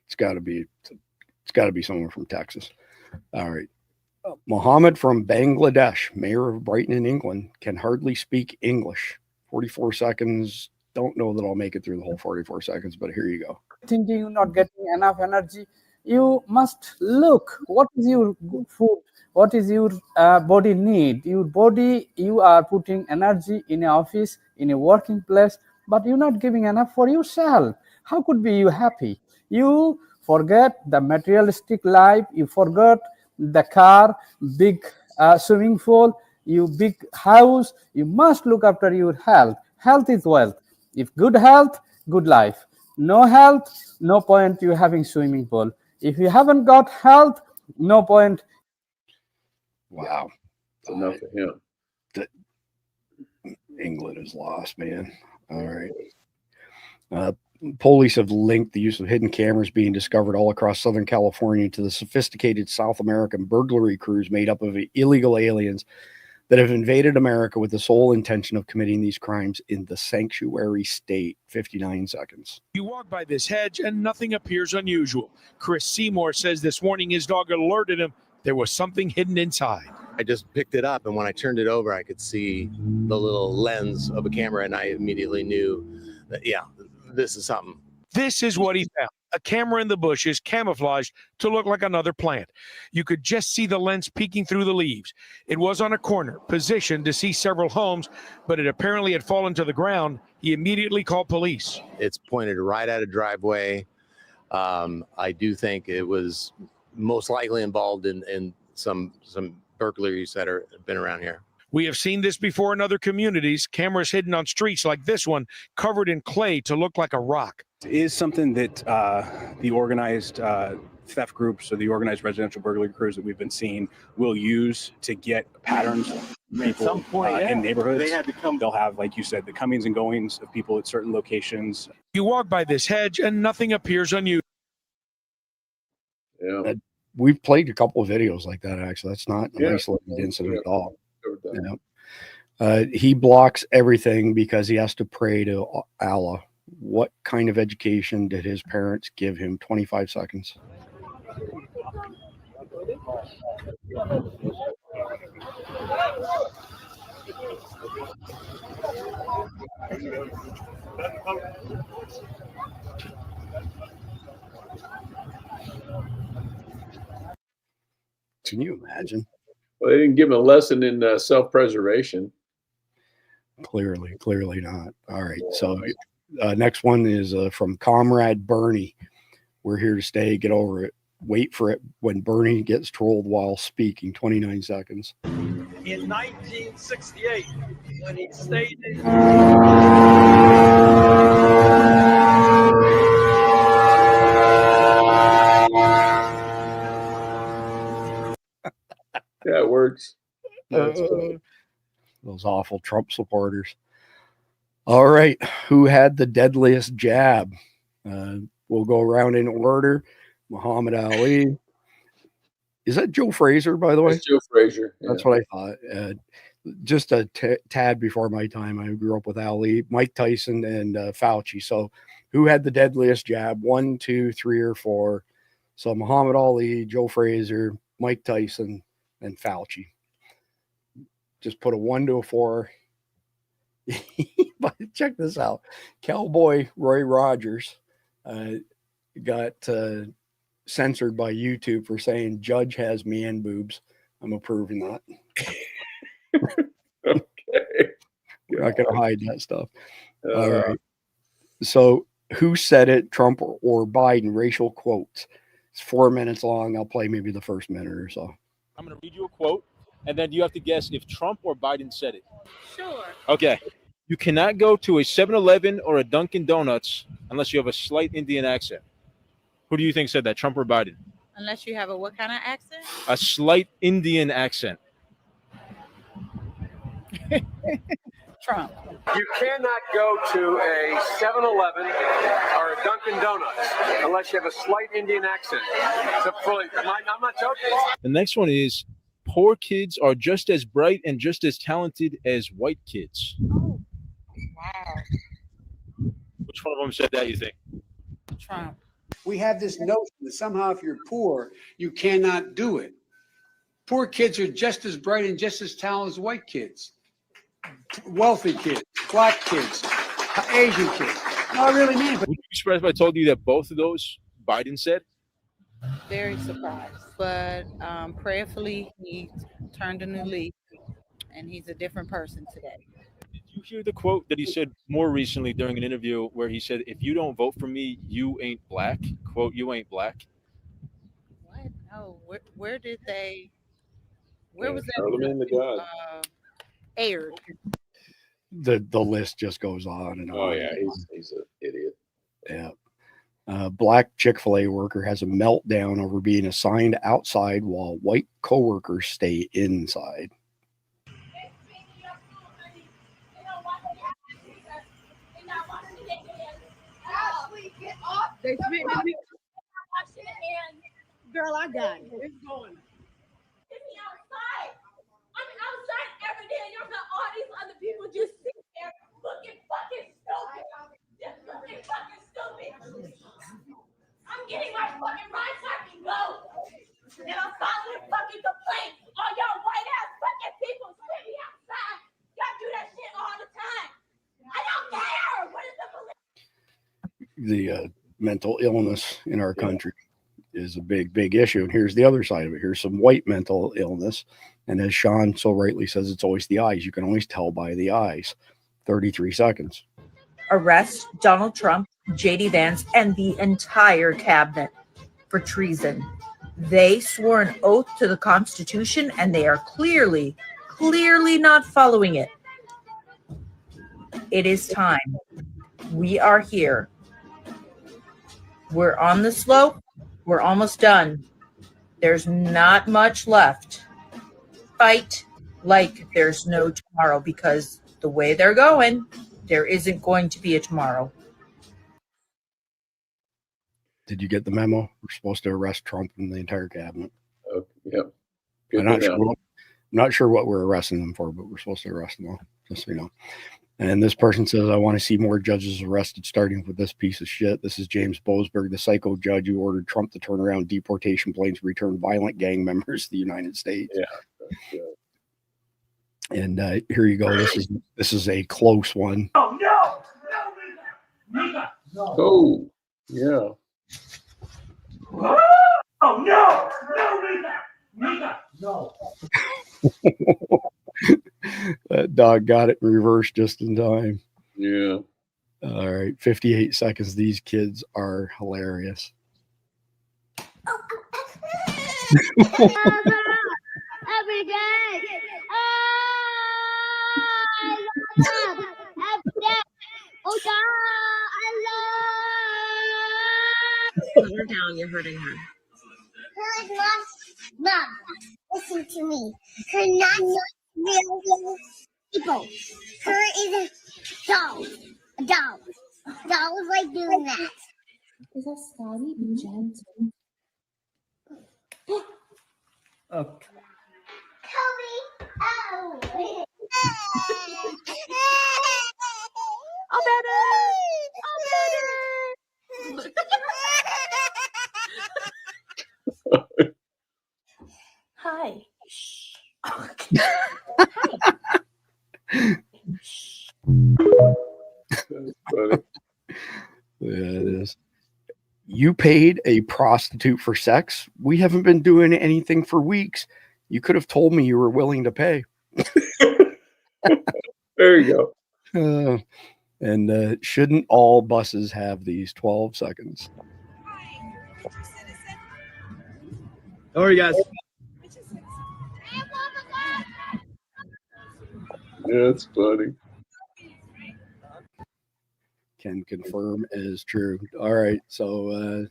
It's got to be somewhere from Texas. All right. Mohammed from Bangladesh, mayor of Brighton in England, can hardly speak English. 44 seconds. Don't know that I'll make it through the whole 44 seconds, but here you go. Thinking you're not getting enough energy, you must look what is your good food, what is your body need. Your body, you are putting energy in an office, in a working place, but you're not giving enough for yourself. How could be you happy? You forget the materialistic life, you forget the car, big swimming pool, you big house. You must look after your health. Health is wealth. If good health, good life. No health, no point you having swimming pool. If you haven't got health, no point. Wow. It's enough for him. England is lost, man. All right. Police have linked the use of hidden cameras being discovered all across Southern California to the sophisticated South American burglary crews made up of illegal aliens that have invaded America with the sole intention of committing these crimes in the sanctuary state. 59 seconds. You walk by this hedge and nothing appears unusual. Chris Seymour says this morning his dog alerted him there was something hidden inside. I just picked it up, and when I turned it over, I could see the little lens of a camera, and I immediately knew that, yeah, this is something. This is what he found. A camera in the bushes camouflaged to look like another plant. You could just see the lens peeking through the leaves. It was on a corner, positioned to see several homes, but it apparently had fallen to the ground. He immediately called police. It's pointed right at a driveway. I do think it was most likely involved in some burglaries that have been around here. We have seen this before in other communities, cameras hidden on streets like this one, covered in clay to look like a rock. Is something that the organized theft groups or the organized residential burglary crews that we've been seeing will use to get patterns of people in neighborhoods. They'll have, like you said, the comings and goings of people at certain locations. You walk by this hedge and nothing appears unusual. Yeah. We've played a couple of videos like that, actually. That's not an isolated incident at all. He blocks everything because he has to pray to Allah. What kind of education did his parents give him? 25 seconds. Can you imagine? Well, they didn't give him a lesson in self-preservation. Clearly not. All right. So next one is from Comrade Bernie. We're here to stay. Get over it. Wait for it when Bernie gets trolled while speaking. 29 seconds. In 1968, when he stated Yeah, it works. Those awful Trump supporters. All right. Who had the deadliest jab? We'll go around in order. Muhammad Ali. Is that Joe Frazier, by the way? It's Joe Frazier. Yeah. That's what I thought. Just a tad before my time. I grew up with Ali, Mike Tyson, and Fauci. So who had the deadliest jab? 1, 2, 3, or 4. So Muhammad Ali, Joe Frazier, Mike Tyson, and Fauci. Just put a 1 to a 4. But check this out. Cowboy Roy Rogers got censored by YouTube for saying judge has man boobs. I'm approving that. Okay. We're not going to hide that stuff. All right. So who said it, Trump or Biden? Racial quotes. It's 4 minutes long. I'll play maybe the first minute or so. I'm going to read you a quote, and then you have to guess if Trump or Biden said it. Sure. Okay. You cannot go to a 7-Eleven or a Dunkin' Donuts unless you have a slight Indian accent. Who do you think said that, Trump or Biden? Unless you have a what kind of accent? A slight Indian accent. Trump. you cannot go to a 7-Eleven or a Dunkin' Donuts unless you have a slight Indian accent. I'm not joking. The next one is poor kids are just as bright and just as talented as white kids. Wow. Which one of them said that, you think? Trump. We have this notion that somehow if you're poor, you cannot do it. Poor kids are just as bright and just as talented as white kids. Wealthy kids, black kids, Asian kids. No, I really mean it. Would you be surprised if I told you that both of those Biden said? Very surprised. But prayerfully, he turned a new leaf and he's a different person today. Did you hear the quote that he said more recently during an interview where he said, if you don't vote for me, you ain't black? Quote, you ain't black. What? No. Where did they? Where was that? Charlemagne the God. Aired. The list just goes on and on. Oh yeah, he's an idiot. Yeah. Black Chick-fil-A worker has a meltdown over being assigned outside while white coworkers stay inside. They spit me. Girl, I got it. It's going. Outside every day, and you're not all these other people just sitting there looking fucking stupid. Just looking fucking stupid. I'm getting my fucking ride so I can go. And I'm filing a fucking complaint. All y'all white ass fucking people sitting outside. Y'all do that shit all the time. I don't care. What is the The mental illness in our country is a big issue. And here's the other side of it. Here's some white mental illness. And as Sean so rightly says, it's always the eyes. You can always tell by the eyes. 33 seconds. Arrest Donald Trump, J.D. Vance, and the entire cabinet for treason. They swore an oath to the Constitution, and they are clearly not following it. It is time. We are here. We're on the slope. We're almost done. There's not much left. Fight like there's no tomorrow, because the way they're going, there isn't going to be a tomorrow. Did you get the memo? We're supposed to arrest Trump and the entire cabinet. Oh, yep. I'm not sure what we're arresting them for, but we're supposed to arrest them all, just so you know. And this person says, I want to see more judges arrested, starting with this piece of shit. This is James Boasberg, the psycho judge who ordered Trump to turn around deportation planes to return violent gang members to the United States. Yeah. And here you go. This is a close one. Oh, no! No! Oh, yeah. Oh, no! No, no! That dog got it in reverse just in time. Yeah. All right. 58 seconds. These kids are hilarious. Every day. Oh, God, You're down. You're hurting her. her is not love. Listen to me. Her not real people. Her is a doll. A doll. Dolls like doing that. Is that Scotty? Be gentle. Okay. Kobe. Oh. All better. Hi. Funny. Yeah, it is. You paid a prostitute for sex? We haven't been doing anything for weeks. You could have told me you were willing to pay. There you go. And shouldn't all buses have these 12 seconds? How are you guys? Yeah, it's funny. Can confirm is true. All right. So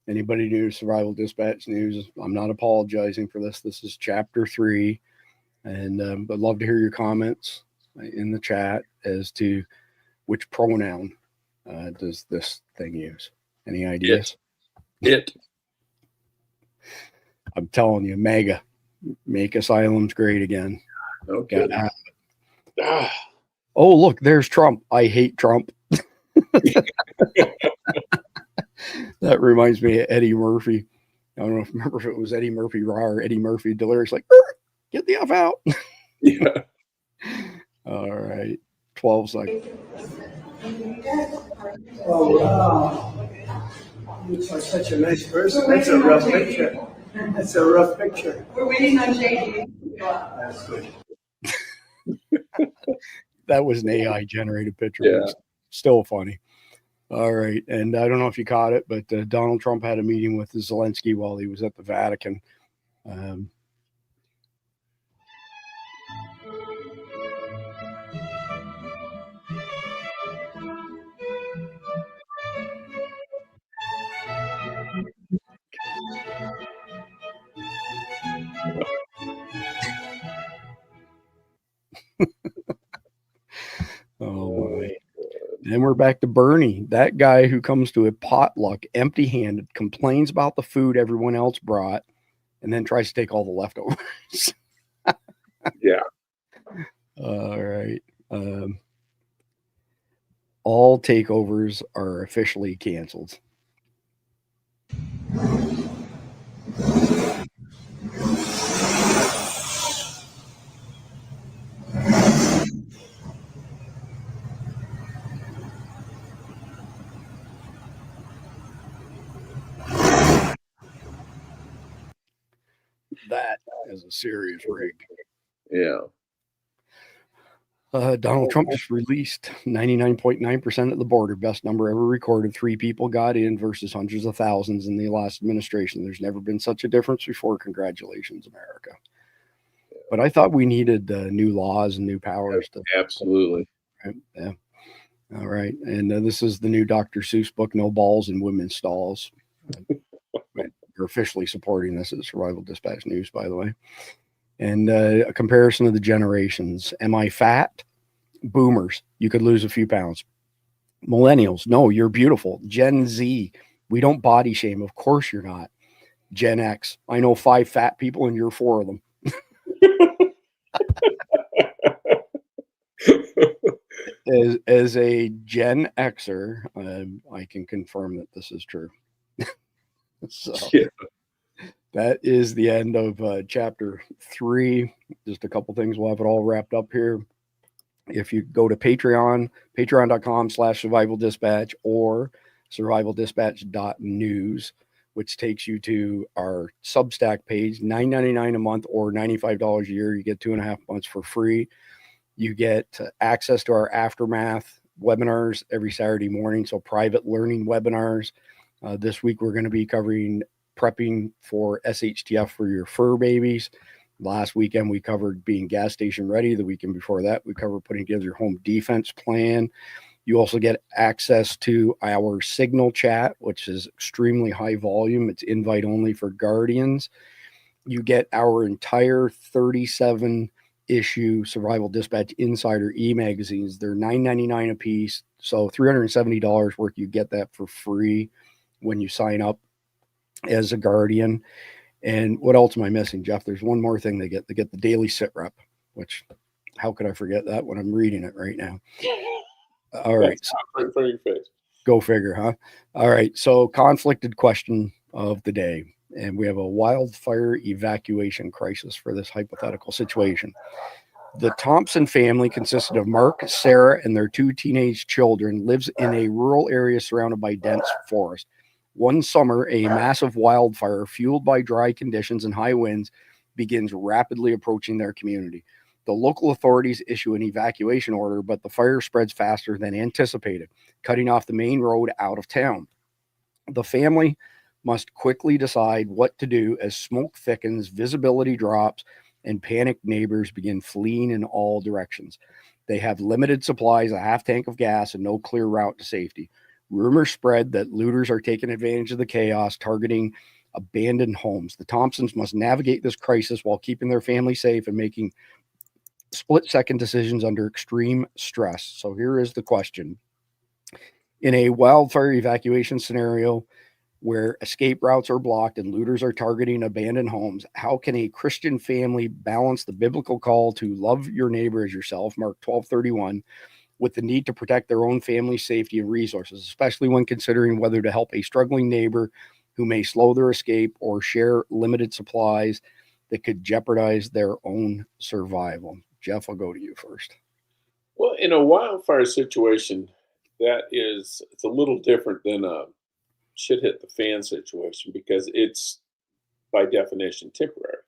anybody new to Survival Dispatch News, I'm not apologizing for this. This is chapter 3. And I'd love to hear your comments in the chat as to which pronoun does this thing use. Any ideas? It. I'm telling you, MAGA. Make asylums great again. Okay. Oh, look, there's Trump. I hate Trump. That reminds me of Eddie Murphy. I don't know if remember if it was Eddie Murphy Raw or Eddie Murphy Delirious, like, get the F out. Yeah. All right. 12 seconds. Oh, wow. Looks like such a nice person. That's a rough picture. That's a rough picture. We're waiting on JD. That's good. That was an AI generated picture. Yeah. But still funny. All right. And I don't know if you caught it, but Donald Trump had a meeting with Zelensky while he was at the Vatican. Oh my. And we're back to Bernie, that guy who comes to a potluck empty-handed, complains about the food everyone else brought, and then tries to take all the leftovers. Yeah. All right. All takeovers are officially canceled. That is a serious rig. Yeah. Donald Trump just released 99.9% at the border, best number ever recorded. 3 people got in versus hundreds of thousands in the last administration. There's never been such a difference before. Congratulations, America. But I thought we needed new laws and new powers. Absolutely. Right? Yeah. All right. And this is the new Dr. Seuss book, No Balls in Women's Stalls. We're officially supporting this at Survival Dispatch News, by the way. And a comparison of the generations. Am I fat? Boomers, you could lose a few pounds. Millennials, no, you're beautiful. Gen Z, we don't body shame. Of course you're not. Gen X, I know 5 fat people and you're 4 of them. As a Gen Xer, I can confirm that this is true. So yeah. That is the end of chapter 3. Just a couple things. We'll have it all wrapped up here. If you go to Patreon, patreon.com/survival dispatch or survivaldispatch.news, which takes you to our Substack page, $9.99 a month or $95 a year. You get 2.5 months for free. You get access to our Aftermath webinars every Saturday morning. So private learning webinars. This week, we're going to be covering prepping for SHTF for your fur babies. Last weekend, we covered being gas station ready. The weekend before that, we covered putting together your home defense plan. You also get access to our Signal chat, which is extremely high volume. It's invite only for Guardians. You get our entire 37-issue Survival Dispatch Insider eMagazines. They're $9.99 a piece, so $370 worth. You get that for free when you sign up as a Guardian. And what else am I missing, Jeff? There's one more thing they get. They get the daily SITREP, which how could I forget that when I'm reading it right now? All right. So, right in front of your face. Go figure, huh? All right. So conflicted question of the day. And we have a wildfire evacuation crisis for this hypothetical situation. The Thompson family consisted of Mark, Sarah, and their 2 teenage children, lives in a rural area surrounded by dense forest. One summer, a massive wildfire fueled by dry conditions and high winds begins rapidly approaching their community. The local authorities issue an evacuation order, but the fire spreads faster than anticipated, cutting off the main road out of town. The family must quickly decide what to do as smoke thickens, visibility drops, and panicked neighbors begin fleeing in all directions. They have limited supplies, a half tank of gas, and no clear route to safety. Rumors spread that looters are taking advantage of the chaos, targeting abandoned homes. The Thompsons must navigate this crisis while keeping their family safe and making split-second decisions under extreme stress. So here is the question. In a wildfire evacuation scenario where escape routes are blocked and looters are targeting abandoned homes, how can a Christian family balance the biblical call to love your neighbor as yourself, Mark 12:31, with the need to protect their own family safety and resources, especially when considering whether to help a struggling neighbor who may slow their escape or share limited supplies that could jeopardize their own survival? Jeff, I'll go to you first. Well, in a wildfire situation, it's a little different than a shit hit the fan situation because it's by definition temporary.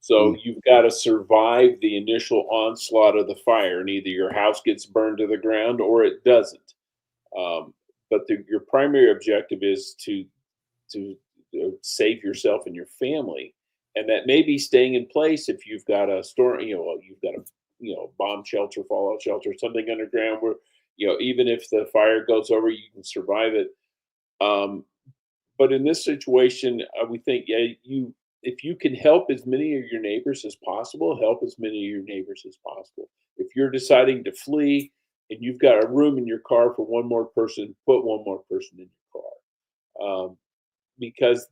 So you've got to survive the initial onslaught of the fire, and either your house gets burned to the ground or it doesn't. But your primary objective is to save yourself and your family, and that may be staying in place if you've got a storm. You've got a bomb shelter, fallout shelter, something underground where even if the fire goes over, you can survive it. But in this situation, we think if you can help as many of your neighbors as possible, help as many of your neighbors as possible. If you're deciding to flee and you've got a room in your car for one more person, put one more person in your car. Because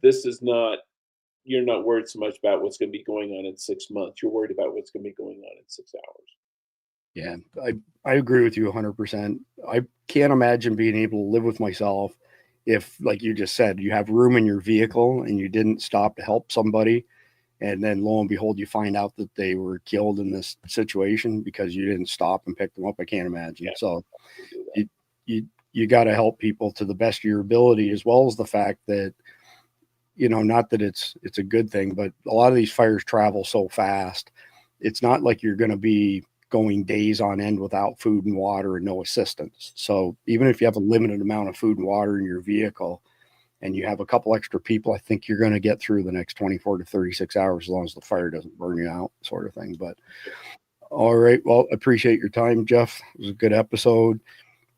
you're not worried so much about what's going to be going on in 6 months. You're worried about what's going to be going on in 6 hours. Yeah, I agree with you 100%. I can't imagine being able to live with myself if, like you just said, you have room in your vehicle and you didn't stop to help somebody, and then lo and behold, you find out that they were killed in this situation because you didn't stop and pick them up. I can't imagine. Yeah. So you got to help people to the best of your ability, as well as the fact that, not that it's a good thing, but a lot of these fires travel so fast. It's not like you're going to be going days on end without food and water and no assistance. So even if you have a limited amount of food and water in your vehicle and you have a couple extra people, I think you're going to get through the next 24 to 36 hours as long as the fire doesn't burn you out, sort of thing. But all right, well, appreciate your time, Jeff. It was a good episode.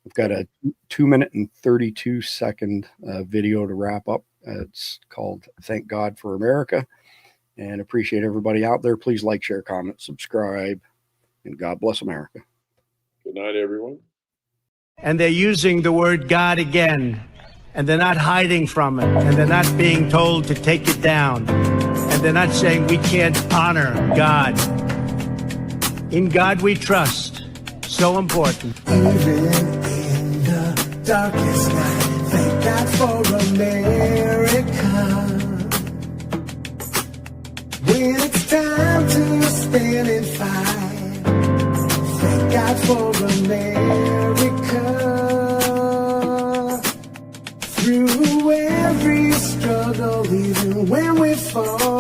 We've got a 2 minute and 32 second video to wrap up. It's called Thank God for America, and appreciate everybody out there. Please like, share, comment, subscribe, and God bless America. Good night, everyone. And they're using the word God again, and they're not hiding from it, and they're not being told to take it down, and they're not saying we can't honor God. In God we trust. So important. Even in the darkest night, thank God for America. When it's time to stand and fight, thank God for America. Through every struggle, even when we fall,